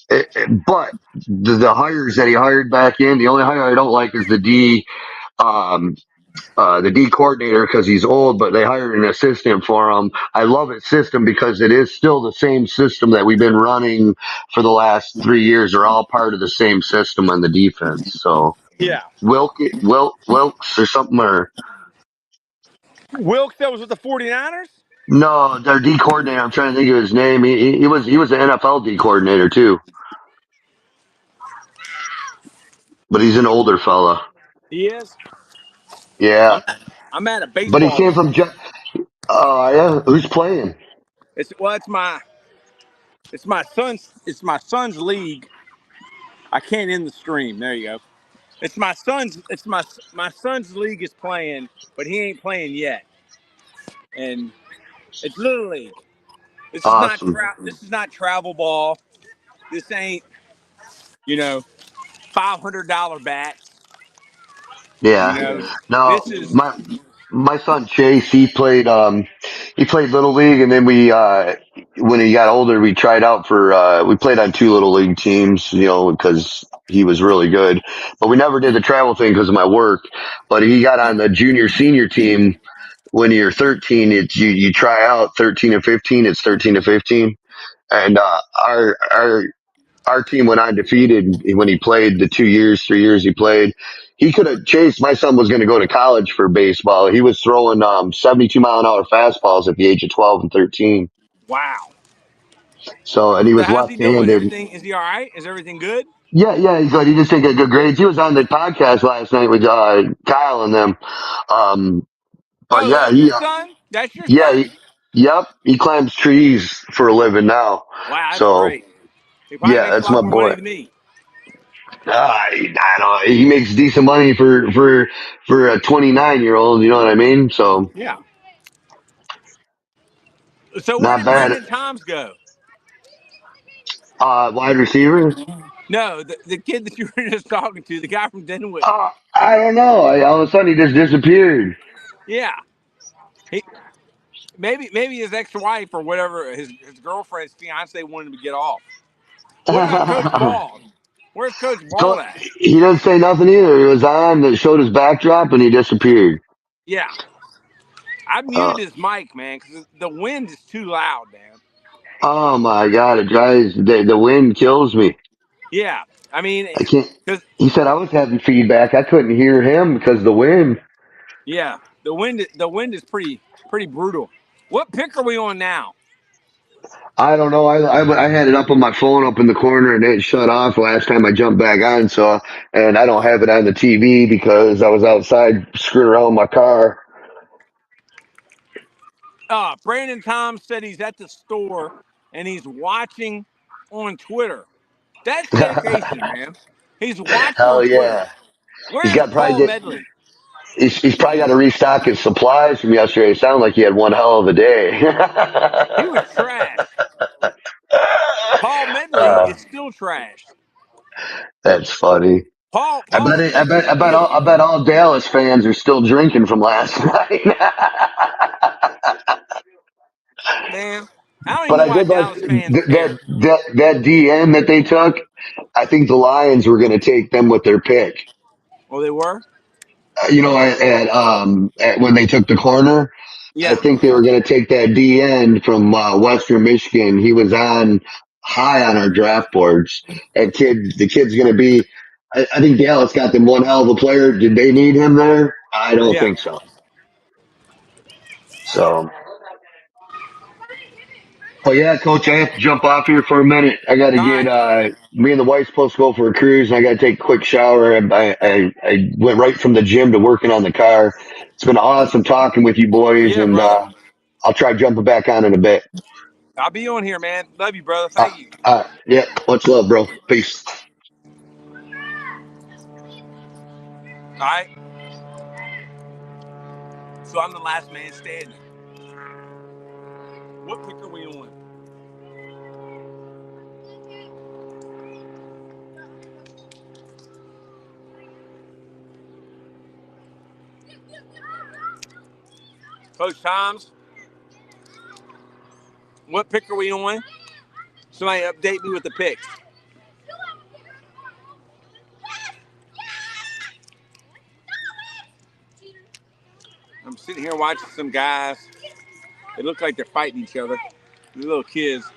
the hires that he hired back in, the only hire I don't like is Um, the D coordinator because he's old, but they hired an assistant for him. I love his system because it is still the same system that we've been running for the last 3 years. They're all part of the same system on the defense. So yeah. Wilkes or something, or Wilkes that was with the 49ers? no, their D coordinator. I'm trying to think of his name. He was an NFL D coordinator too, but he's an older fella. He is. Yeah, I'm at a but he baseball. came from. Oh yeah, who's playing? It's my son's league. I can't end the stream. There you go. My son's league is playing, but he ain't playing yet. And it's Little League. Awesome. This is not travel ball. This ain't, $500 bats. Yeah. No, This is my son Chase, he played little league, and then we when he got older we tried out for we played on two little league teams, because he was really good. But we never did the travel thing because of my work. But he got on the junior senior team. When you're 13, it's you try out 13 and 15, it's 13 to 15. And our team went undefeated when he played the 2 years, 3 years he played. He could have chased. My son was going to go to college for baseball. He was throwing 72-mile-an-hour fastballs at the age of 12 and 13. wow. So, and he So was how's he doing? left-handed. Is he all right? Is everything good? Yeah, he's good. He just didn't get good grades. He was on the podcast last night with Kyle and them. But Oh, yeah, that's your son? That's your yeah, son? yep. He climbs trees for a living now. Wow, that's So great. He probably yeah, makes a that's lot my more money boy. than me. I don't. He makes decent money for a 29-year-old. You know what I mean? So Yeah. So where not did bad. Brandon Toms go? Wide receiver. No, the kid that you were just talking to, the guy from Denwood. I don't know. All of a sudden he just disappeared. Yeah. He maybe his ex-wife or whatever, his girlfriend's fiance wanted him to get off. What about Coach Ball? Where's Coach Ball at? He didn't say nothing either. He was on that showed his backdrop and he disappeared. Yeah. I muted his mic, man, because the wind is too loud, man. Oh my God! It drives the wind kills me. Yeah. I mean, I can't. because He said I was having feedback. I couldn't hear him because of the wind. yeah, the wind is pretty brutal. What pick are we on now? I don't know. I had it up on my phone up in the corner and it shut off last time I jumped back on. So, and I don't have it on the TV because I was outside screwing around with my car. Brandon Toms said he's at the store and he's watching on Twitter. That's dedication, man. He's watching Hell on Twitter. yeah. He's Where's got Paul Medley? he's probably got to restock his supplies from yesterday. It sounded like he had one hell of a day. He was trash. Paul Medley Uh, is still trash. that's funny. Paul I bet Medley is still, I bet all Dallas fans are still drinking from last night. man. I don't even But know I why did like Dallas fans care. that DN that they took. I think the Lions were going to take them with their pick. Oh, they were? At when they took the corner, I think they were going to take that D end from Western Michigan. He was on high on our draft boards. The kid's going to be. I think Dallas got them one hell of a player. Did they need him there? I don't Yeah. think so. So, but yeah, Coach, I have to jump off here for a minute. I got to get. Me and the wife's supposed to go for a cruise, and I got to take a quick shower. I went right from the gym to working on the car. It's been awesome talking with you boys, Yeah, and brother. I'll try jumping back on in a bit. I'll be on here, man. Love you, brother. Thank you. Yeah, much love, bro. Peace. All right. So I'm the last man standing. What pick are we on? Coach Toms, what pick are we on? Somebody update me with the picks. I'm sitting here watching some guys. They look like they're fighting each other. They're little kids.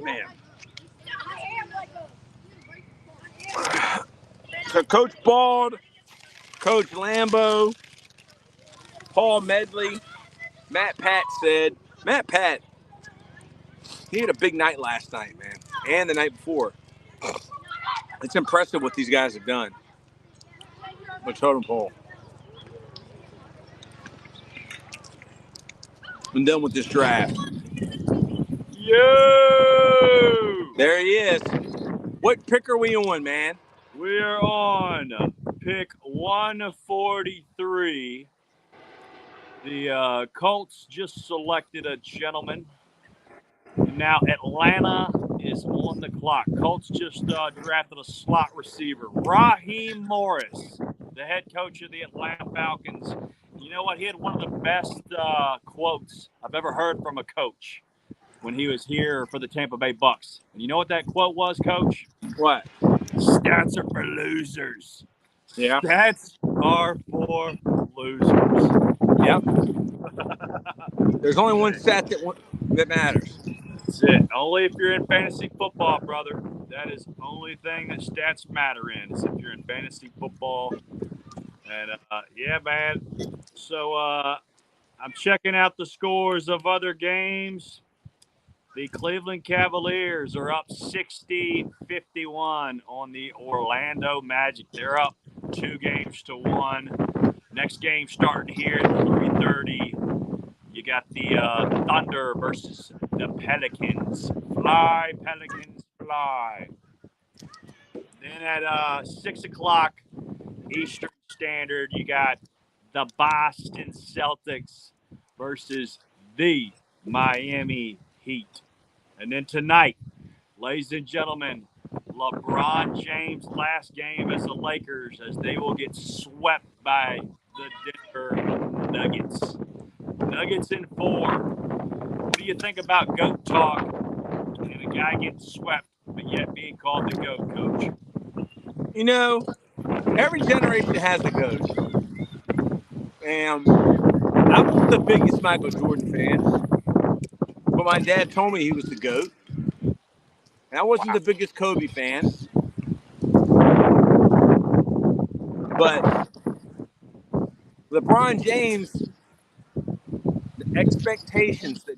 Man. So Coach Bald, Coach Lambo, Paul Medley, Matt Pat said, Matt Pat, he had a big night last night, man, and the night before. It's impressive what these guys have done with totem pole. I'm done with this draft. Yo! There he is. What pick are we on, man? We are on pick 143. The Colts just selected a gentleman. Now Atlanta is on the clock. Colts just drafted a slot receiver, Raheem Morris, the head coach of the Atlanta Falcons. You know what? He had one of the best quotes I've ever heard from a coach when he was here for the Tampa Bay Bucks. And you know what that quote was, Coach? What? Stats are for losers. Yeah. Stats are for losers. Yep. There's only one stat that matters. That's it. Only if you're in fantasy football, brother. That is the only thing that stats matter in, is if you're in fantasy football. And, yeah, man. So I'm checking out the scores of other games. The Cleveland Cavaliers are up 60-51 on the Orlando Magic. They're up 2-1. Next game starting here at 3:30. You got the Thunder versus the Pelicans. Fly, Pelicans, fly. Then at 6 o'clock Eastern Standard, you got the Boston Celtics versus the Miami Heat. And then tonight, ladies and gentlemen, LeBron James' last game as the Lakers, as they will get swept by the Denver Nuggets. Nuggets in 4. What do you think about GOAT talk and a guy getting swept, but yet being called the GOAT, Coach? You know, every generation has a GOAT. And I was the biggest Michael Jordan fan. But my dad told me he was the GOAT. And I wasn't the biggest Kobe fan. But LeBron James, the expectations that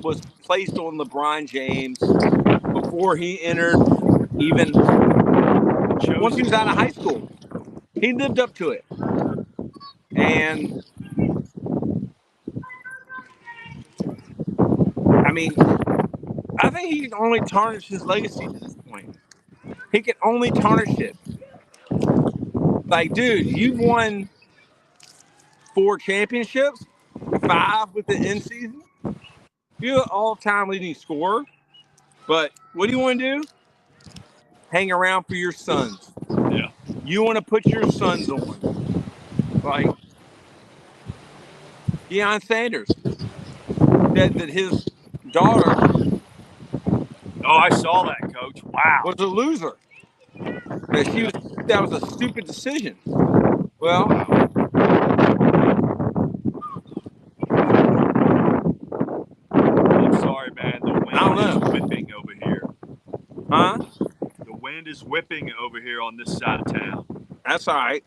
was placed on LeBron James before he entered, even once he was out of high school, he lived up to it. And I mean, I think he can only tarnish his legacy at this point. He can only tarnish it. Like, dude, you've won 4 championships, 5 with the end season. You're an all-time leading scorer. But what do you want to do? Hang around for your sons. Yeah. You want to put your sons on. Like, Deion Sanders, said that his daughter Oh, I saw that, Coach. Wow. was a loser. That was a stupid decision. Well, I'm sorry, man. The wind I don't is know. whipping over here. Huh? The wind is whipping over here on this side of town. That's all right.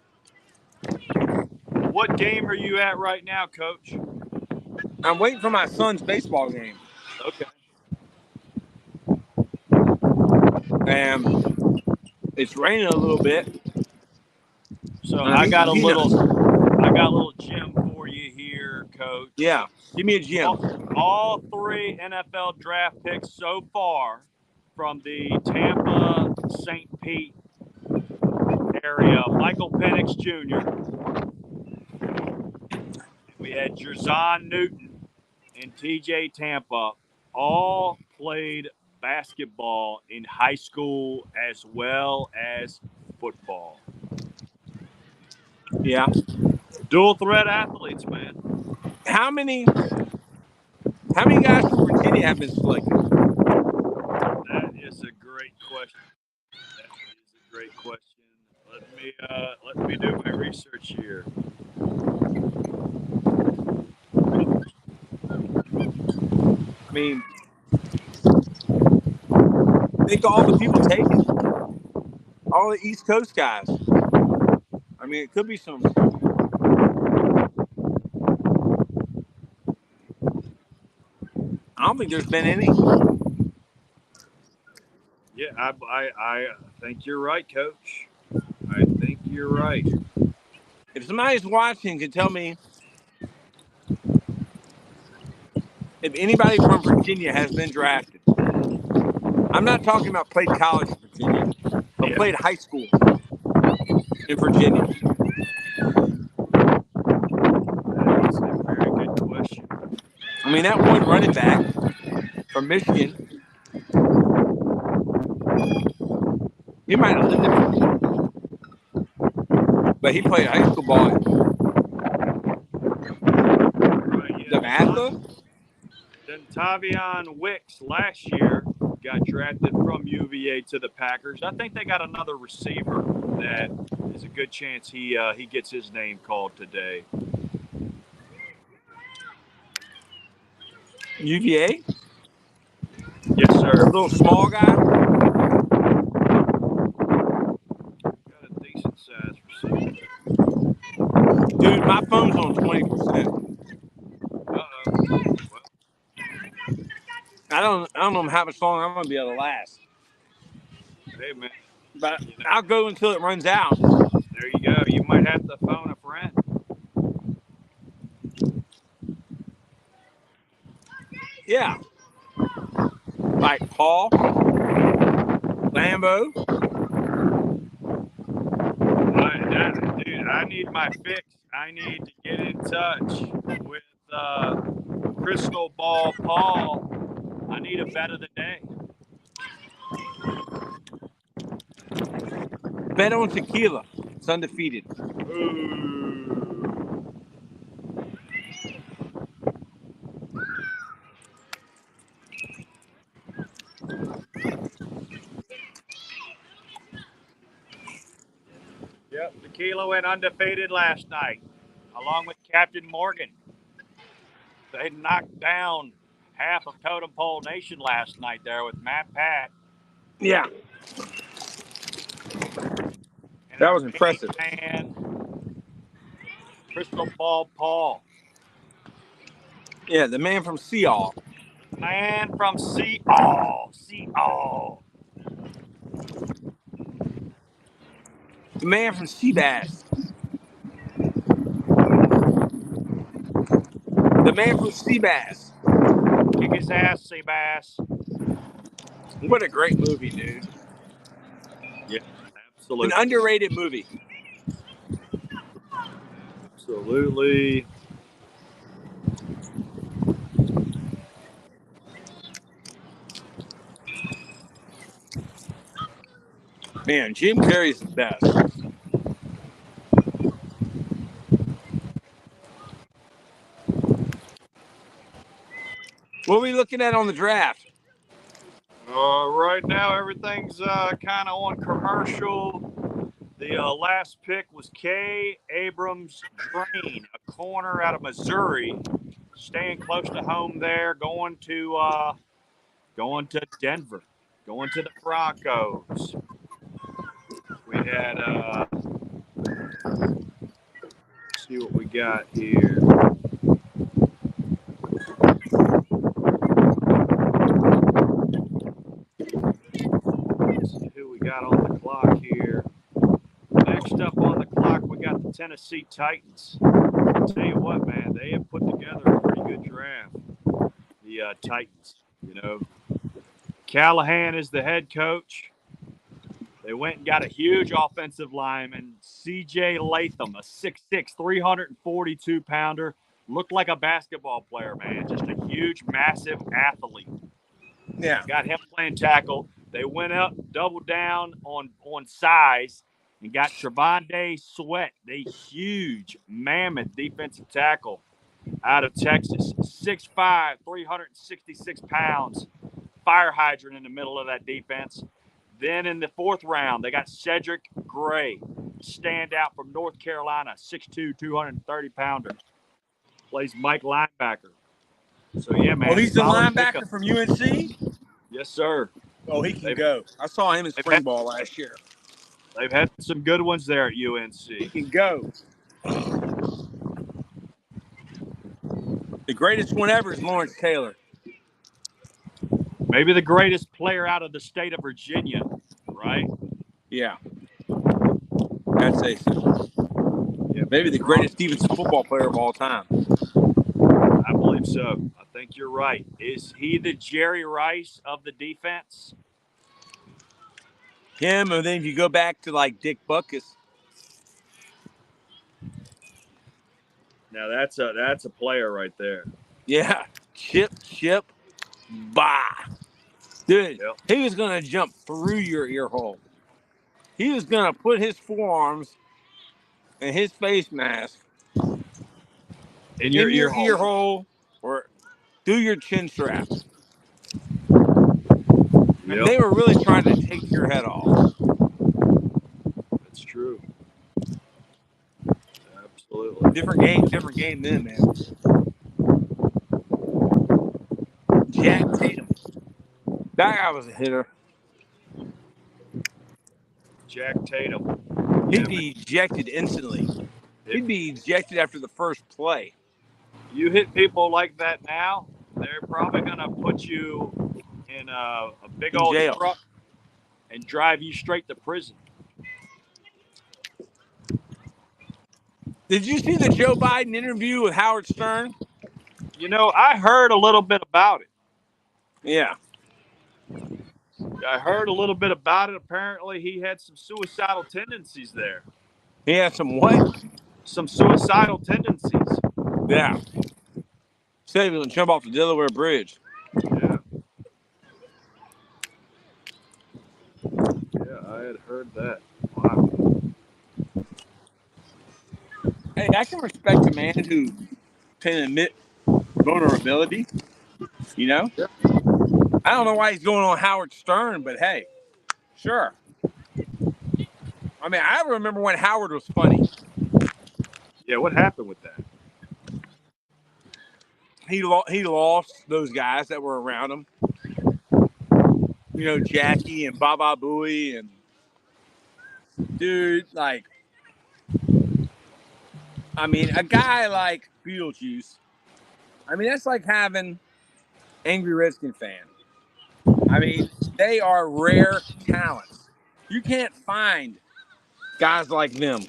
What game are you at right now, Coach? I'm waiting for my son's baseball game. Okay. And it's raining a little bit. So I got a little gem for you here, Coach. Yeah, give me a gem. All 3 NFL draft picks so far from the Tampa, St. Pete area. Michael Penix Jr. We had Jerzon Newton and TJ Tampa. All played basketball in high school as well as football. Yeah. Dual threat athletes, man. How many guys from Virginia have been selected? That is a great question. Let me do my research here. I mean, think all the people taken. All the East Coast guys. I mean, it could be some. I don't think there's been any. Yeah, I think you're right, Coach. I think you're right. If somebody's watching, can tell me if anybody from Virginia has been drafted. I'm not talking about played college in Virginia, but played high school in Virginia. That's a very good question. I mean, that one running back from Michigan, he might have lived in Virginia, but he played high school ball at Damascus. Then Tavion Wicks last year got drafted from UVA to the Packers. I think they got another receiver that is a good chance he gets his name called today. UVA? Yes, sir. A little small guy? Got a decent size receiver. Dude, my phone's on 20%. I don't know how much longer I'm gonna be able to last. Hey, man. But I'll go until it runs out. There you go. You might have to phone a friend. Yeah. Like Paul, Lambo. Dude, I need my fix. I need to get in touch with Crystal Ball Paul. I need a bet of the day. Bet on tequila. It's undefeated. Yep, tequila went undefeated last night, along with Captain Morgan. They knocked down half of Totem Pole Nation last night there with Matt Pat. Yeah. That was impressive. And Crystal Ball Paul. Yeah, the man from Seall. Man from Seall. The man from Seabass. The man from Seabass. Kick his ass, Seabass. What a great movie, dude. Yeah, absolutely. An underrated movie. Absolutely. Man, Jim Carrey's the best. What are we looking at on the draft? Right now, everything's kind of on commercial. The last pick was K. Abrams Drain, a corner out of Missouri, staying close to home there, going to Denver, going to the Broncos. We had let's see what we got here. Let's see who we got on the clock here. Next up on the clock, we got the Tennessee Titans. I'll tell you what, man, they have put together a pretty good draft. The Titans, you know. Callahan is the head coach. They went and got a huge offensive lineman, C.J. Latham, a 6'6", 342-pounder. Looked like a basketball player, man. Just a huge, massive athlete. Yeah. Got him playing tackle. They went up, doubled down on size, and got Trevonde Sweat, the huge, mammoth defensive tackle out of Texas. 6'5", 366 pounds. Fire hydrant in the middle of that defense. Then in the fourth round, they got Cedric Gray, standout from North Carolina, 6'2", 230-pounder. Plays Mike linebacker. So, yeah, man. Oh, he's the solid linebacker pickup. from UNC? Yes, sir. Oh, he can go. I saw him in spring ball last year. They've had some good ones there at UNC. He can go. The greatest one ever is Lawrence Taylor. Maybe the greatest player out of the state of Virginia, right? Yeah. I'd say so. Yeah, maybe the greatest defensive football player of all time. I believe so. I think you're right. Is he the Jerry Rice of the defense? Him, and then if you go back to like Dick Butkus. Now that's a player right there. Yeah. Chip, bah. Dude, Yep. He was going to jump through your ear hole. He was going to put his forearms and his face mask in your ear hole or through your chin strap. Yep. They were really trying to take your head off. That's true. Absolutely. Different game then, man. Jack Tatum. That guy was a hitter. Jack Tatum. He'd be ejected instantly. He'd be ejected after the first play. You hit people like that now, they're probably going to put you in a big old jail. truck and drive you straight to prison. Did you see the Joe Biden interview with Howard Stern? You know, I heard a little bit about it. Yeah. I heard a little bit about it. Apparently, he had some suicidal tendencies there. He had some what? Some suicidal tendencies. Yeah. Said he was going to jump off the Delaware Bridge. Yeah. Yeah, I had heard that. Wow. Hey, I can respect a man who can admit vulnerability. You know? Yeah. I don't know why he's going on Howard Stern, but hey, sure. I mean, I remember when Howard was funny. Yeah, what happened with that? He lost those guys that were around him. You know, Jackie and Baba Booey and dude, like, I mean, a guy like Beetlejuice. I mean, that's like having Angry Redskin fan. I mean, they are rare talents. You can't find guys like them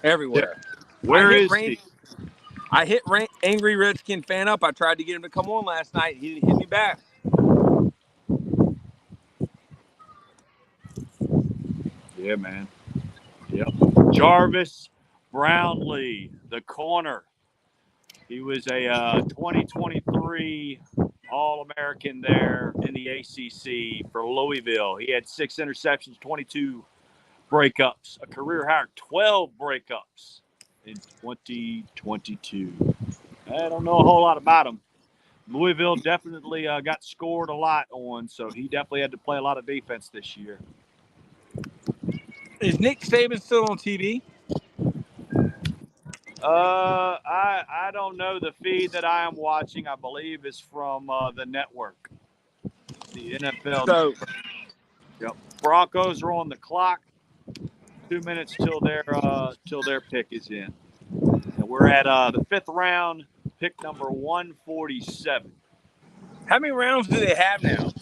everywhere. Yeah. Where is he? I hit Angry Redskin fan up. I tried to get him to come on last night. He didn't hit me back. Yeah, man. Yep. Jarvis Brownlee, the corner. He was a 2023 All-American there in the ACC for Louisville. He had 6 interceptions, 22 breakups, a career high 12 breakups in 2022. I don't know a whole lot about him, Louisville definitely got scored a lot on, so he definitely had to play a lot of defense this year. Is Nick Saban still on TV? I don't know. The feed that I am watching, I believe, is from the network, the NFL. So, yep. Broncos are on the clock. 2 minutes till their pick is in. And we're at the 5th round, pick number 147. how many rounds do they have now?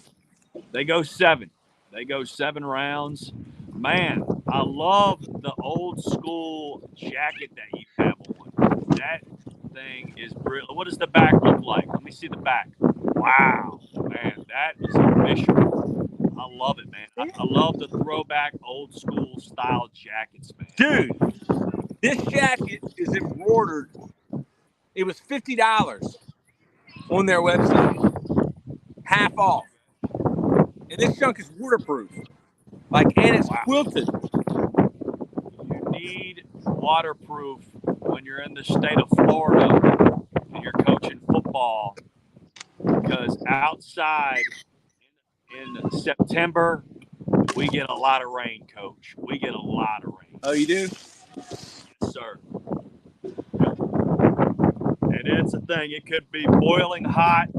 They go 7. They go 7 rounds. Man, I love the old school jacket that you have on. That thing is brilliant. What does the back look like? Let me see the back. Wow, man, that is official. I love it, man. I love the throwback old school style jackets, man. Dude, this jacket is embroidered. It was $50 on their website. Half off. And this junk is waterproof. And it's quilted. You need waterproof when you're in the state of Florida and you're coaching football, because outside in September, we get a lot of rain, Coach. We get a lot of rain. Oh, you do? Yes, sir. And it's a thing. It could be boiling hot,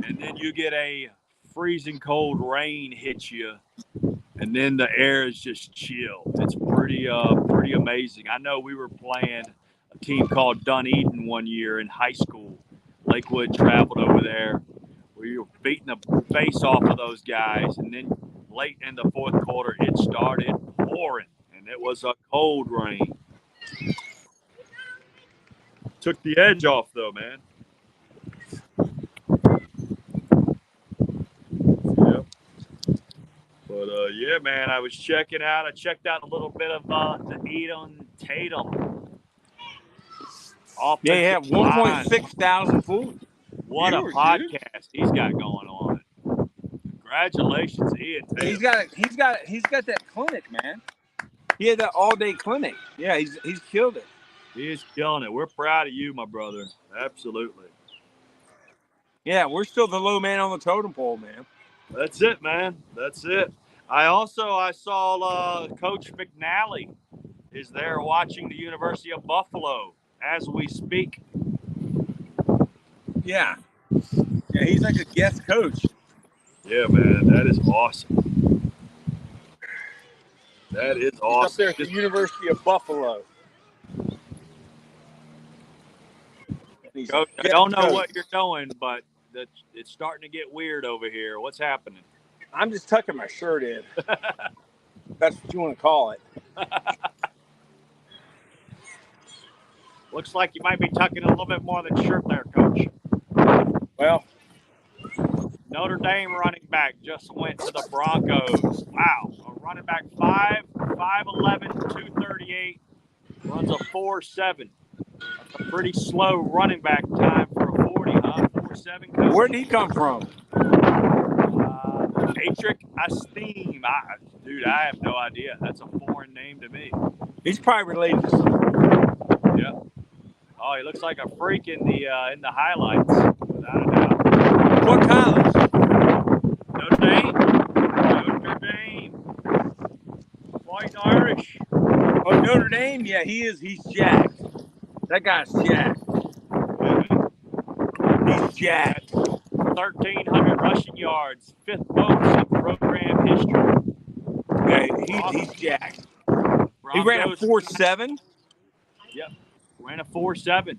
and then you get a freezing cold rain hit you, and then the air is just chill. It's pretty amazing. I know we were playing a team called Dunedin one year in high school. Lakewood traveled over there. We were beating the face off of those guys, and then late in the 4th quarter, it started pouring, and it was a cold rain. Took the edge off, though, man. Yep. But, yeah, man, I was checking out. I checked out a little bit of the Eden Tatum. Yeah, you have 1.6 thousand viewers. What a podcast he's got going on. Congratulations, Ian Tatum. He's got that clinic, man. He had that all-day clinic. Yeah, he's killed it. He is killing it. We're proud of you, my brother. Absolutely. Yeah, we're still the low man on the totem pole, man. That's it, man. That's it. I saw Coach McNally is there watching the University of Buffalo as we speak. Yeah. Yeah, he's like a guest coach. Yeah, man. That is awesome. That is awesome. He's up there at the University of Buffalo. Coach, I don't know what you're doing, but it's starting to get weird over here. What's happening? I'm just tucking my shirt in. That's what you want to call it. Looks like you might be tucking a little bit more than shirt there, Coach. Well, Notre Dame running back just went to the Broncos. Wow. A running back 5'11", 238, runs a 4.7. That's a pretty slow running back time for a 40, huh? 4.7. Coach. Where did he come from? Patrick Esteem. Dude, I have no idea. That's a foreign name to me. He's probably related to something. Yeah. Oh, he looks like a freak in the highlights. Without a doubt. What college? Notre Dame. Notre Dame. White Irish. Oh, Notre Dame? Yeah, he is. He's jacked. That guy's jacked. He's jacked. 1,300 rushing yards. 5th most in program history. Yeah, he's jacked. He ran a 4.7? Yep. Ran a 4.7.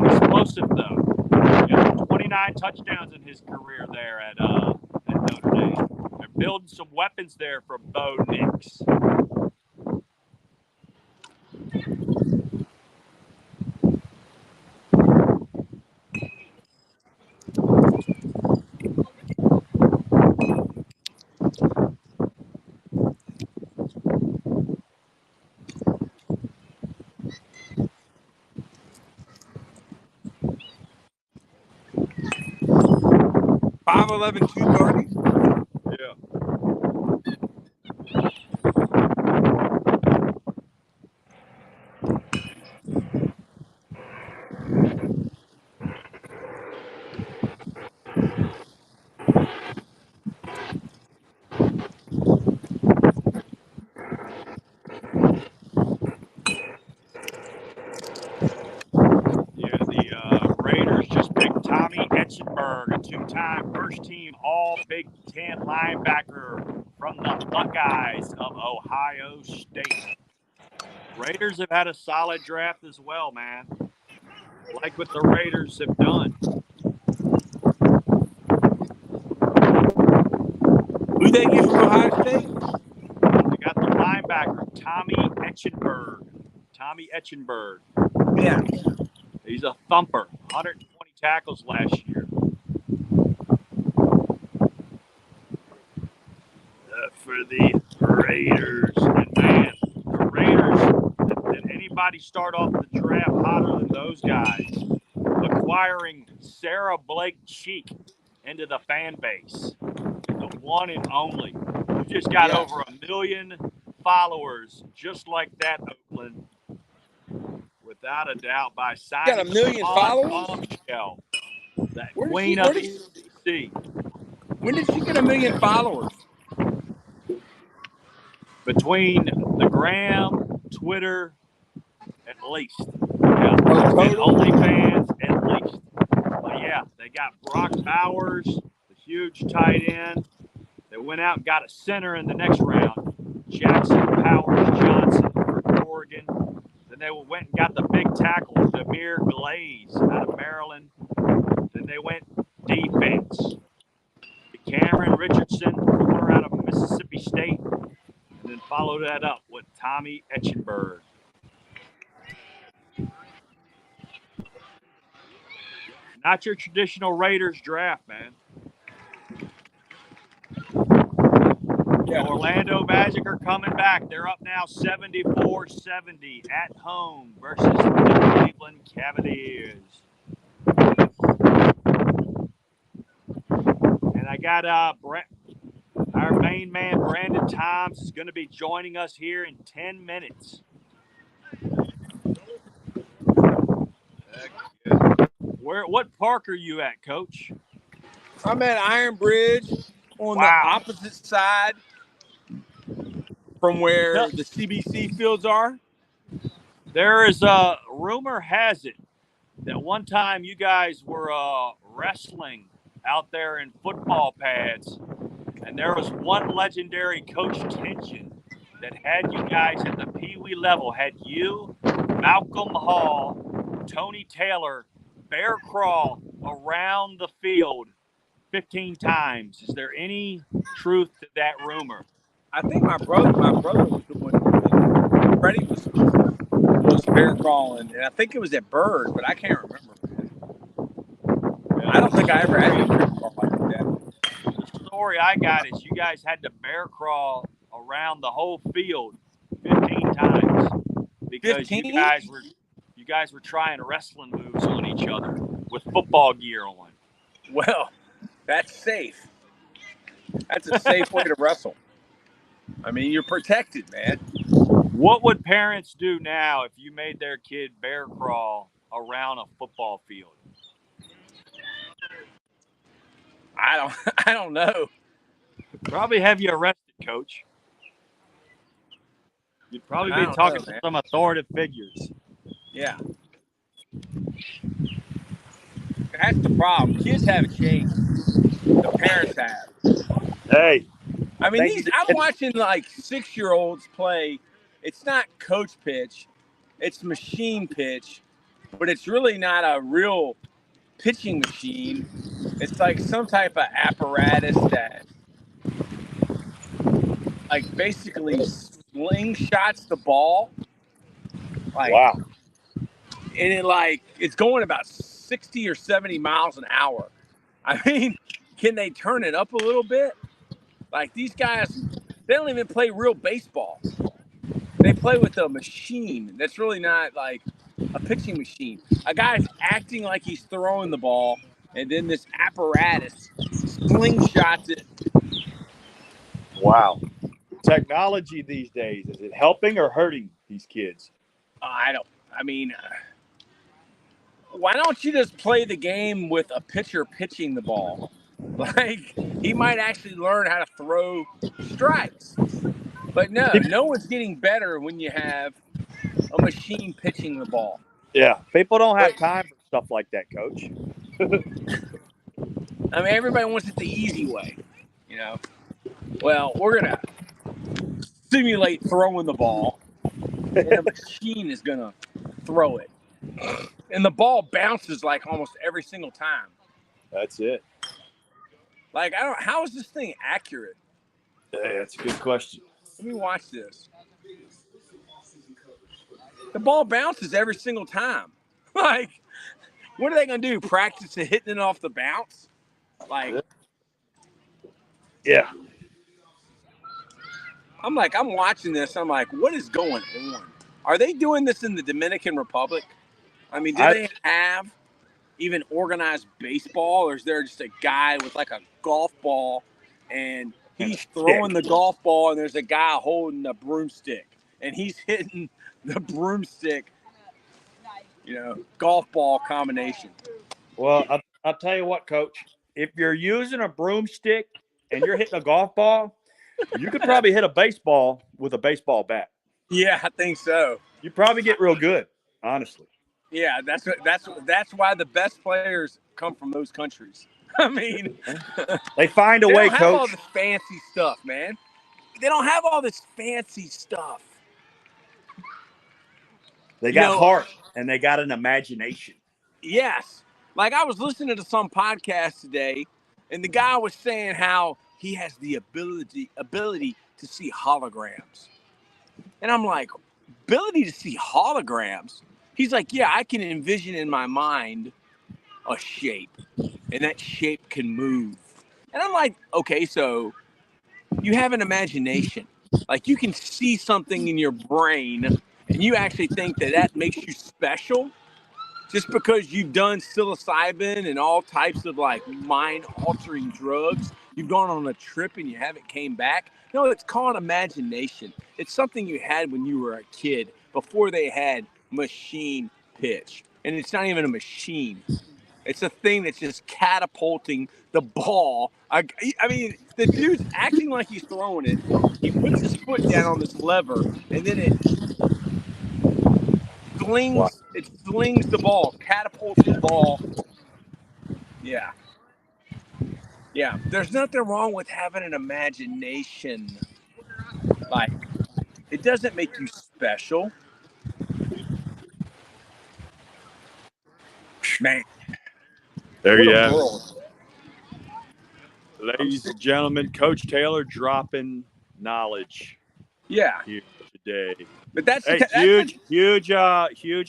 Explosive, though. Yeah, 29 touchdowns in his career there at Notre Dame. They're building some weapons there for Bo Nix. $5.11, $2.30. Yeah. two-time first-team All-Big Ten linebacker from the Buckeyes of Ohio State. Raiders have had a solid draft as well, man. Like what the Raiders have done. Who they get from Ohio State? They got the linebacker, Tommy Etchenberg. Yeah. He's a thumper. 120 tackles last year. For the Raiders. And man, the Raiders, did anybody start off the draft hotter than those guys? Acquiring Sarah Blake Cheek into the fan base. The one and only. You just got over 1 million followers just like that, Oakland. Without a doubt, by signing Got 1 million followers? Bombshell, that queen of the sea. When did she get 1 million followers? Between the Gram, Twitter, at least. Yeah. And OnlyFans, at least. But yeah, they got Brock Bowers, the huge tight end. They went out and got a center in the next round, Jackson Powers Johnson for Oregon. Then they went and got the big tackle, Demir Glaze out of Maryland. Then they went defense. Cameron Richardson, corner out of Mississippi State. And then followed that up with Tommy Etchenberg. Not your traditional Raiders draft, man. The Orlando Magic are coming back. They're up now 74-70 at home versus the Cleveland Cavaliers. And I got our main man, Brandon Toms, is going to be joining us here in 10 minutes. What park are you at, Coach? I'm at Iron Bridge on the opposite side from where the CBC fields are. There is a rumor has it that one time you guys were wrestling out there in football pads, and there was one legendary Coach Tension that had you guys at the Pee Wee level, had you, Malcolm Hall, Tony Taylor, bear crawl around the field 15 times. Is there any truth to that rumor? I think my brother was the one. Freddie was bear crawling, and I think it was at Bird, but I can't remember. I don't think I ever had a bear crawl like that. The story I got is you guys had to bear crawl around the whole field 15 times because 15? you guys were trying wrestling moves on each other with football gear on. Well, that's safe. That's a safe way to wrestle. I mean, you're protected, man. What would parents do now if you made their kid bear crawl around a football field? I don't know. Probably have you arrested, Coach. You'd probably be talking to some authoritative figures. Yeah. That's the problem. Kids haven't changed. The parents have. Hey. I mean, I'm watching like 6-year-olds play. It's not coach pitch. It's machine pitch. But it's really not a real pitching machine. It's like some type of apparatus that like basically slingshots the ball. Like, wow. And it's going about 60 or 70 miles an hour. I mean, can they turn it up a little bit? Like these guys, they don't even play real baseball. They play with a machine that's really not like a pitching machine. A guy's acting like he's throwing the ball, and then this apparatus slingshots it. Wow. Technology these days, is it helping or hurting these kids? Why don't you just play the game with a pitcher pitching the ball? Like, he might actually learn how to throw strikes. But no one's getting better when you have a machine pitching the ball. Yeah, people don't have time for stuff like that, Coach. I mean, everybody wants it the easy way, you know. Well, we're gonna simulate throwing the ball, and the machine is gonna throw it, and the ball bounces like almost every single time. That's it. Like, how is this thing accurate? Hey, that's a good question. Let me watch this. The ball bounces every single time. Like, what are they going to do? Practice it hitting it off the bounce? Like, yeah. I'm watching this. I'm like, what is going on? Are they doing this in the Dominican Republic? I mean, do they have even organized baseball, or is there just a guy with like a golf ball and he's throwing the golf ball and there's a guy holding a broomstick and he's hitting the broomstick, you know, golf ball combination? Well, I'll tell you what, Coach. If you're using a broomstick and you're hitting a golf ball, you could probably hit a baseball with a baseball bat. Yeah, I think so. You probably get real good, honestly. Yeah, that's why the best players come from those countries. I mean, they find a way, Coach. They don't have all this fancy stuff, man. They don't have all this fancy stuff. They got heart and they got an imagination. Yes. Like, I was listening to some podcast today, and the guy was saying how he has the ability to see holograms. And I'm like, ability to see holograms? He's like, yeah, I can envision in my mind a shape, and that shape can move. And I'm like, okay, so you have an imagination. Like, you can see something in your brain, and you actually think that makes you special just because you've done psilocybin and all types of, like, mind-altering drugs. You've gone on a trip and you haven't came back. No, it's called imagination. It's something you had when you were a kid before they had machine pitch. And it's not even a machine. It's a thing that's just catapulting the ball. I mean, the dude's acting like he's throwing it. He puts his foot down on this lever, and then it slings the ball, catapults the ball. Yeah. Yeah, there's nothing wrong with having an imagination. Like, it doesn't make you special. Man. There you have it. Ladies and gentlemen, Coach Taylor dropping knowledge. Yeah. Here today. But that's huge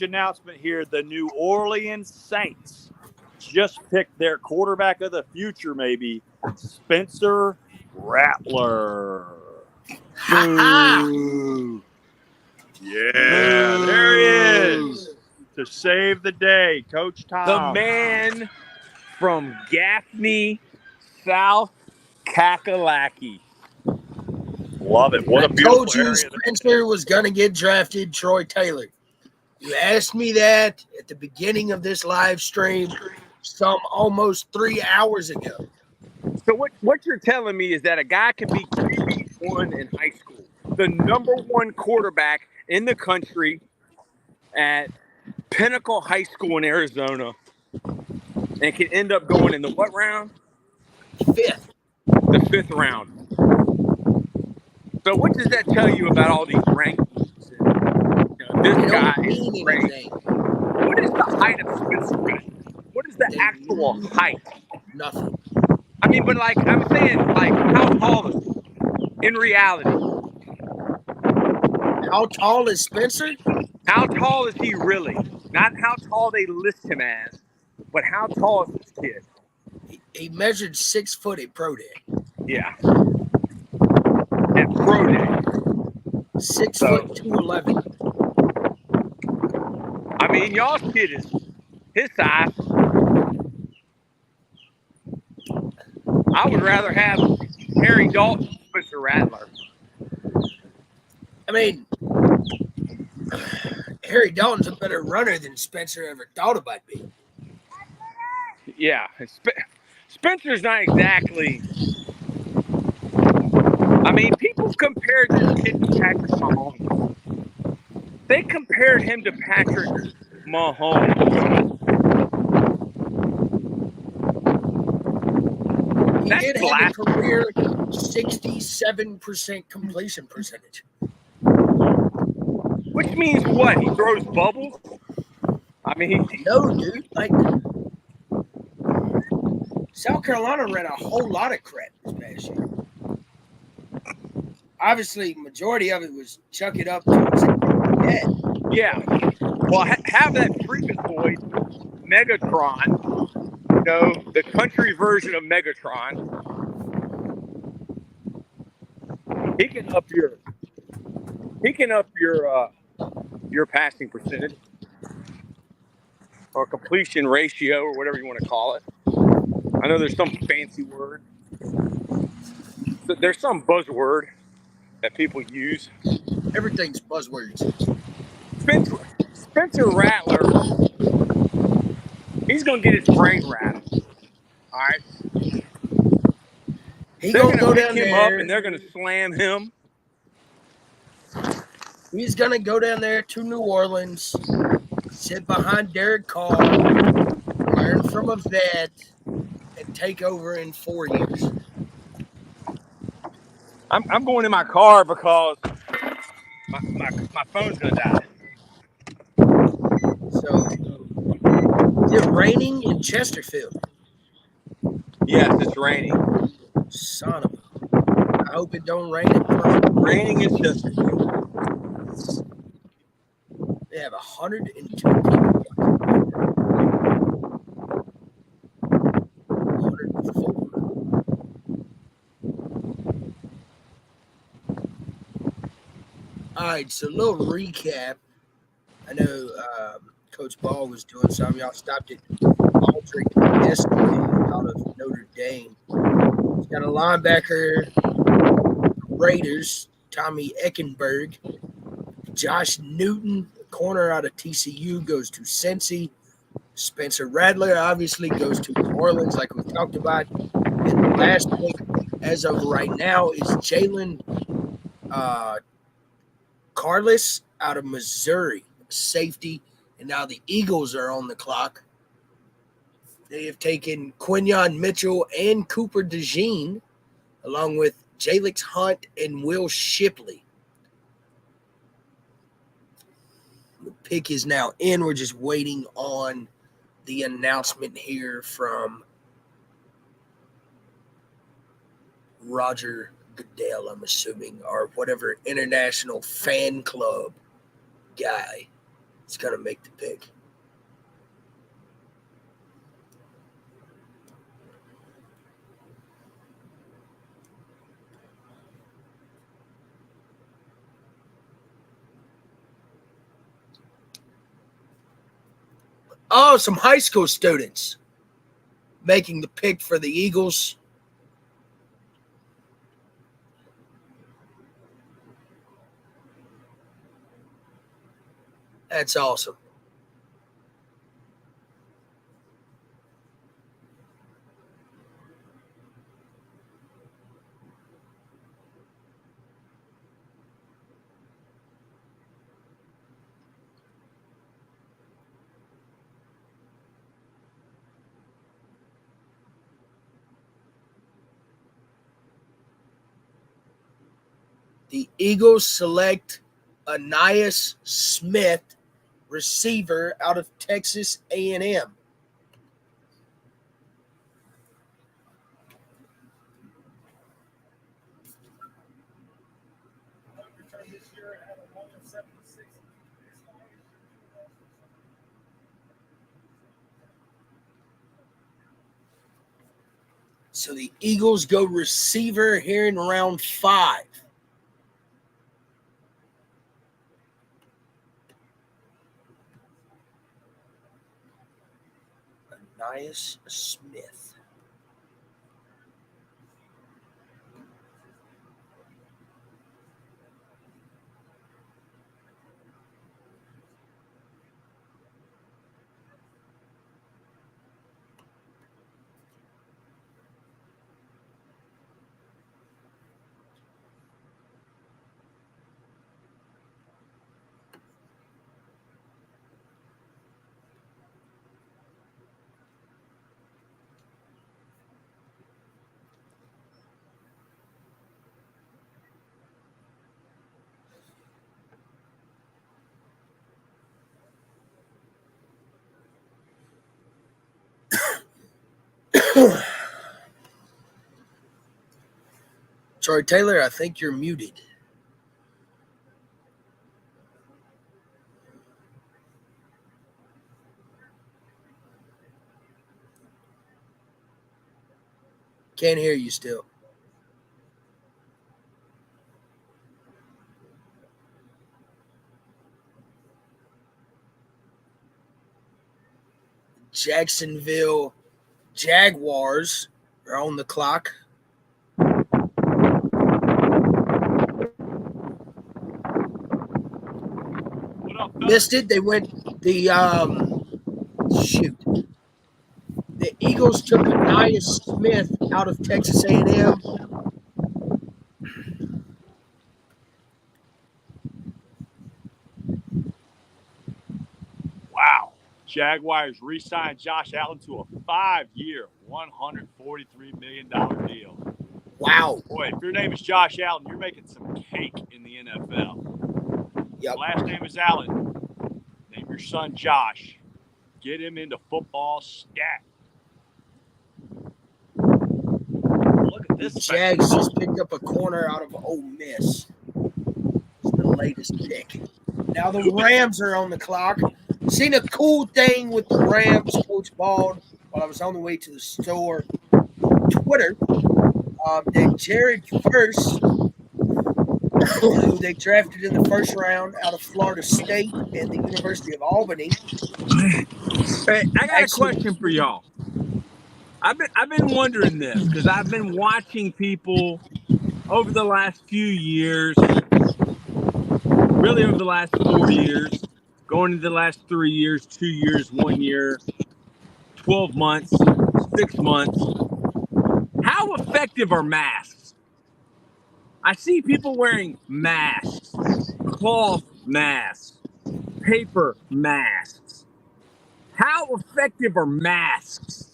announcement here. The New Orleans Saints just picked their quarterback of the future, maybe, Spencer Rattler. Boo. Yeah, there he is to save the day, Coach Tom. The man from Gaffney, South Kakalaki. Love it. What a beautiful area. I told you Spencer was going to get drafted, Troy Taylor. You asked me that at the beginning of this live stream almost 3 hours ago. So what you're telling me is that a guy can be QB1 in high school, the #1 quarterback in the country at Pinnacle High School in Arizona, and can end up going in the what round? 5th. The 5th round. So what does that tell you about all these rankings? This guy is ranked. What is the height of Spencer Rattler? What is the actual height? Nothing. I mean, but like I'm saying, like how tall is he in reality? How tall is Spencer? How tall is he really? Not how tall they list him as, but how tall is this kid? He measured 6 foot at Pro Day. Yeah. At Pro Day. 6 foot 211. I mean, y'all's kid is his size. I would rather have Harry Dalton than Spencer Rattler. I mean, Harry Dalton's a better runner than Spencer ever thought about being. Yeah. Spencer's not exactly. I mean, people compared this kid to Patrick Mahomes. They compared him to Patrick Mahomes. did have a career 67% completion percentage. Which means what? He throws bubbles? I mean, No, dude. Like, South Carolina ran a whole lot of crap this past year. Obviously, majority of it was chuck it up. Yeah. Well, have that Freakazoid Megatron, you know, the country version of Megatron. He can up your passing percentage or completion ratio or whatever you want to call it. I know there's some fancy word. There's some buzzword that people use. Everything's buzzwords. Spencer Rattler, he's gonna get his brain rattled. All right. He's They're gonna gonna go pick down him there. up and they're gonna slam him. He's gonna go down there to New Orleans, sit behind Derek Carr, learn from a vet, and take over in 4 years. I'm going in my car because my phone's gonna die. So, is it raining in Chesterfield? Yes, it's raining. Son of a. I hope it don't rain in Pearl. Raining in Chesterfield. They have 102 people. 104. All right, so a little recap. I know Coach Ball was doing some. Y'all stopped at Aldrich yesterday out of Notre Dame. He's got a linebacker, Raiders, Tommy Eckenberg. Josh Newton, corner out of TCU, goes to Cincy. Spencer Rattler obviously goes to New Orleans, like we talked about. And the last pick, as of right now, is Jalen Carlos out of Missouri, safety. And now the Eagles are on the clock. They have taken Quinyon Mitchell and Cooper DeJean, along with Jalix Hunt and Will Shipley. The pick is now in. We're just waiting on the announcement here from Roger Goodell, I'm assuming, or whatever international fan club guy is going to make the pick. Oh, some high school students making the pick for the Eagles. That's awesome. The Eagles select Ainias Smith, receiver out of Texas A&M. So the Eagles go receiver here in round 5. Ainias Smith. Troy Taylor, I think you're muted. Can't hear you still. Jacksonville Jaguars are on the clock. Missed it. They went the The Eagles took Aniyah Smith out of Texas A&M. Wow. Jaguars re-signed Josh Allen to a 5-year, $143 million deal. Wow. Boy, if your name is Josh Allen, you're making some cake in the NFL. Yep. Last name is Allen. Name your son Josh. Get him into football stat. Look at this. Jags just picked up a corner out of Ole Miss. It's the latest pick. Now the Rams are on the clock. Seen a cool thing with the Rams, Coach Bald, while I was on the way to the store. Twitter, that Jared Verse, who they drafted in the first round out of Florida State and the University of Albany. Hey, I got a question for y'all. I've been wondering this because I've been watching people over the last few years, really over the last 4 years, going into the last 3 years, 2 years, 1 year, 12 months, 6 months. How effective are masks? I see people wearing masks, cloth masks, paper masks. How effective are masks?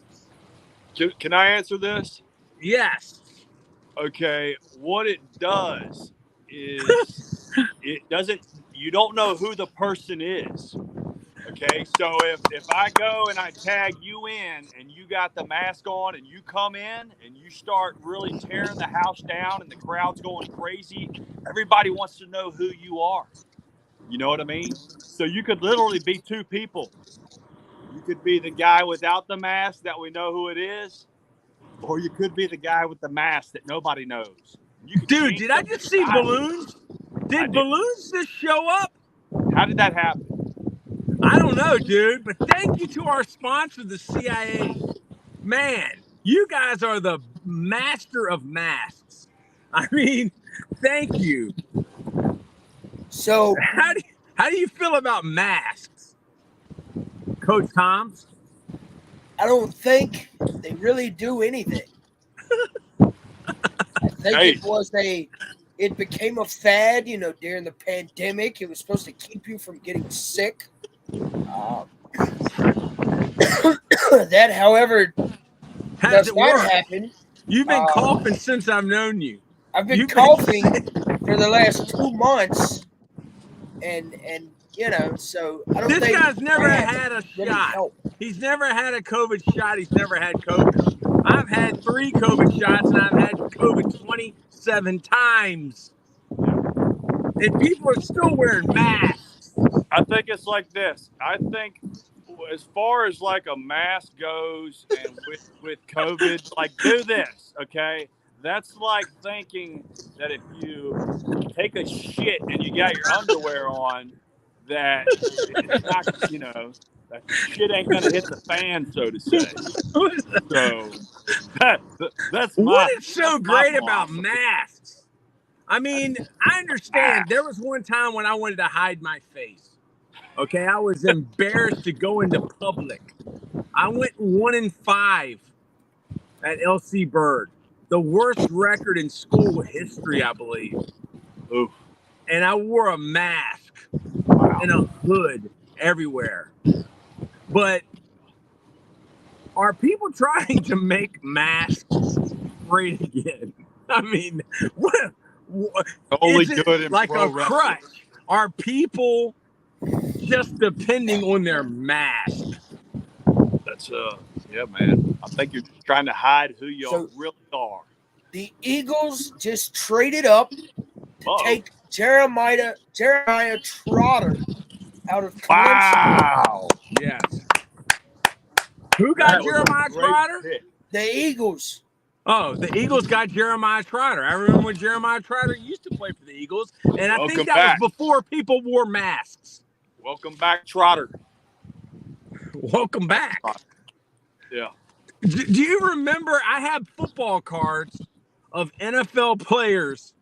Can I answer this? Yes. Okay, what it does is you don't know who the person is. Okay, so if I go and I tag you in and you got the mask on and you come in and you start really tearing the house down and the crowd's going crazy, everybody wants to know who you are. You know what I mean? So you could literally be two people. You could be the guy without the mask that we know who it is, or you could be the guy with the mask that nobody knows. Dude, did I just see balloons? Did balloons just show up? How did that happen? I don't know, dude, but thank you to our sponsor, the CIA. Man, you guys are the master of masks. I mean, thank you. So how do you feel about masks, Coach Toms? I don't think they really do anything. I think it became a fad, during the pandemic. It was supposed to keep you from getting sick. That, however, does not happen. You've been coughing since I've known you. I've been coughing for the last 2 months, and so I don't think this guy's never had a really shot. Help. He's never had a COVID shot. He's never had COVID. I've had 3 COVID shots, and I've had COVID 27 times. And people are still wearing masks. I think it's like this. I think as far as like a mask goes and with COVID, like do this, okay? That's like thinking that if you take a shit and you got your underwear on, that it's not, that shit ain't gonna hit the fan, so to say. So that's what is so great about masks? I mean, I understand. There was one time when I wanted to hide my face. Okay, I was embarrassed to go into public. I went 1-5 at LC Bird, the worst record in school history, I believe. Oof. And I wore a mask and a hood everywhere. But are people trying to make masks great again? I mean, what only is it good in like pro a wrestling. crutch? Are people just depending on their mask? That's Yeah, man. I think you're trying to hide who you So- really are. The Eagles just traded up to Uh-oh. take Jeremiah Trotter out of Clemson. Wow. Yes. Who got That was a Jeremiah great Trotter? pick. The Eagles. Oh, the Eagles got Jeremiah Trotter. I remember when Jeremiah Trotter used to play for the Eagles, and I Welcome think that back. was before people wore masks. Welcome back, Trotter. Welcome back. Yeah. Do you remember I had football cards of NFL players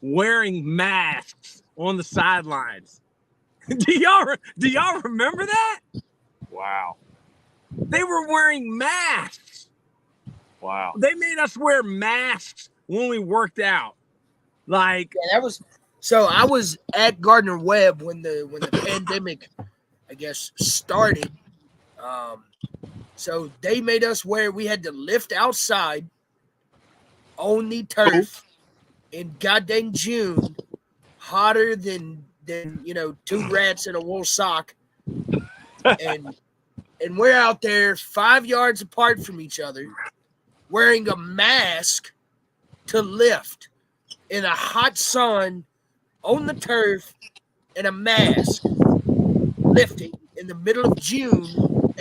wearing masks on the sidelines? Do y'all remember that? Wow. They were wearing masks. Wow. They made us wear masks when we worked out. Like, Yeah, that was. So I was at Gardner Webb when the pandemic, I guess, started. So they made us wear. We had to lift outside on the turf in goddamn June, hotter than two rats in a wool sock, and we're out there 5 yards apart from each other, wearing a mask to lift in a hot sun on the turf in a mask, lifting in the middle of June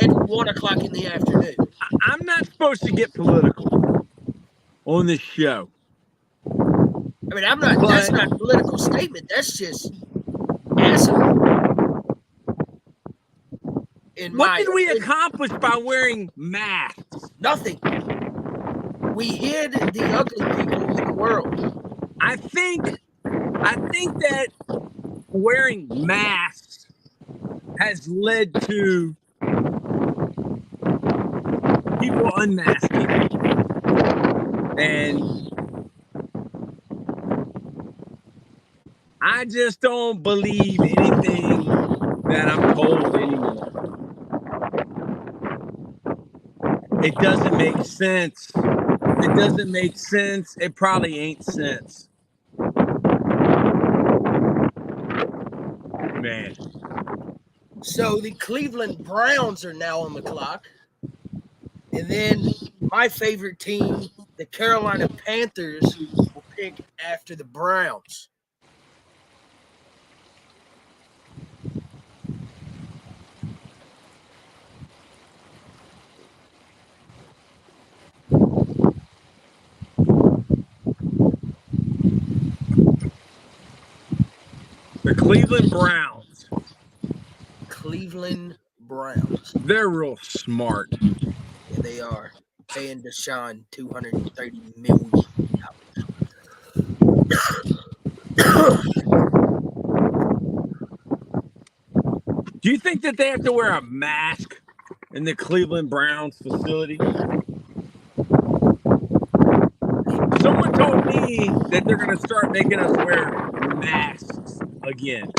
at 1 o'clock in the afternoon. I'm not supposed to get political on this show. I mean, I'm not. That's not a political statement. That's just asshole. What did we accomplish by wearing masks? Nothing. We hid the ugly people in the world. I think that wearing masks has led to people unmasking. And I just don't believe anything that I'm told anymore. It doesn't make sense. It doesn't make sense. It probably ain't sense. Man. So the Cleveland Browns are now on the clock. And then my favorite team, the Carolina Panthers, will pick after the Browns. The Cleveland Browns. Cleveland Browns. They're real smart. Yeah, they are. Paying Deshaun $230 million. Do you think that they have to wear a mask in the Cleveland Browns facility? Someone told me that they're going to start making us wear masks again.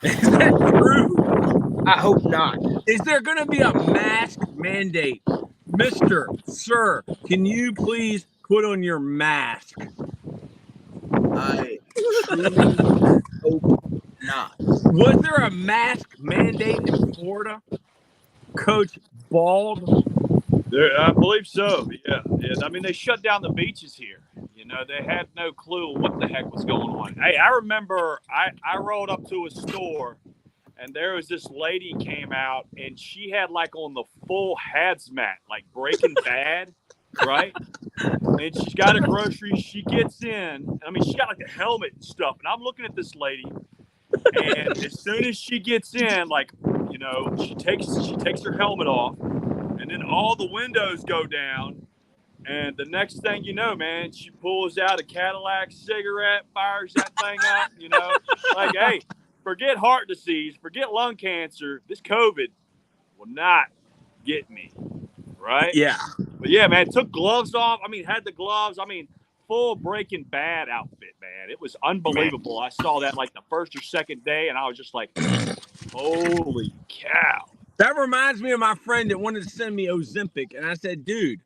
Is that true? I hope not. Is there going to be a mask mandate? Mr. Sir, can you please put on your mask? I truly hope not. Was there a mask mandate in Florida? Coach Bald? I believe so. Yeah. I mean, they shut down the beaches here. You know, they had no clue what the heck was going on. Hey, I remember I rolled up to a store and there was this lady came out and she had like on the full hazmat, like Breaking Bad, right? And she's got a grocery. She gets in. I mean, she got like a helmet and stuff. And I'm looking at this lady. And as soon as she gets in, like, you know, she takes her helmet off. And then all the windows go down. And the next thing you know, man, she pulls out a Cadillac cigarette, fires that thing up, you know. Like, hey, forget heart disease, forget lung cancer. This COVID will not get me, right? Yeah. But, yeah, man, took gloves off. I mean, had the gloves. I mean, full Breaking Bad outfit, man. It was unbelievable. I saw that like the first or second day, and I was just like, holy cow. That reminds me of my friend that wanted to send me Ozempic. And I said, dude,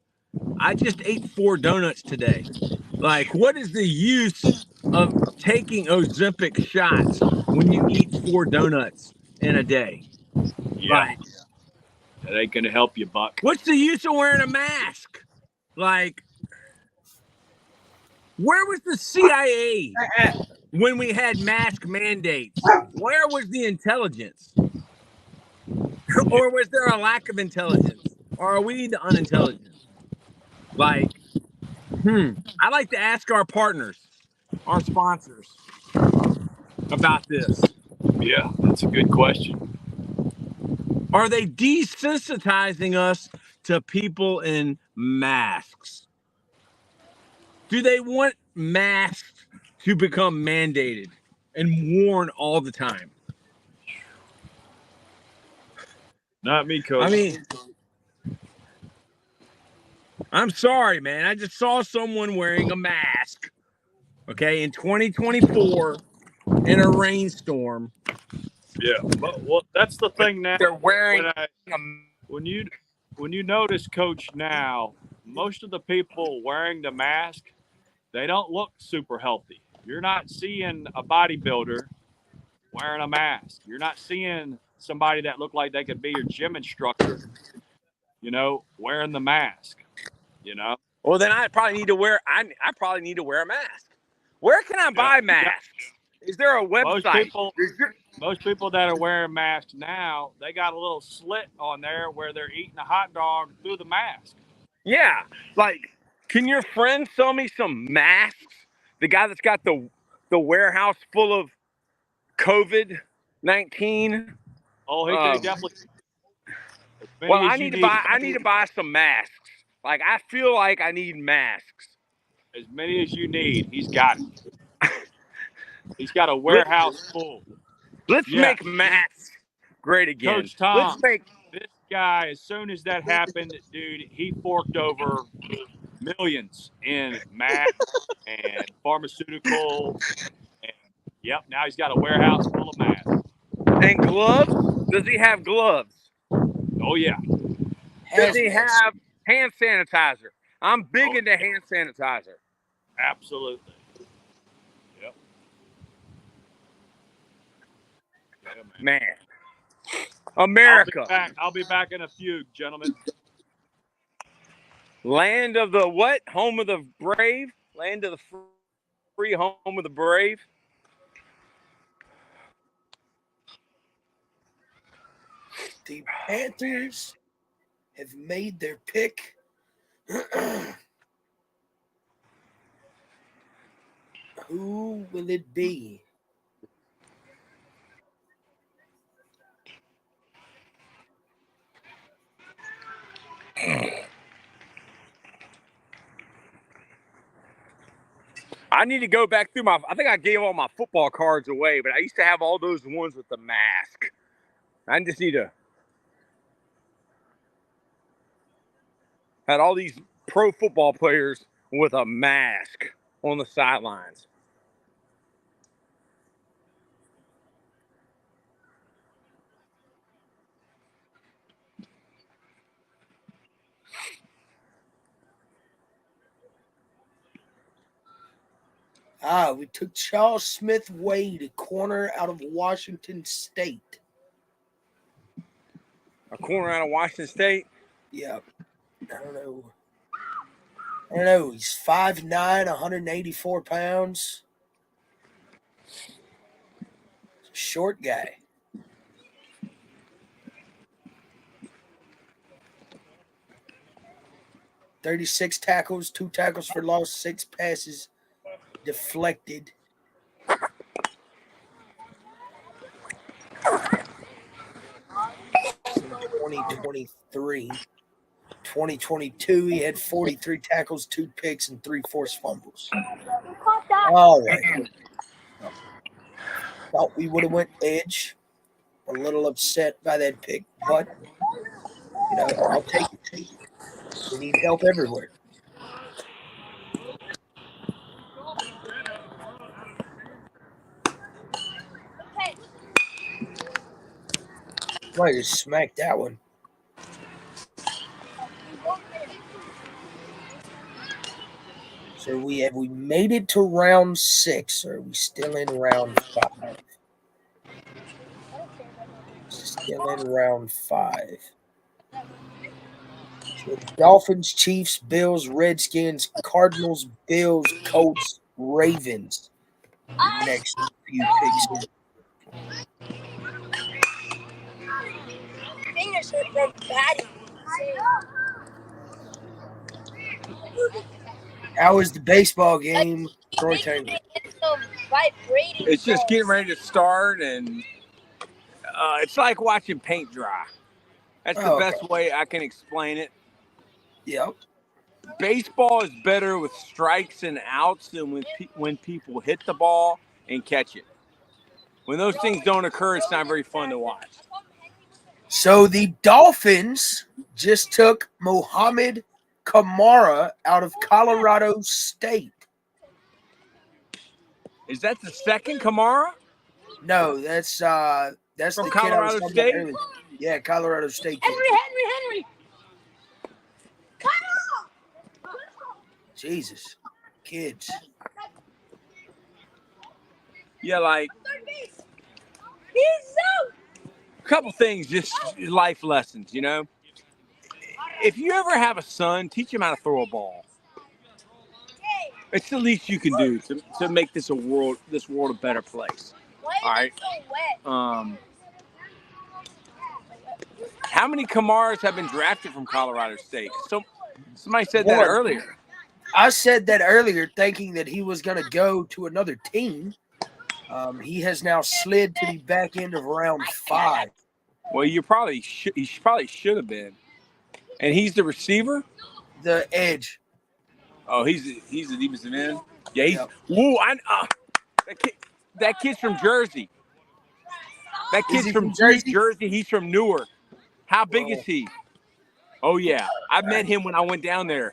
I just ate 4 donuts today. Like, what is the use of taking Ozempic shots when you eat 4 donuts in a day? Yeah. Like, That ain't gonna help you, Buck. What's the use of wearing a mask? Like, where was the CIA when we had mask mandates? Where was the intelligence? Or was there a lack of intelligence? Or are we the unintelligent? Like, I like to ask our partners, our sponsors, about this. Yeah, that's a good question. Are they desensitizing us to people in masks? Do they want masks to become mandated and worn all the time? Not me, Coach. I mean, I'm sorry, man. I just saw someone wearing a mask, okay, in 2024 in a rainstorm. Yeah, but well, that's the thing now. They're wearing when you notice, Coach, now most of the people wearing the mask, they don't look super healthy. You're not seeing a bodybuilder wearing a mask. You're not seeing somebody that looked like they could be your gym instructor, wearing the mask. Well, then I probably need to wear. I probably need to wear a mask. Where can I buy masks? Is there a website? Most people that are wearing masks now, they got a little slit on there where they're eating a hot dog through the mask. Yeah, like, can your friend sell me some masks? The guy that's got the warehouse full of COVID-19. Oh, he could definitely. Well, I need to buy some masks. Like, I feel like I need masks. As many as you need, he's got it. He's got a warehouse full. Let's make masks great again. Coach Tom, this guy, as soon as that happened, dude, he forked over millions in masks and pharmaceuticals. And, now he's got a warehouse full of masks. And gloves? Does he have gloves? Oh, yeah. Does he have hand sanitizer? I'm big into hand sanitizer. Absolutely. Yep. Yeah, man. America. I'll be back in a few, gentlemen. Land of the what? Home of the brave? Land of the free, home of the brave? The Panthers have made their pick. Who will it be? I need to go back through I think I gave all my football cards away, but I used to have all those ones with the mask. I just need to. Had all these pro football players with a mask on the sidelines. We took Charles Smith Wade, a corner out of Washington State. A corner out of Washington State? Yeah. I don't know. He's 5'9", 184 pounds. Short guy. $36 tackles, 2 tackles for loss, 6 passes deflected. In 2023. 2022, he had 43 tackles, 2 picks, and 3 forced fumbles. All right. Thought we would have went edge. A little upset by that pick, but, I'll take it. We need help everywhere. I just smacked that one. So have we made it to round 6, or are we still in round 5? Still in round 5. So Dolphins, Chiefs, Bills, Redskins, Cardinals, Bills, Colts, Ravens. The next few picks here. How is the baseball game, Troy Taylor? It's just getting ready to start, and it's like watching paint dry. That's the best way I can explain it. Yep. Baseball is better with strikes and outs than when people hit the ball and catch it. When those things don't occur, it's not very fun to watch. So the Dolphins just took Mohamed Kamara out of Colorado State. Is that the second Kamara? No, that's from the Colorado kid I was State. earlier. Yeah, Colorado State. Kid. Henry. Jesus, kids. Yeah, like a couple things, just life lessons, you know. If you ever have a son, teach him how to throw a ball. It's the least you can do to make this world a better place. All right. How many Kamaras have been drafted from Colorado State? So somebody said that earlier. I said that earlier, thinking that he was going to go to another team. He has now slid to the back end of round 5. Well, he probably should have been. And he's the receiver? The edge. Oh, he's the defensive end? Yeah, he's that kid's from Jersey. That kid's from Jersey. He's from Newark. How big is he? Oh, yeah. I met him when I went down there.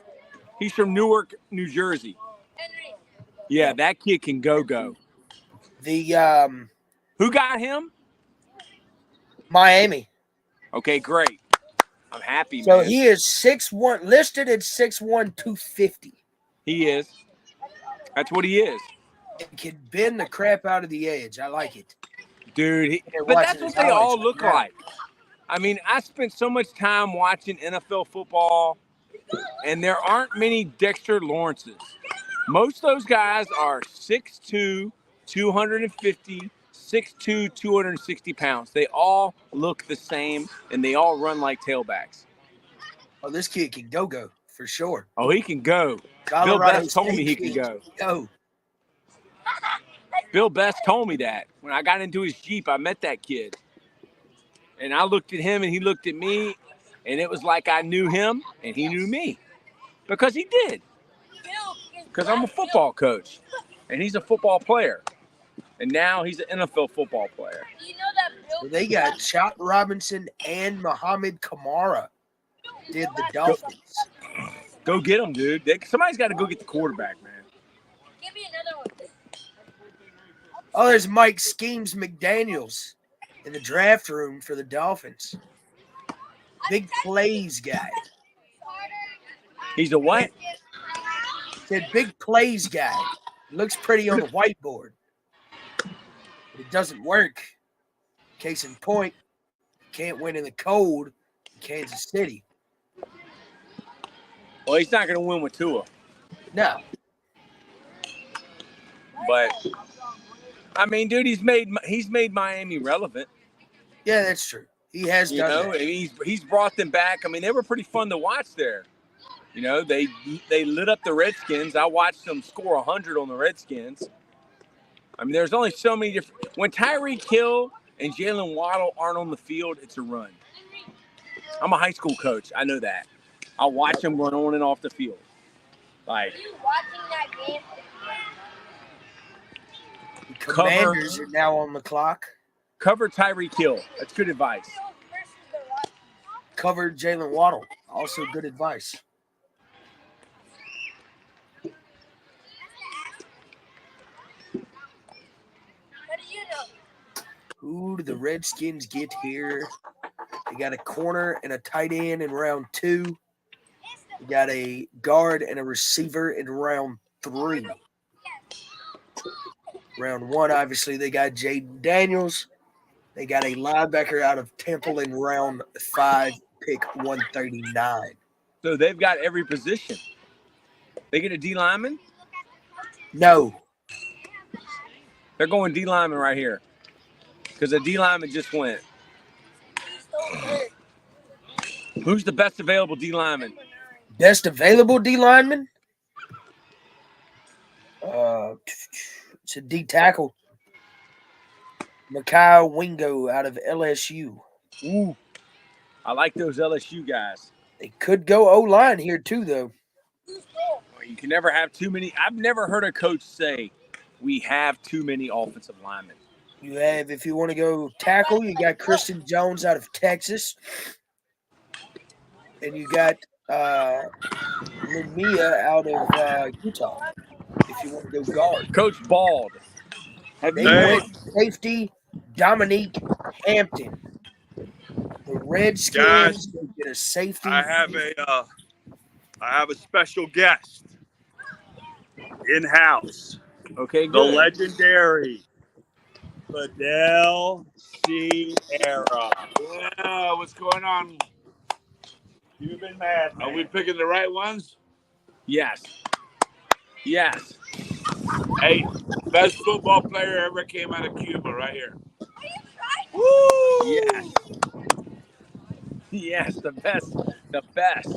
He's from Newark, New Jersey. Yeah, that kid can go. Who got him? Miami. Okay, great. I'm happy, so man. He is 6'1", listed at 6'1", 250. He is. That's what he is. He can bend the crap out of the edge. I like it. Dude, but that's what they all look like. I mean, I spent so much time watching NFL football, and there aren't many Dexter Lawrences. Most of those guys are 6'2", 250, 6'2", 260 pounds. They all look the same, and they all run like tailbacks. Oh, this kid can go for sure. Oh, he can go. Bill Best told me he can go. Bill Best told me that. When I got into his Jeep, I met that kid. And I looked at him, and he looked at me, and it was like I knew him, and he knew me. Because he did. Because I'm a football coach, and he's a football player. And now he's an NFL football player. So they got Chot Robinson and Mohamed Kamara. Did the Dolphins. Go get him, dude. Somebody's got to go get the quarterback, man. Give me another one. Oh, there's Mike Schemes McDaniels in the draft room for the Dolphins. Big plays guy. He's a what? Said big plays guy. Looks pretty on the whiteboard. But it doesn't work. Case in point, can't win in the cold in Kansas City. Well, he's not going to win with Tua. No. But I mean, dude, he's made Miami relevant. Yeah, that's true. He has done that. I mean, he's brought them back. I mean, they were pretty fun to watch there. You know, they lit up the Redskins. I watched them score 100 on the Redskins. I mean, there's only so many different. When Tyreek Hill and Jalen Waddle aren't on the field, it's a run. I'm a high school coach. I know that. I watch them run on and off the field. Like, Are you watching that game? The Commanders are now on the clock. Cover Tyreek Hill. That's good advice. Cover Jalen Waddle. Also good advice. How do you know? Who do the Redskins get here? They got a corner and a tight end in round 2. They got a guard and a receiver in round 3. Round 1, obviously, they got Jaden Daniels. They got a linebacker out of Temple in round 5, pick 139. So they've got every position. They get a D lineman? No. They're going D lineman right here. Because a D lineman just went. Who's the best available D lineman? Best available D lineman? It's a D tackle. Mikhail Wingo out of LSU. Ooh, I like those LSU guys. They could go O-line here too, though. You can never have too many. I've never heard a coach say we have too many offensive linemen. You have, if you want to go tackle, you got Kristen Jones out of Texas. And you got Lumia out of Utah. If you want to go guard. Coach Bald. They went safety Dominique Hampton. The Redskins get a safety. I have a special guest in house. Okay, The good. legendary Fidel Sierra. Yeah, what's going on? You've been mad. Man. Are we picking the right ones? Yes. Yes. Hey, best football player ever came out of Cuba, right here. Woo! Yes. Yes, the best. The best.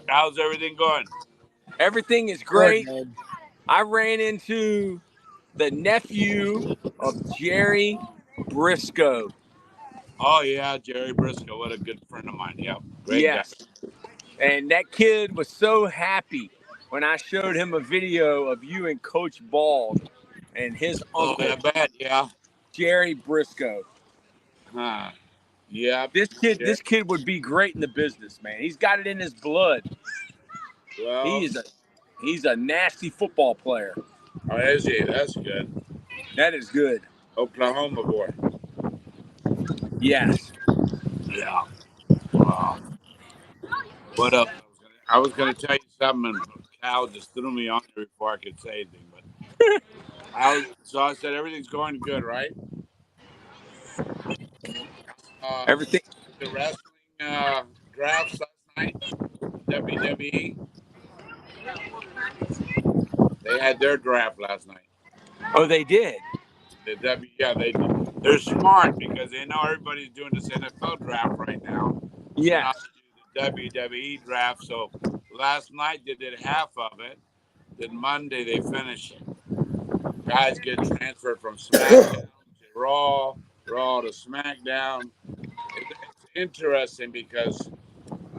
How's everything going? Everything is great. Good, I ran into the nephew of Jerry Briscoe. Oh, yeah, Jerry Briscoe. What a good friend of mine. Yeah, great guy. And that kid was so happy when I showed him a video of you and Coach Bald and his uncle, I bet, yeah. Jerry Briscoe. Huh. Yeah. This kid would be great in the business, man. He's got it in his blood. Well, he's a nasty football player. Oh, is he? That's good. That is good. Oklahoma boy. Yes. Yeah. Wow. What up? I was going to tell you something, and Cal just threw me on there before I could say anything. But so I said everything's going good, right? Everything. The wrestling drafts last night, WWE. They had their draft last night. Oh, they did. They're smart because they know everybody's doing this NFL draft right now. Yeah. The WWE draft. So last night they did half of it. Then Monday they finished it. Guys get transferred from SmackDown to Raw to SmackDown. It's interesting because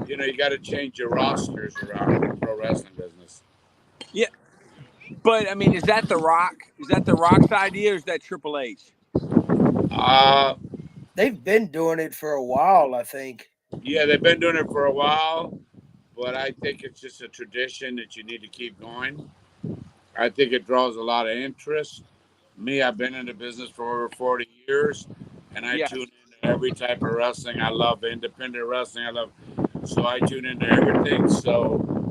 you got to change your rosters around in the pro wrestling business. Yeah. But I mean, is that The Rock? Is that The Rock's idea, or is that Triple H? They've been doing it for a while, I think. Yeah, they've been doing it for a while, but I think it's just a tradition that you need to keep going. I think it draws a lot of interest. Me, I've been in the business for over 40 years, and I tune into every type of wrestling. I love independent wrestling. So I tune into everything. So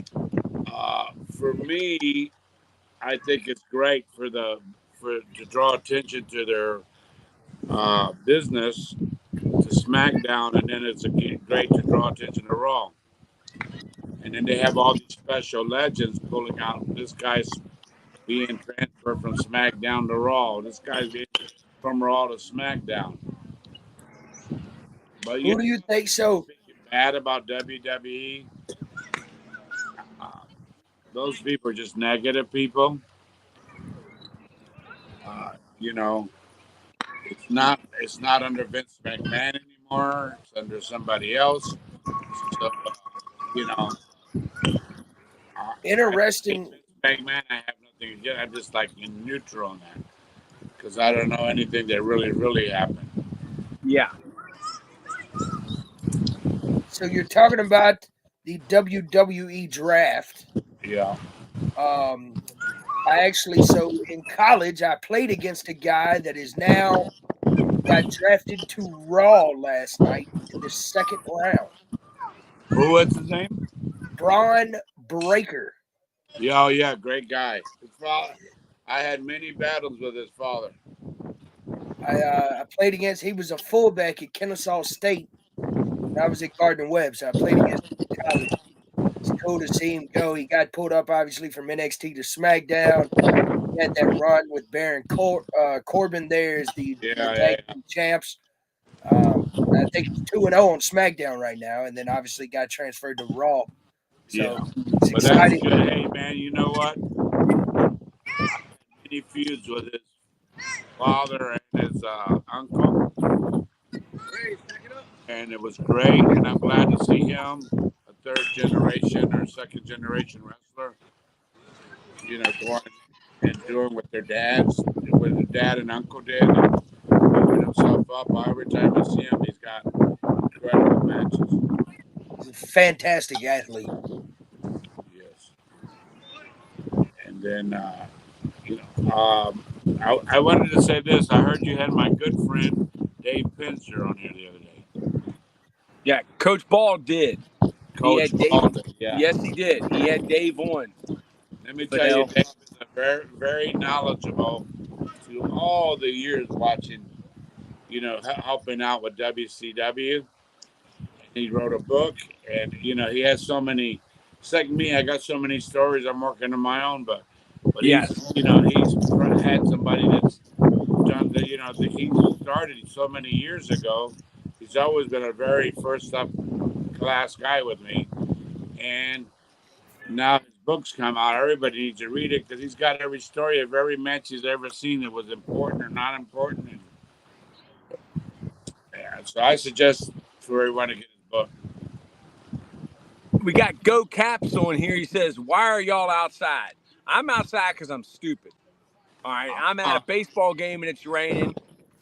for me, I think it's great to draw attention to their business to SmackDown, and then it's great to draw attention to Raw. And then they have all these special legends pulling out. This guy's being transferred from SmackDown to Raw. This guy's being from Raw to SmackDown. But who do you think so? Bad about WWE? Those people are just negative people. It's not under Vince McMahon anymore. It's under somebody else. So, interesting. McMahon, I have nothing against. I'm just like in neutral on that because I don't know anything that really, really happened. Yeah. So you're talking about the WWE draft. Yeah. So in college, I played against a guy that is now got drafted to Raw last night in the second round. What's his name? Braun Breaker. Yeah, great guy. His father, I had many battles with his father. I played against. He was a fullback at Kennesaw State. And I was at Gardner Webb, so I played against him in college. It's cool to see him go. He got pulled up, obviously, from NXT to SmackDown. He had that run with Baron Corbin there as the tag team champs. I think he's 2-0 on SmackDown right now, and then obviously got transferred to Raw. So it's but exciting. that's good. Hey, man, you know what? Many feuds with his father and his uncle. And it was great, and I'm glad to see him, a third generation or second generation wrestler, you know, going and doing what their dad and uncle did, and moving himself up. Every time I see him, he's got incredible matches. He's a fantastic athlete. Yes. And then, you know, I wanted to say this. I heard you had my good friend Dave Pincer on here the other day. Yeah, Coach Ball did. Coach Ball did, yeah. Yes, he did. He had Dave on. Let me tell you, Dave is very, very knowledgeable through all the years watching, you know, helping out with WCW. He wrote a book, and, you know, he has so many, it's like me, I got so many stories I'm working on my own, but yes, he's, you know, he's had somebody that's done the, you know, he started so many years ago. He's always been a very first up class guy with me. And now his books come out. Everybody needs to read it because he's got every story of every match he's ever seen that was important or not important. And, yeah, so I suggest for everyone to get his book. We got Go Caps on here. He says, why are y'all outside? I'm outside because I'm stupid. All right. I'm at a baseball game and it's raining.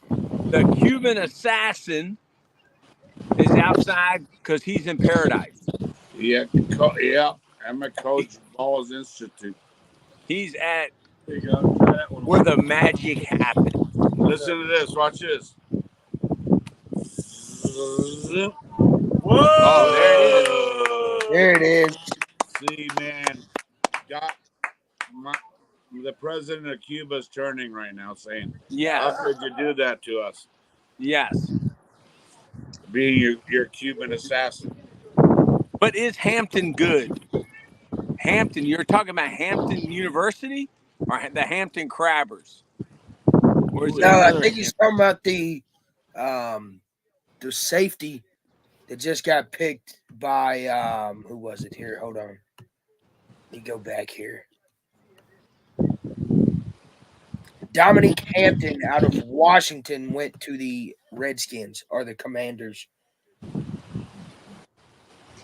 The Cuban assassin is outside because he's in paradise. Yeah. I'm at Coach Ball's Institute. He's at where the magic happens. Listen to this. Watch this. Whoa! Oh, there it is. See, man, the president of Cuba is turning right now, saying, "Yes, how could you do that to us?" Yes, being your Cuban assassin. But is Hampton good? Hampton, you're talking about Hampton University or the Hampton Crabbers? No, I think he's talking about the safety that just got picked by who was it here? Hold on. Let me go back here. Dominique Hampton out of Washington went to the Redskins or the Commanders.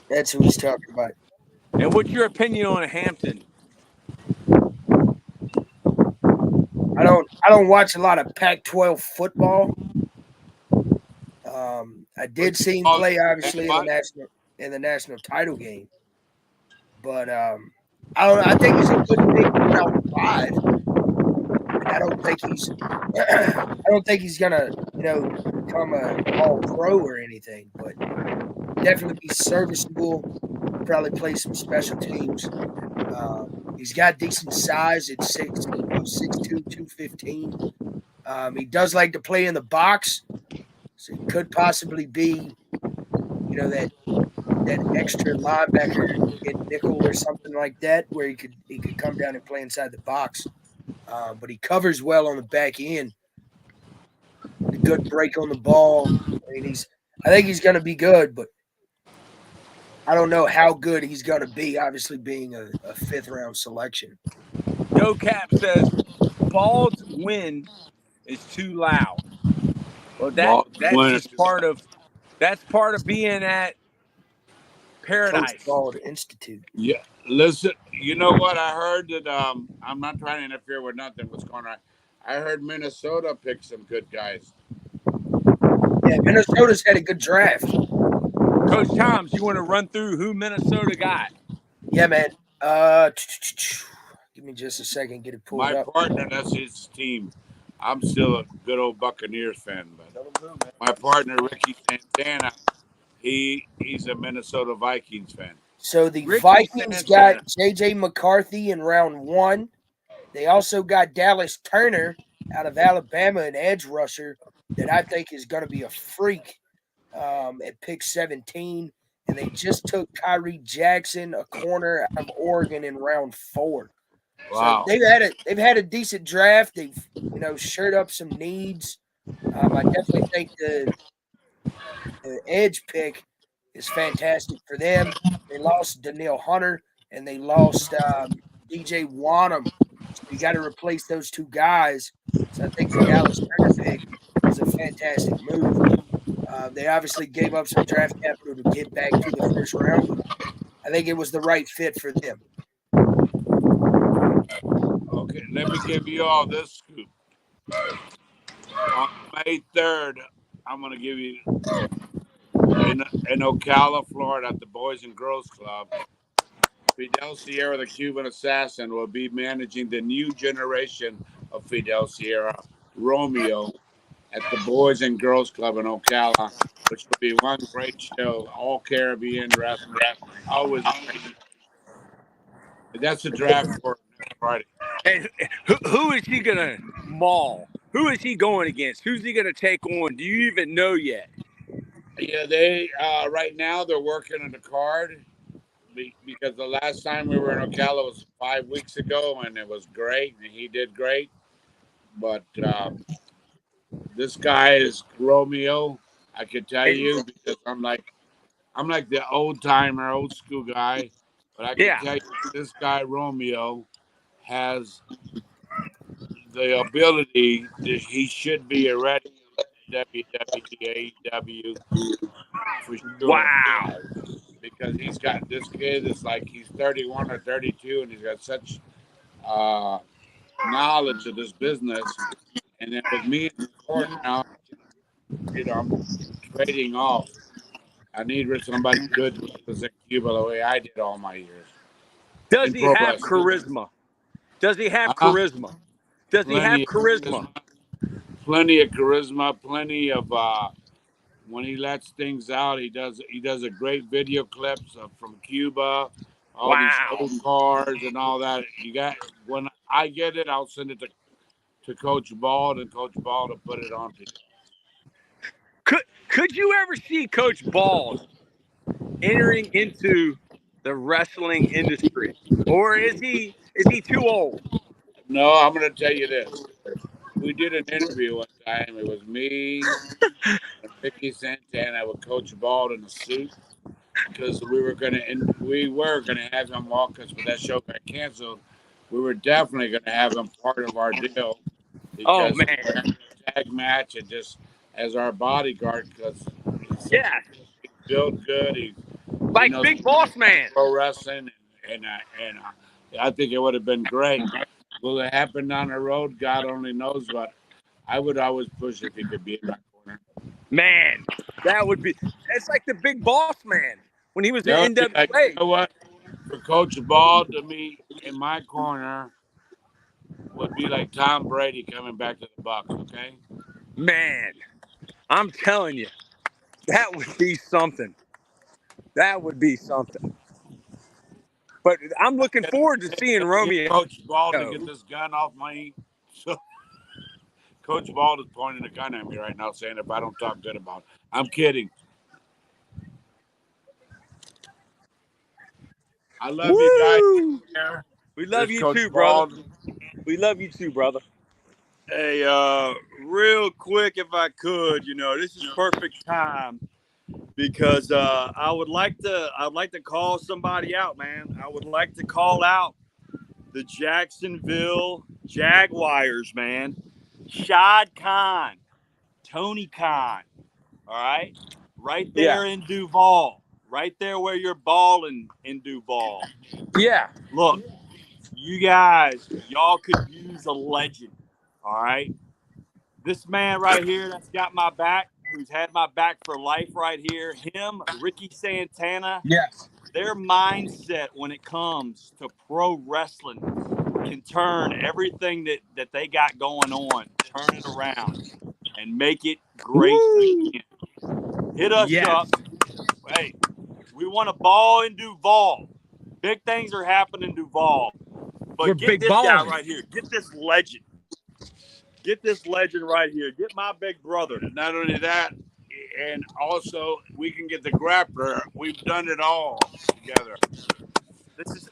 That's who he's talking about. And what's your opinion on Hampton? I don't watch a lot of Pac-12 football. I did see him play obviously in the national title game, but I don't know. I think he's a good big round 5. I don't think he's gonna become a all pro or anything, but definitely be serviceable. Probably play some special teams. He's got decent size at 6'2", 215. He does like to play in the box, so he could possibly be, that extra linebacker in nickel or something like that, where he could come down and play inside the box. But he covers well on the back end. A good break on the ball. I think he's going to be good, but I don't know how good he's going to be, obviously being a 5th-round selection. Go Cap says, Bald's win is too loud. Well, that's just part of being at Paradise. Coach Bald Institute. Yeah, listen, you know what? I heard that, I'm not trying to interfere with nothing, what's going on. I heard Minnesota pick some good guys. Yeah, Minnesota's had a good draft. Coach Toms, you want to run through who Minnesota got? Yeah, man. Give me just a second, get it pulled up. My partner, that's his team. I'm still a good old Buccaneers fan, but my partner, Ricky Santana, he's a Minnesota Vikings fan. So the Vikings got J.J. McCarthy in round 1. They also got Dallas Turner out of Alabama, an edge rusher that I think is going to be a freak at pick 17. And they just took Kyrie Jackson, a corner out of Oregon, in round 4. Wow. So they've had a decent draft. They've shored up some needs. I definitely think the edge pick is fantastic for them. They lost Danielle Hunter and they lost DJ Wanham. So you got to replace those two guys. So I think the Dallas Turner pick is a fantastic move. They obviously gave up some draft capital to get back to the first round, but I think it was the right fit for them. Okay, let me give you all this scoop. On May 3rd, I'm going to give you in Ocala, Florida, at the Boys and Girls Club, Fidel Sierra, the Cuban assassin, will be managing the new generation of Fidel Sierra, Romeo, at the Boys and Girls Club in Ocala, which will be one great show, all Caribbean wrestling. Always great. That's the draft for next Friday. And who is he gonna maul? Who is he going against? Who's he gonna take on? Do you even know yet? Yeah, they right now they're working on the card because the last time we were in Ocala was 5 weeks ago, and it was great, and he did great. But this guy is Romeo. I can tell you because I'm like the old timer, old school guy. But I can tell you this guy Romeo has the ability that he should be a ready WWE, AEW for sure. Wow. Because he's got this kid is like he's 31 or 32 and he's got such knowledge of this business. And then with me in the court now, I'm trading off. I need somebody good to represent Cuba the way I did all my years. Does he have charisma? Does he have charisma? Does he have charisma? Plenty of charisma, plenty of when he lets things out, he does a great video clips from Cuba, all these old cars and all that. When I get it, I'll send it to Coach Bald, and Coach Bald will put it on to you. Could you ever see Coach Bald entering into the wrestling industry, or is he too old? No, I'm going to tell you this. We did an interview one time. It was me and Vicky Santana with Coach Bald in a suit because we were going to have him walk us, but that show got canceled. We were definitely going to have him part of our deal because we were having a tag match and just as our bodyguard because he's built good. He's like Big Boss Man. Pro wrestling and I think it would have been great. Will it happen down the road? God only knows, but I would always push if he could be in my corner. Man, it's like the Big Boss Man when he was in NWA. Like, you know what? For Coach Bald to me in my corner would be like Tom Brady coming back to the Bucs, okay? Man, I'm telling you, that would be something. That would be something. But I'm looking forward to seeing Romeo. Coach Bald to get this gun off my. So, Coach Bald is pointing a gun at me right now, saying if I don't talk good about it. I'm kidding. I love you guys. We love you too, brother. We love you too, brother. Hey, real quick, if I could, this is perfect time. Because I would like to call somebody out, man. I would like to call out the Jacksonville Jaguars, man. Shad Khan, Tony Khan, all right? Right there in Duval. Right there where you're balling in Duval. Yeah. Look, you guys, y'all could use a legend, all right? This man right here that's got my back, who's had my back for life right here, him, Ricky Santana, their mindset when it comes to pro wrestling can turn everything that they got going on, turn it around and make it great. Hit us up. Hey, we want a ball in Duval. Big things are happening in Duval. But get this guy right here. Get this legend. Get this legend right here. Get my big brother. Not only that, and also we can get the grappler. We've done it all together.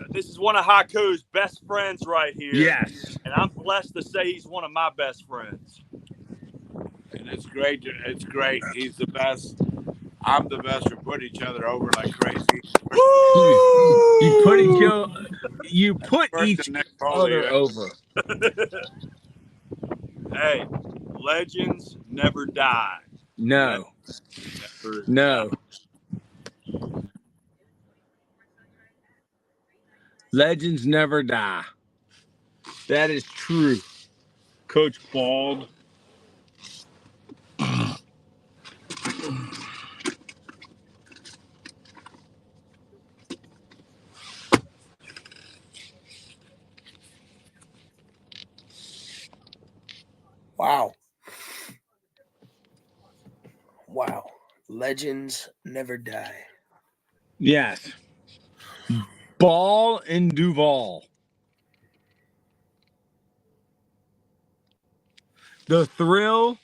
This is one of Haku's best friends right here. Yes. And I'm blessed to say he's one of my best friends. And it's great. It's great. He's the best. I'm the best. We put each other over like crazy. You put each other over. Hey, legends never die. No. Never No. Legends never die. That is true. Coach Bald. Wow. Wow. Legends never die. Yes. Ball and Duval. The Thrill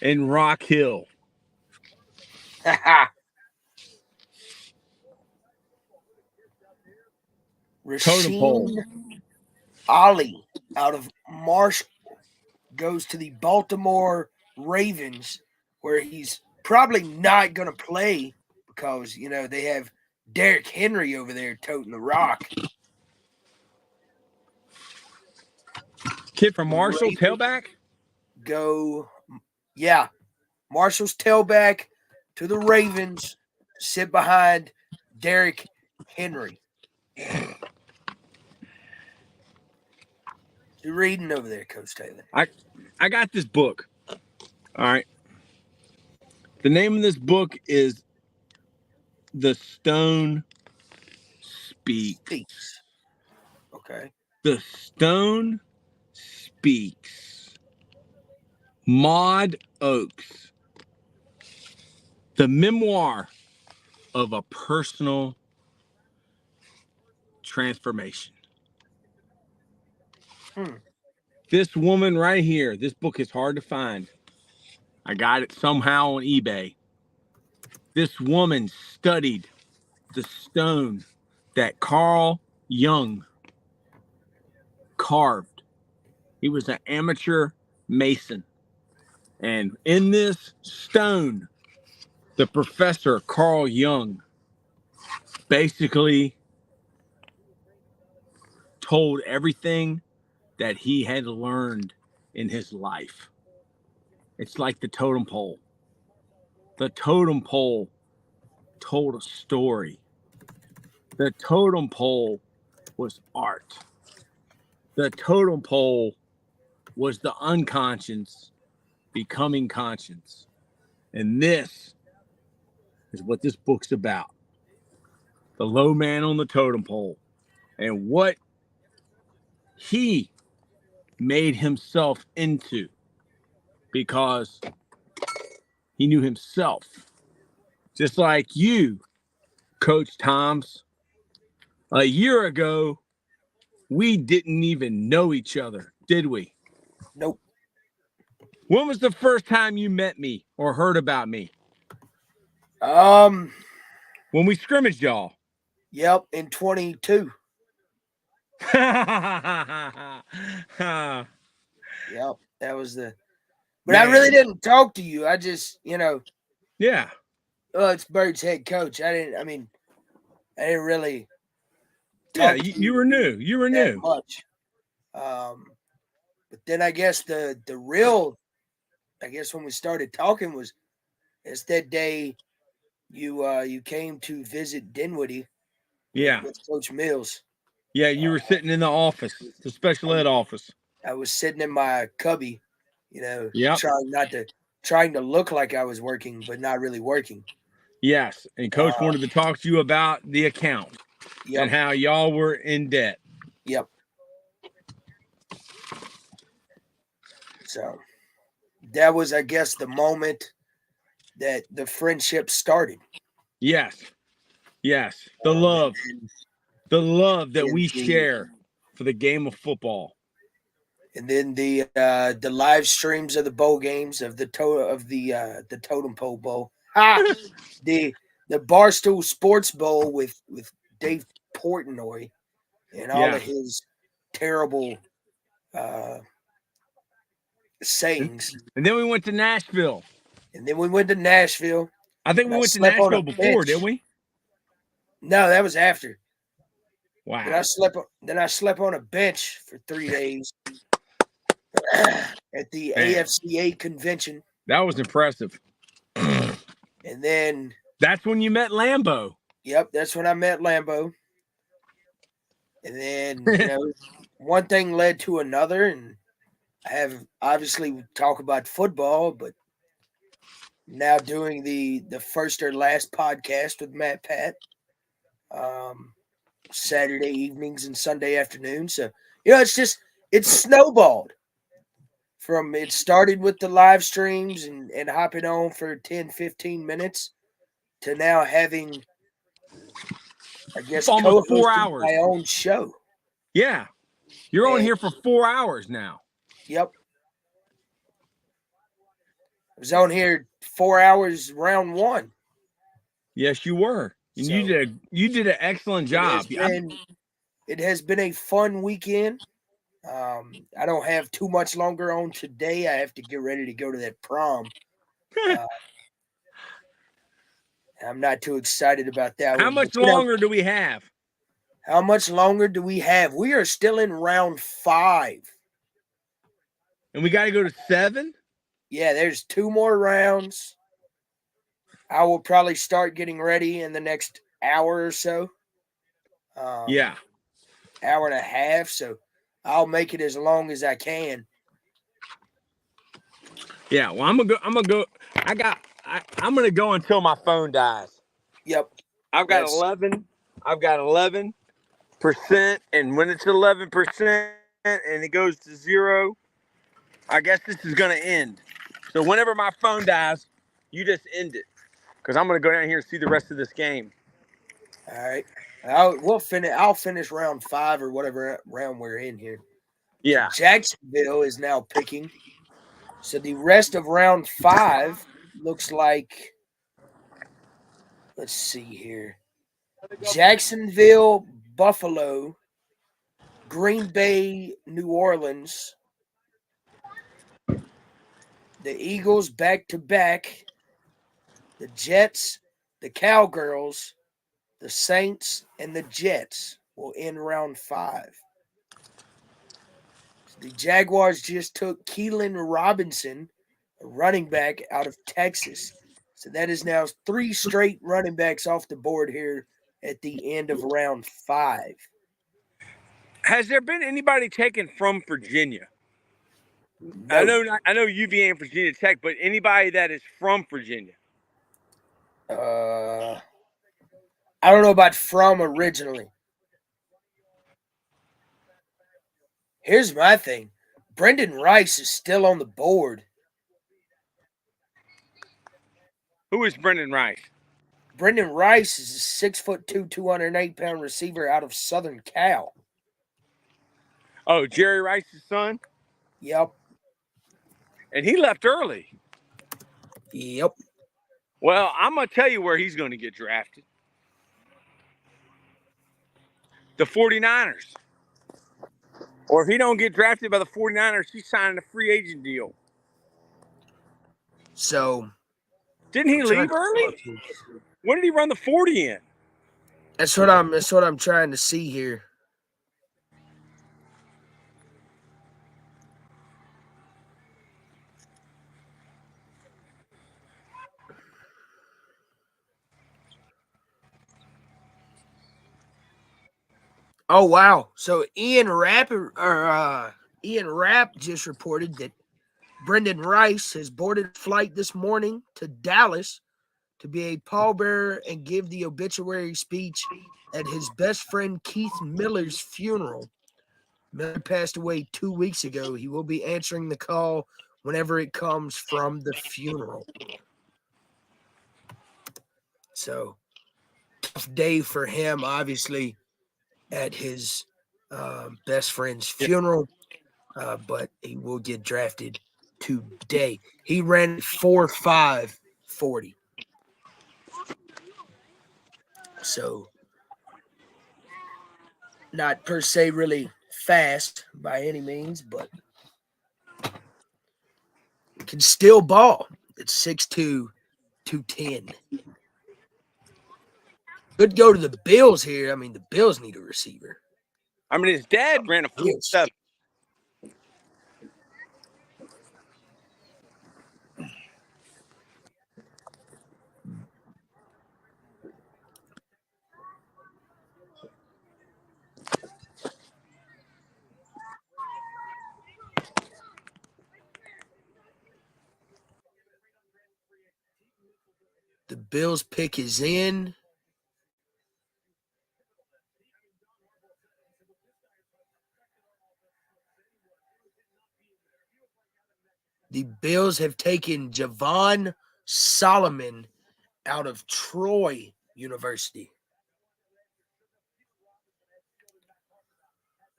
and Rock Hill. Totem pole. Rasheed Ali out of Marshall goes to the Baltimore Ravens, where he's probably not going to play because, you know, they have Derrick Henry over there toting the rock. Kid from Marshall, tailback? Marshall's tailback to the Ravens, sit behind Derrick Henry. You're reading over there, Coach Taylor. I got this book. All right. The name of this book is The Stone Speaks. Okay. The Stone Speaks. Maud Oakes. The memoir of a personal transformation. This woman right here, this book is hard to find. I got it somehow on eBay. This woman studied the stone that Carl Jung carved. He was an amateur mason. And in this stone, the professor, Carl Jung, basically told everything that he had learned in his life. It's like the totem pole. The totem pole told a story. The totem pole was art. The totem pole was the unconscious becoming conscious. And this is what this book's about. The low man on the totem pole and what he made himself into because he knew himself. Just like you, Coach Toms. A year ago, we didn't even know each other, did we? Nope. When was the first time you met me or heard about me? When we scrimmaged y'all. Yep, in 22. Yep, that was the. But man. I really didn't talk to you. I just, Yeah. Oh, it's Bird's head coach. I didn't really. Yeah, you were new. You were new. Much. But then I guess the real, when we started talking it's that day you came to visit Dinwiddie. Yeah. With Coach Mills. Yeah, you were sitting in the office, the special ed office. I was sitting in my cubby, yep. trying to look like I was working, but not really working. Yes, and Coach wanted to talk to you about the account and how y'all were in debt. Yep. So that was, I guess, the moment that the friendship started. Yes. Yes. The love that we share for the game of football. And then the live streams of the bowl games of the Totem Pole Bowl. The Barstool Sports Bowl with Dave Portnoy and all of his terrible sayings. And then we went to Nashville. And then we went to Nashville. I think we went to Nashville before, didn't we? No, that was after. Wow. Then I slept on a bench for 3 days at the AFCA convention. That was impressive. And then that's when you met Lambo. Yep, that's when I met Lambo. And then one thing led to another, and I have obviously talk about football, but now doing the first or last podcast with Matt Pat, Saturday evenings and Sunday afternoons. So it's snowballed. From it started with the live streams and hopping on for 10, 15 minutes to now having, I guess, almost 4 hours. My own show. Yeah. You're on here for 4 hours now. Yep. I was on here 4 hours round one. Yes, you were. And so, you did an excellent job. It has been a fun weekend. I don't have too much longer on today. I have to get ready to go to that prom. I'm not too excited about that. How much longer do we have? How much longer do we have? We are still in round 5. And we got to go to 7? Yeah, there's 2 more rounds. I will probably start getting ready in the next hour or so. Yeah. Hour and a half. So I'll make it as long as I can. Yeah, well, I'm gonna go. I'm gonna go until my phone dies. Yep. I've got 11%, and when it's 11% and it goes to 0, I guess this is gonna end. So whenever my phone dies, you just end it, because I'm gonna go down here and see the rest of this game. All right. I'll finish round 5 or whatever round we're in here. Yeah. So Jacksonville is now picking. So the rest of round 5 looks like, let's see here. Jacksonville, Buffalo, Green Bay, New Orleans, the Eagles back-to-back, the Jets, the Cowgirls, the Saints, and the Jets will end round 5. The Jaguars just took Keelan Robinson, a running back out of Texas. So that is now 3 straight running backs off the board here at the end of round 5. Has there been anybody taken from Virginia? No. I know UVA and Virginia Tech, but anybody that is from Virginia? I don't know about from originally. Here's my thing. Brendan Rice is still on the board. Who is Brendan Rice? Brendan Rice is a 6'2", 208-pound receiver out of Southern Cal. Oh, Jerry Rice's son? Yep. And he left early. Yep. Well, I'm going to tell you where he's going to get drafted. The 49ers. Or if he don't get drafted by the 49ers, he's signing a free agent deal. So, didn't he leave early? When did he run the 40 in? That's what I'm trying to see here. Oh wow! So Ian Rapp just reported that Brendan Rice has boarded a flight this morning to Dallas to be a pallbearer and give the obituary speech at his best friend Keith Miller's funeral. Miller passed away 2 weeks ago. He will be answering the call whenever it comes from the funeral. So, tough day for him, obviously, at his best friend's funeral. but he will get drafted today. He ran 4.5 40. So not per se really fast by any means, but can still ball. It's 6'2", 210. Could go to the Bills here. I mean, the Bills need a receiver. I mean, his dad ran a 4.7. The Bills pick is in. The Bills have taken Javon Solomon out of Troy University.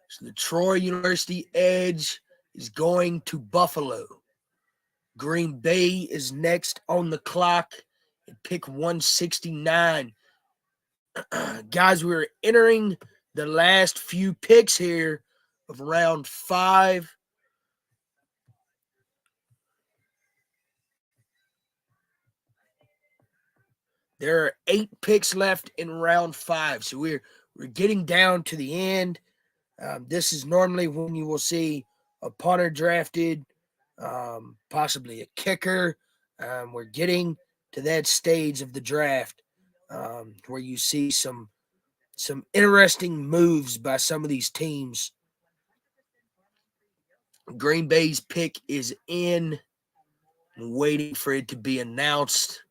So the Troy University edge is going to Buffalo. Green Bay is next on the clock at pick 169. Guys, we're entering the last few picks here of round 5. There are 8 picks left in round 5. So we're getting down to the end. This is normally when you will see a punter drafted, possibly a kicker. We're getting to that stage of the draft where you see some interesting moves by some of these teams. Green Bay's pick is in. I'm waiting for it to be announced.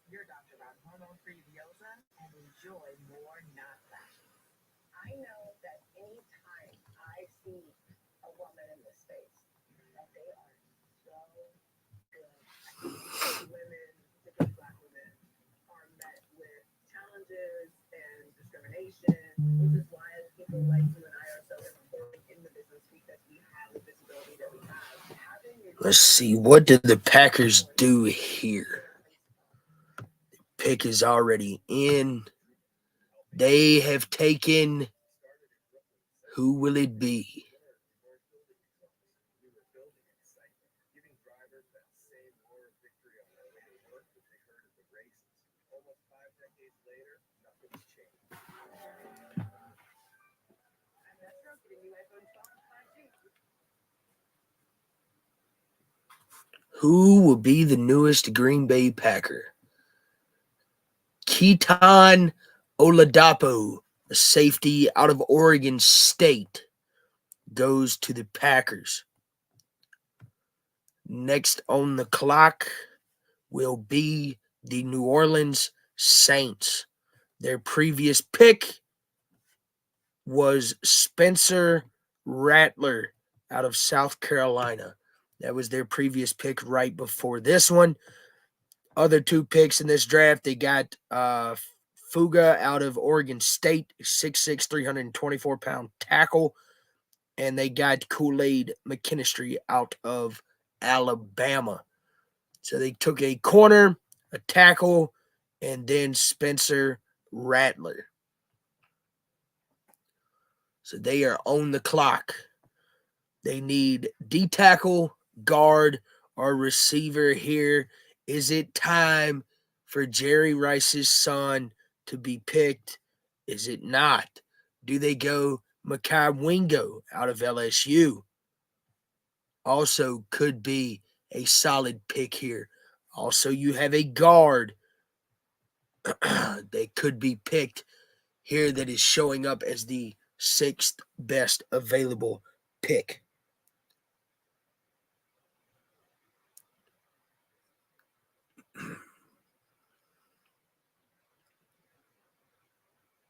Your doctor about hormone-free Vioza and enjoy more not lashes. I know that anytime I see a woman in this space, that they are so good. Women, particularly Black women, are met with challenges and discrimination, which is why people like you and I are so important in the business because we have the visibility that we have. Let's see, what did the Packers do here? Pick is already in. They have taken. Who will it be? Who will be the newest Green Bay Packer? Keaton Oladapo, a safety out of Oregon State, goes to the Packers. Next on the clock will be the New Orleans Saints. Their previous pick was Spencer Rattler out of South Carolina. That was their previous pick right before this one. Other 2 picks in this draft, they got Fuga out of Oregon State, 6'6", 324-pound tackle. And they got Kool-Aid McKinstry out of Alabama. So they took a corner, a tackle, and then Spencer Rattler. So they are on the clock. They need D-tackle, guard, or receiver here. Is it time for Jerry Rice's son to be picked? Is it not? Do they go Mekhi Wingo out of LSU? Also could be a solid pick here. Also, you have a guard that could be picked here that is showing up as the 6th best available pick.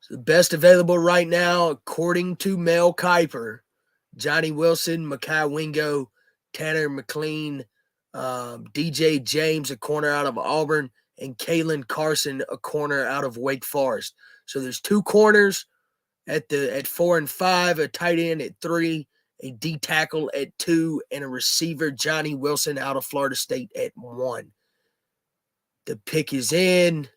So the best available right now, according to Mel Kiper, Johnny Wilson, Mekhi Wingo, Tanner McLean, DJ James, a corner out of Auburn, and Kalen Carson, a corner out of Wake Forest. So there's 2 corners at 4 and 5, a tight end at 3, a D tackle at 2, and a receiver, Johnny Wilson, out of Florida State at 1. The pick is in.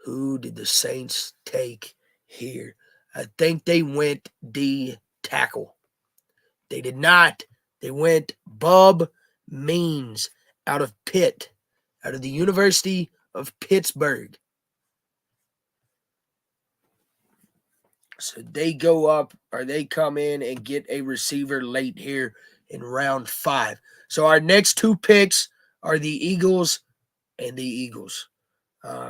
Who did the Saints take here? I think they went D tackle. They did not. They went Bub Means out of Pitt, out of the University of Pittsburgh. So they go up, or they come in and get a receiver late here in round 5. So our next 2 picks are the Eagles and the Eagles.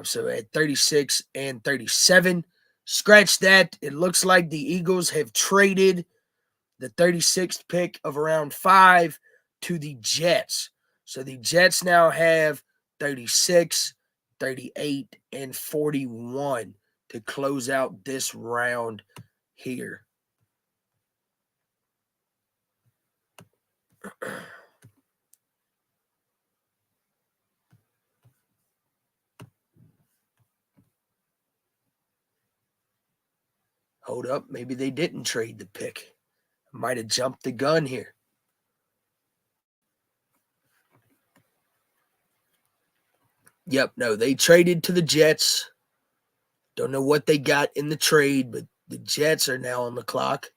So at 36 and 37, scratch that. It looks like the Eagles have traded the 36th pick of round 5 to the Jets. So the Jets now have 36, 38, and 41 to close out this round here. Hold up, maybe they didn't trade the pick. I might have jumped the gun here. Yep, no, they traded to the Jets. Don't know what they got in the trade, but the Jets are now on the clock,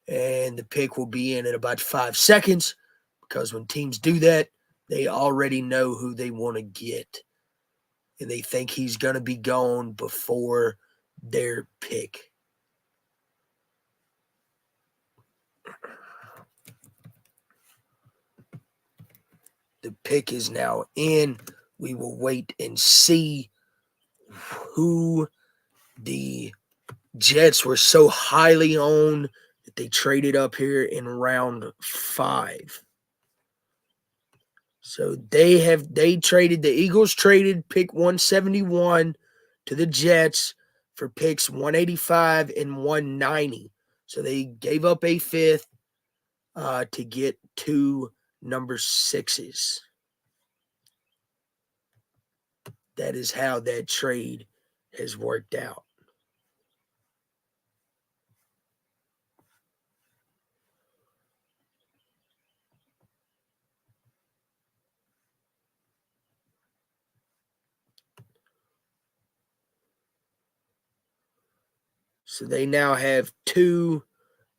and the pick will be in about 5 seconds, because when teams do that, they already know who they want to get, and they think he's going to be gone before their pick. The pick is now in. We will wait and see who the Jets were so highly on that they traded up here in round 5. So the Eagles traded pick 171 to the Jets for picks 185 and 190. So they gave up a 5th to get 2 number 6s. That is how that trade has worked out. So they now have 2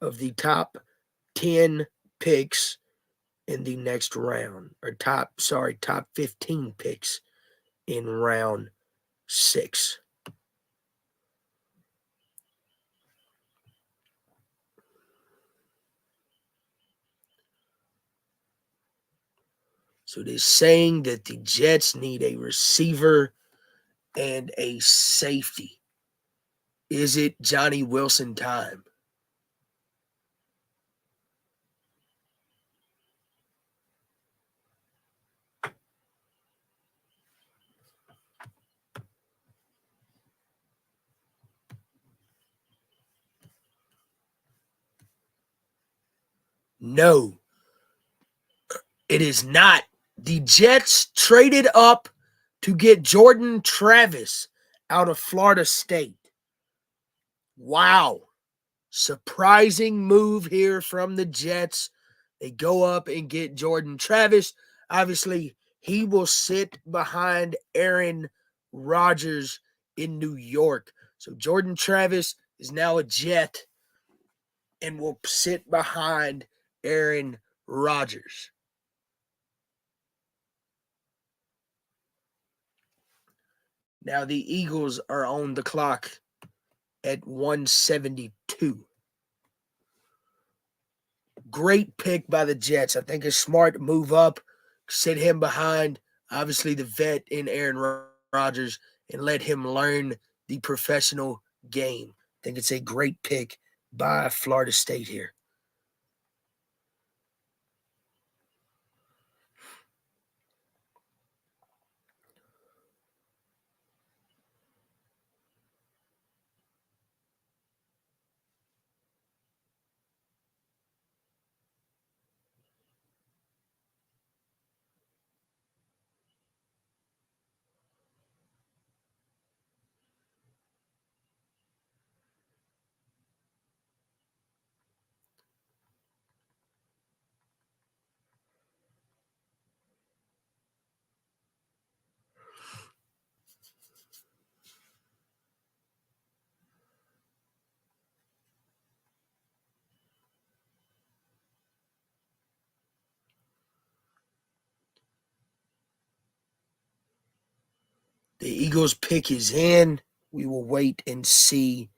of the top 10 picks in the next round, or top 15 picks in round 6. So it is saying that the Jets need a receiver and a safety. Is it Johnny Wilson time? No, it is not. The Jets traded up to get Jordan Travis out of Florida State. Wow. Surprising move here from the Jets. They go up and get Jordan Travis. Obviously, he will sit behind Aaron Rodgers in New York. So Jordan Travis is now a Jet and will sit behind Aaron Rodgers. Now the Eagles are on the clock at 172. Great pick by the Jets. I think it's smart to move up, sit him behind, obviously, the vet in Aaron Rodgers, and let him learn the professional game. I think it's a great pick by Florida State here. The Eagles pick is in. We will wait and see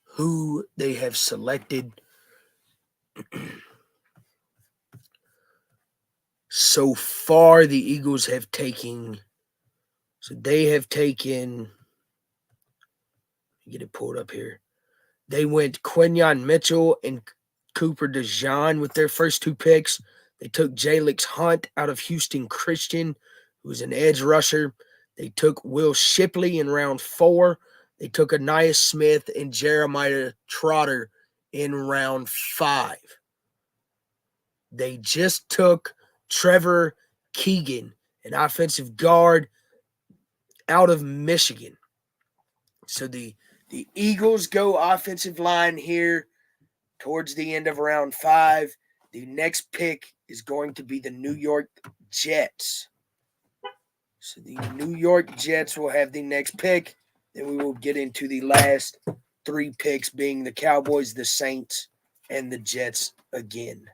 who they have selected. So far, the Eagles have taken. So they have taken. Get it pulled up here. They went Quinyon Mitchell and Cooper DeJean with their first 2 picks. They took Jalix Hunt out of Houston Christian, who was an edge rusher. They took Will Shipley in round 4. They took Anais Smith and Jeremiah Trotter in round 5. They just took Trevor Keegan, an offensive guard out of Michigan. So the Eagles go offensive line here towards the end of round 5. The next pick is going to be the New York Jets. So the New York Jets will have the next pick. Then we will get into the last 3 picks, being the Cowboys, the Saints, and the Jets again.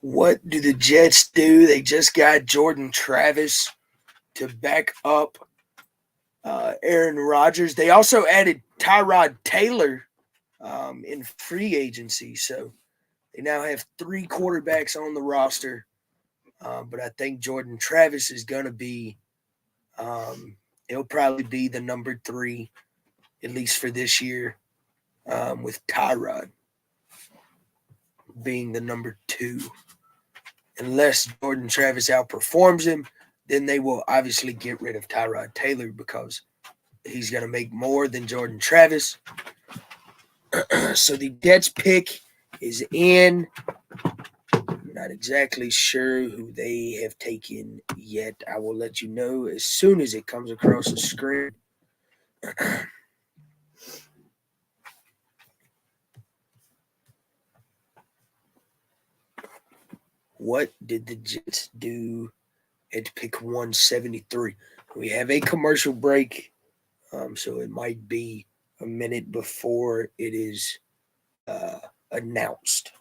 What do the Jets do? They just got Jordan Travis to back up Aaron Rodgers. They also added Tyrod Taylor in free agency. So they now have 3 quarterbacks on the roster. But I think Jordan Travis is going to be, he'll probably be the number 3, at least for this year, with Tyrod being the number 2. Unless Jordan Travis outperforms him, then they will obviously get rid of Tyrod Taylor because he's going to make more than Jordan Travis. So the Jets pick is in. I'm not exactly sure who they have taken yet. I will let you know as soon as it comes across the screen. What did the Jets do at pick 173? We have a commercial break, so it might be a minute before it is announced.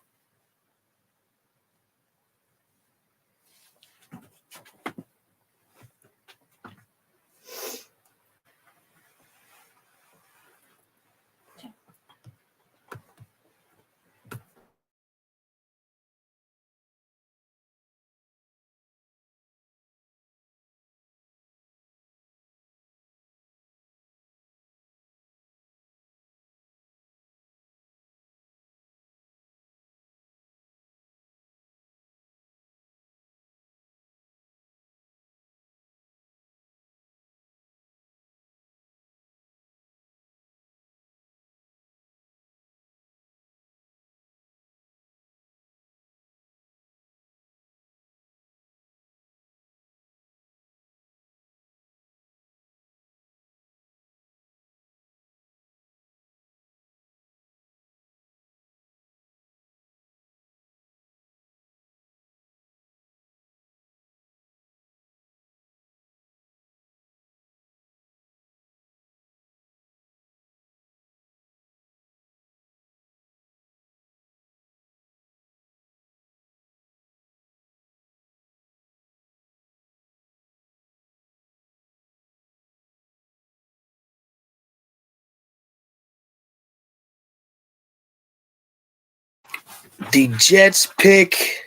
The Jets pick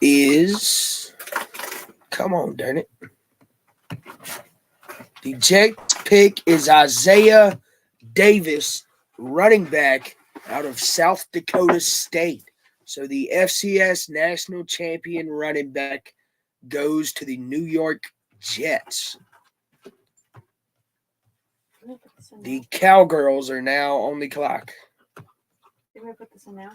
is, come on, darn it. The Jets pick is Isaiah Davis, running back out of South Dakota State. So the FCS national champion running back goes to the New York Jets. The Cowgirls are now on the clock. Did we put this in now?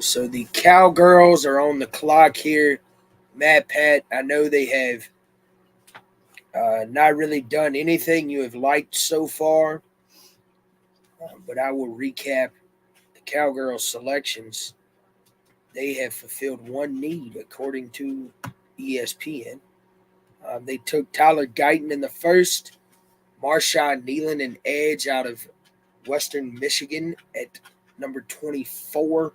So the Cowgirls are on the clock here. Matt, Pat, I know they have not really done anything you have liked so far, but I will recap the Cowgirls selections. They have fulfilled one need, according to ESPN. They took Tyler Guyton in the first, Marshawn Nealon and edge out of Western Michigan at number 24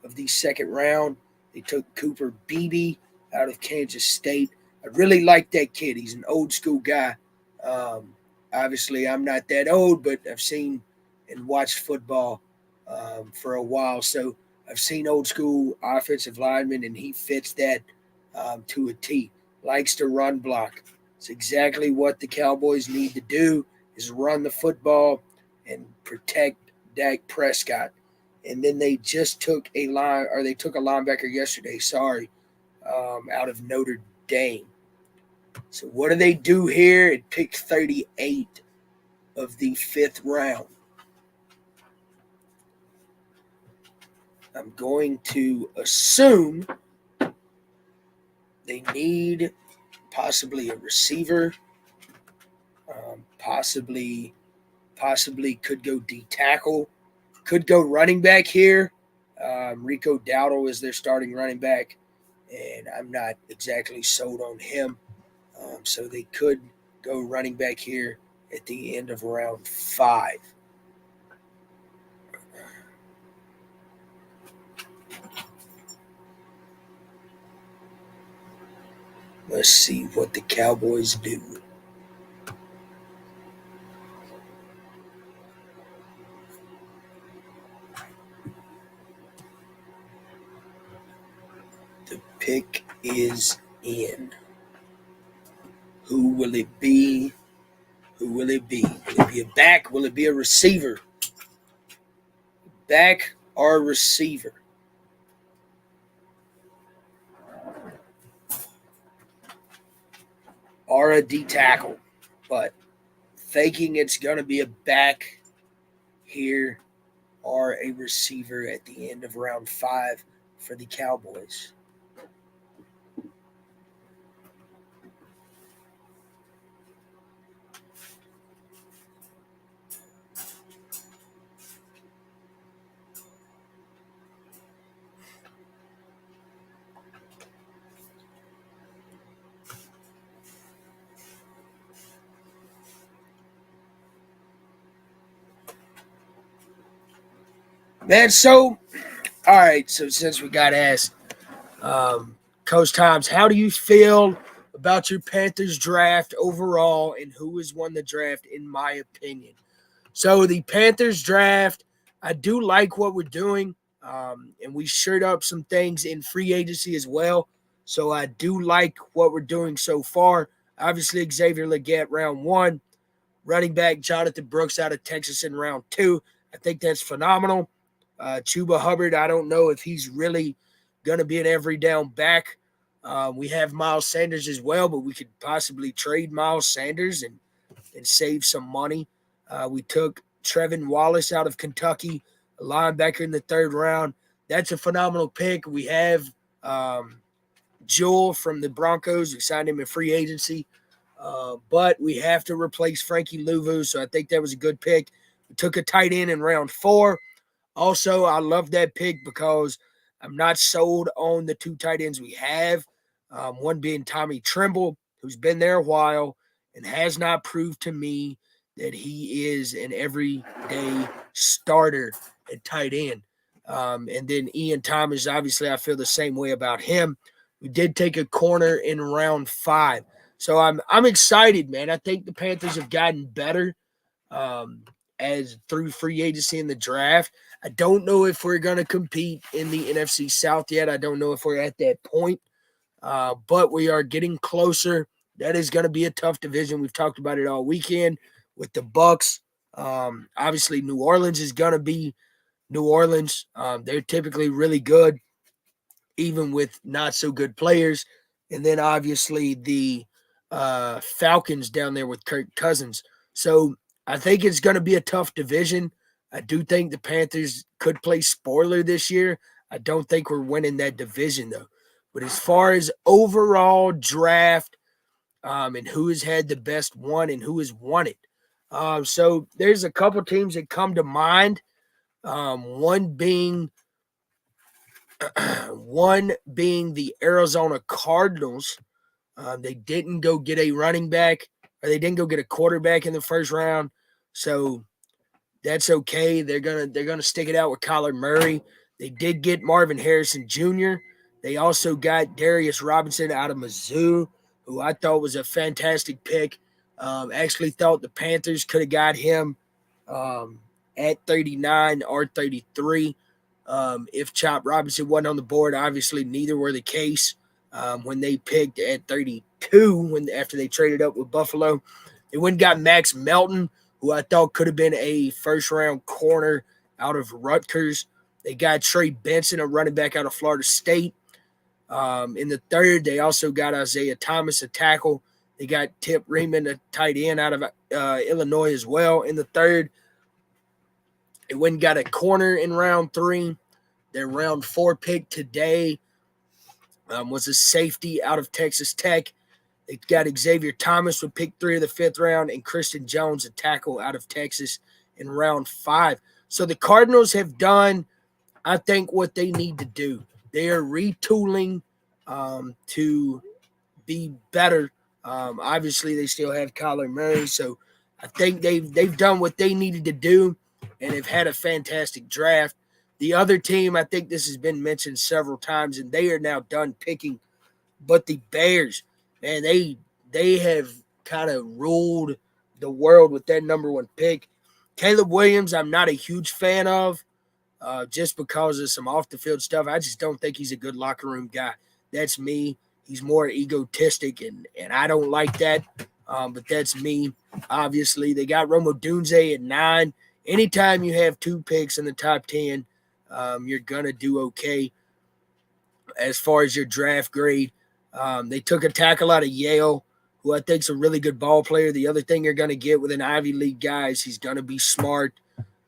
of the second round. They took Cooper Beebe out of Kansas State. I really like that kid. He's an old school guy. Obviously, I'm not that old, but I've seen and watched football for a while. So I've seen old school offensive linemen, and he fits that to a T. Likes to run block. It's exactly what the Cowboys need to do, is run the football and protect Dak Prescott. And then they just took a linebacker yesterday, out of Notre Dame. So what do they do here at pick 38 of the 5th round? I'm going to assume they need possibly a receiver, possibly could go D tackle, could go running back here. Rico Dowdle is their starting running back, and I'm not exactly sold on him. So they could go running back here at the end of round 5. Let's see what the Cowboys do. The pick is in. Who will it be? Who will it be? Will it be a back? Will it be a receiver? Back or receiver? Or a D tackle, but thinking it's going to be a back here or a receiver at the end of round 5 for the Cowboys. Man, so, all right, so since we got asked, Coach Toms, how do you feel about your Panthers draft overall, and who has won the draft, in my opinion? So the Panthers draft, I do like what we're doing, and we shored up some things in free agency as well. So I do like what we're doing so far. Obviously, Xavier Legette, round 1. Running back Jonathan Brooks out of Texas in round 2. I think that's phenomenal. Chuba Hubbard, I don't know if he's really going to be an every down back. We have Miles Sanders as well, but we could possibly trade Miles Sanders and save some money. We took Trevin Wallace out of Kentucky, a linebacker in the 3rd round. That's a phenomenal pick. We have Jewel from the Broncos. We signed him in free agency. But we have to replace Frankie Louvu, so I think that was a good pick. We took a tight end in round 4. Also, I love that pick because I'm not sold on the 2 tight ends we have, one being Tommy Tremble, who's been there a while and has not proved to me that he is an everyday starter at tight end. And then Ian Thomas, obviously, I feel the same way about him. We did take a corner in round 5. So I'm excited, man. I think the Panthers have gotten better as through free agency in the draft. I don't know if we're going to compete in the NFC South yet. I don't know if we're at that point, but we are getting closer. That is going to be a tough division. We've talked about it all weekend with the Bucs. Obviously, New Orleans is going to be New Orleans. They're typically really good, even with not so good players. And then obviously the Falcons down there with Kirk Cousins. So I think it's going to be a tough division. I do think the Panthers could play spoiler this year. I don't think we're winning that division, though. But as far as overall draft and who has had the best one and who has won it. So there's a couple teams that come to mind. One being the Arizona Cardinals. They didn't go get a running back, or they didn't go get a quarterback in the first round. So that's okay. They're gonna stick it out with Kyler Murray. They did get Marvin Harrison Jr. They also got Darius Robinson out of Mizzou, who I thought was a fantastic pick. Actually thought the Panthers could have got him at 39 or 33 if Chop Robinson wasn't on the board. Obviously, neither were the case when they picked at 32 after they traded up with Buffalo. They went and got Max Melton, who I thought could have been a first-round corner out of Rutgers. They got Trey Benson, a running back out of Florida State. In the third, they also got Isaiah Thomas, a tackle. They got Tip Raymond, a tight end out of Illinois as well. In the third, they went and got a corner in round 3. Their round 4 pick today was a safety out of Texas Tech. They got Xavier Thomas with pick 3 of the 5th round, and Christian Jones, a tackle out of Texas, in round 5. So the Cardinals have done, I think, what they need to do. They are retooling to be better. Obviously, they still have Kyler Murray, so I think they've done what they needed to do, and have had a fantastic draft. The other team, I think this has been mentioned several times, and they are now done picking, but the Bears, man, they have kind of ruled the world with that number 1 pick. Caleb Williams, I'm not a huge fan of, just because of some off-the-field stuff. I just don't think he's a good locker room guy. That's me. He's more egotistic, and I don't like that, but that's me. Obviously, they got Rome Odunze at 9. Anytime you have 2 picks in the top 10, you're going to do okay as far as your draft grade. They took a tackle out of Yale, who I think is a really good ball player. The other thing you're going to get with an Ivy League guy is he's going to be smart.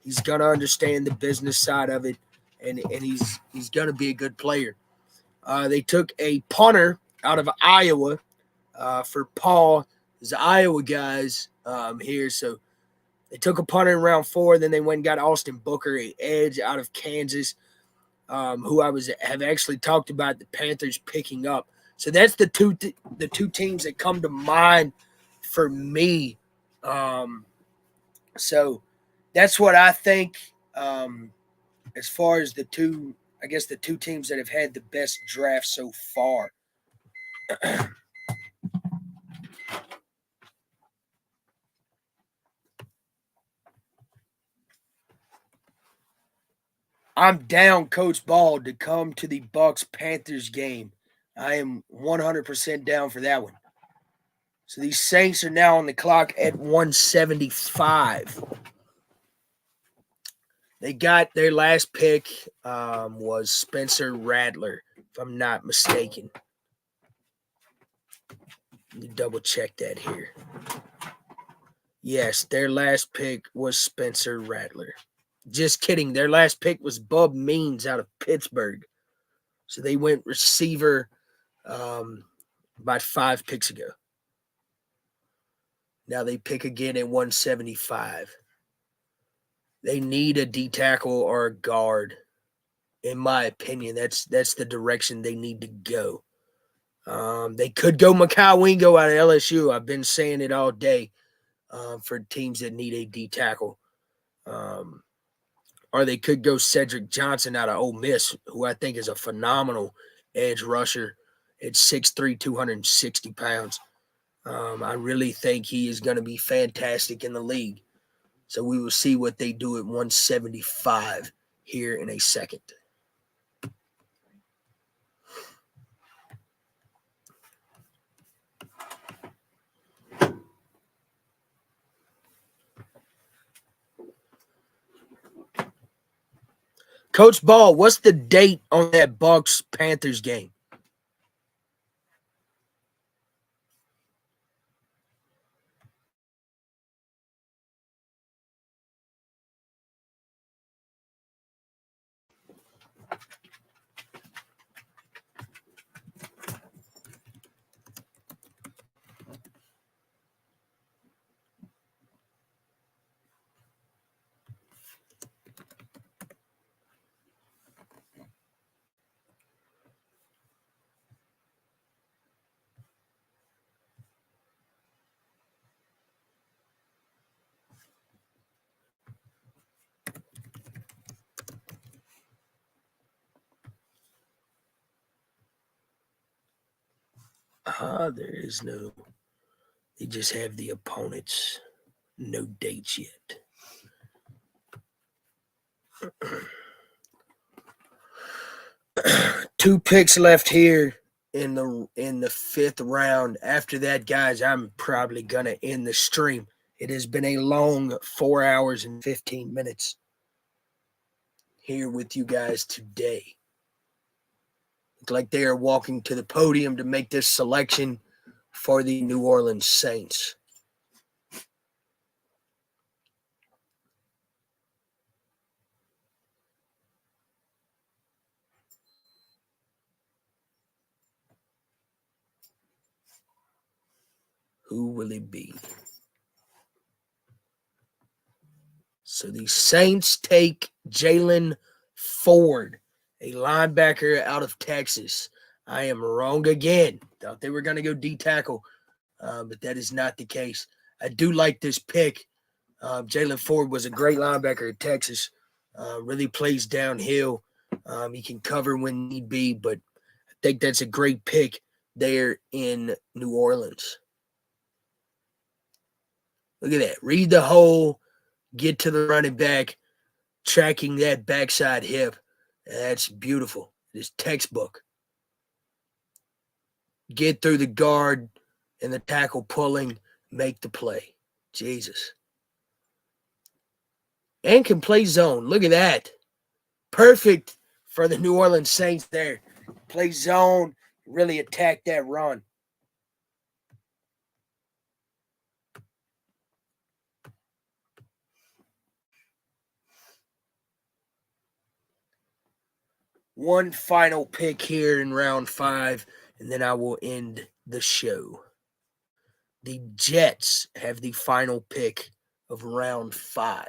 He's going to understand the business side of it, and he's going to be a good player. They took a punter out of Iowa for Paul. There's Iowa guys here, so they took a punter in round 4. Then they went and got Austin Booker, an edge out of Kansas, who have actually talked about the Panthers picking up. So that's the two teams that come to mind for me. So that's what I think as far as the two teams that have had the best draft so far. I'm down Coach Ball to come to the Bucs-Panthers game. I am 100% down for that one. So these Saints are now on the clock at 175. They got their last pick was Spencer Rattler, if I'm not mistaken. Let me double check that here. Yes, their last pick was Spencer Rattler. Just kidding. Their last pick was Bub Means out of Pittsburgh. So they went receiver about 5 picks ago. Now they pick again at 175. They need a D tackle or a guard. In my opinion, that's the direction they need to go. They could go Mekhi Wingo out of LSU. I've been saying it all day for teams that need a D tackle. or they could go Cedric Johnson out of Ole Miss, who I think is a phenomenal edge rusher at 6'3", 260 pounds. I really think he is going to be fantastic in the league. So we will see what they do at 175 here in a second. Coach Ball, what's the date on that Bucs-Panthers game? There is no, they just have the opponents. No dates yet. Two picks left here in the fifth round. After that, guys, I'm probably gonna end the stream. It has been a long 4 hours and 15 minutes here with you guys today. Look like they are walking to the podium to make this selection for the New Orleans Saints. Who will it be? So the Saints take Jaylan Ford, a linebacker out of Texas. I am wrong again. Thought they were going to go D-tackle, but that is not the case. I do like this pick. Jaylan Ford was a great linebacker at Texas. Really plays downhill. He can cover when need be, but I think that's a great pick there in New Orleans. Look at that. Read the hole, get to the running back, tracking that backside hip. That's beautiful. It is textbook. Get through the guard and the tackle pulling, make the play. Jesus. And can play zone. Look at that. Perfect for the New Orleans Saints there. Play zone, really attack that run. One final pick here in round 5, and then I will end the show. The Jets have the final pick of round 5.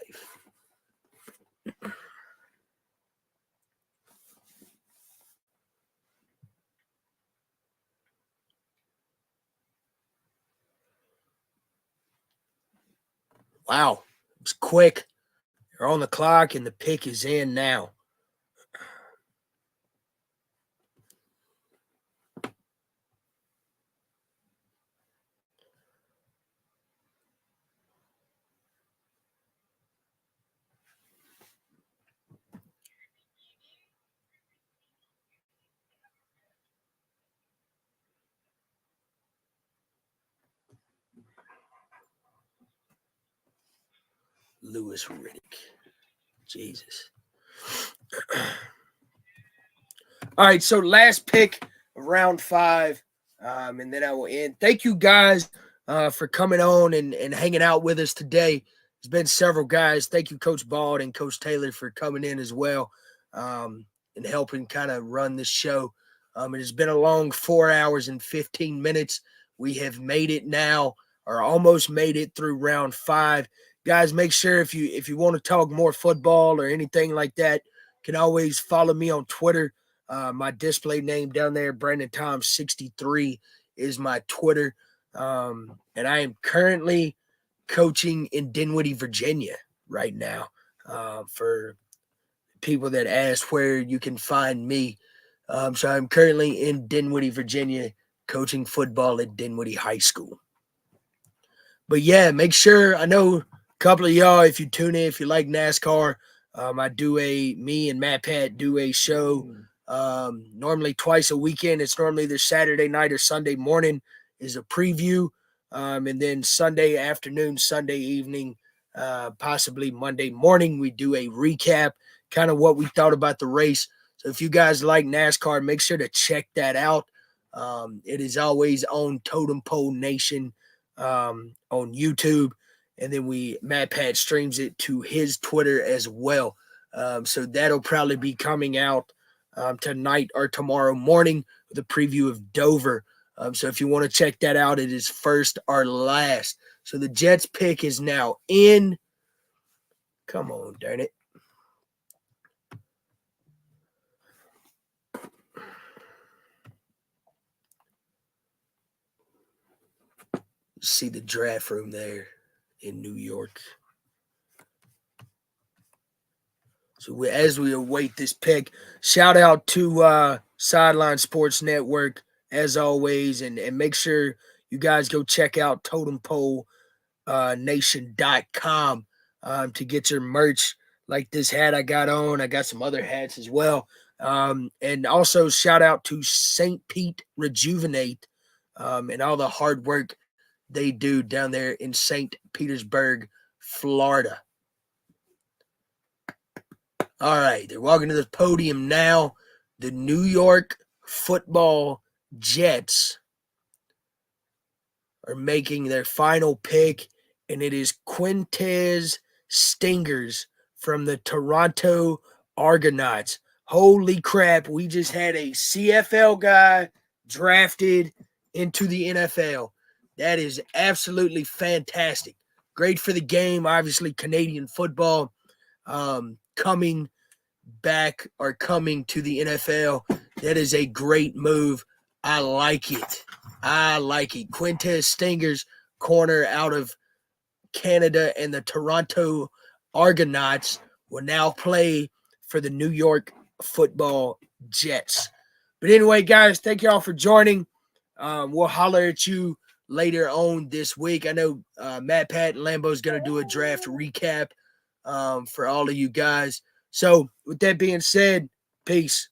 Wow, it was quick. They're on the clock, and the pick is in now. Louis Riddick. Jesus. All right, so last pick of round 5, and then I will end. Thank you guys for coming on and hanging out with us today. There's been several guys. Thank you, Coach Bald and Coach Taylor, for coming in as well and helping kind of run this show. It has been a long 4 hours and 15 minutes. We have made it now, or almost made it through round 5. Guys, make sure if you want to talk more football or anything like that, you can always follow me on Twitter. My display name down there, Brandon Tom 63, is my Twitter. And I am currently coaching in Dinwiddie, Virginia right now for people that ask where you can find me. So I'm currently in Dinwiddie, Virginia, coaching football at Dinwiddie High School. But yeah, make sure, I know a couple of y'all, if you tune in, if you like NASCAR, me and Matt Pat do a show normally twice a weekend. It's normally either Saturday night or Sunday morning is a preview. And then Sunday afternoon, Sunday evening, possibly Monday morning, we do a recap, kind of what we thought about the race. So if you guys like NASCAR, make sure to check that out. It is always on Totem Pole Nation on YouTube. And then Matt Pat streams it to his Twitter as well. So that'll probably be coming out tonight or tomorrow morning with a preview of Dover. So if you want to check that out, it is first or last. So the Jets pick is now in. Come on, darn it. See the draft room there in New York. So as we await this pick, shout out to Sideline Sports Network as always, and make sure you guys go check out TotemppoleNation.com to get your merch like this hat I got on. I got some other hats as well. And also shout out to St. Pete Rejuvenate and all the hard work they do down there in St. Petersburg, Florida. All right, they're walking to the podium now. The New York Football Jets are making their final pick, and it is Quintez Stingers from the Toronto Argonauts. Holy crap, we just had a CFL guy drafted into the NFL. That is absolutely fantastic. Great for the game, obviously Canadian football coming to the NFL. That is a great move. I like it. Quintez Stingers, corner out of Canada, and the Toronto Argonauts will now play for the New York Football Jets. But anyway, guys, thank you all for joining. We'll holler at you later on this week. I know Matt Pat and Lambo's going to do a draft recap for all of you guys. So with that being said, peace.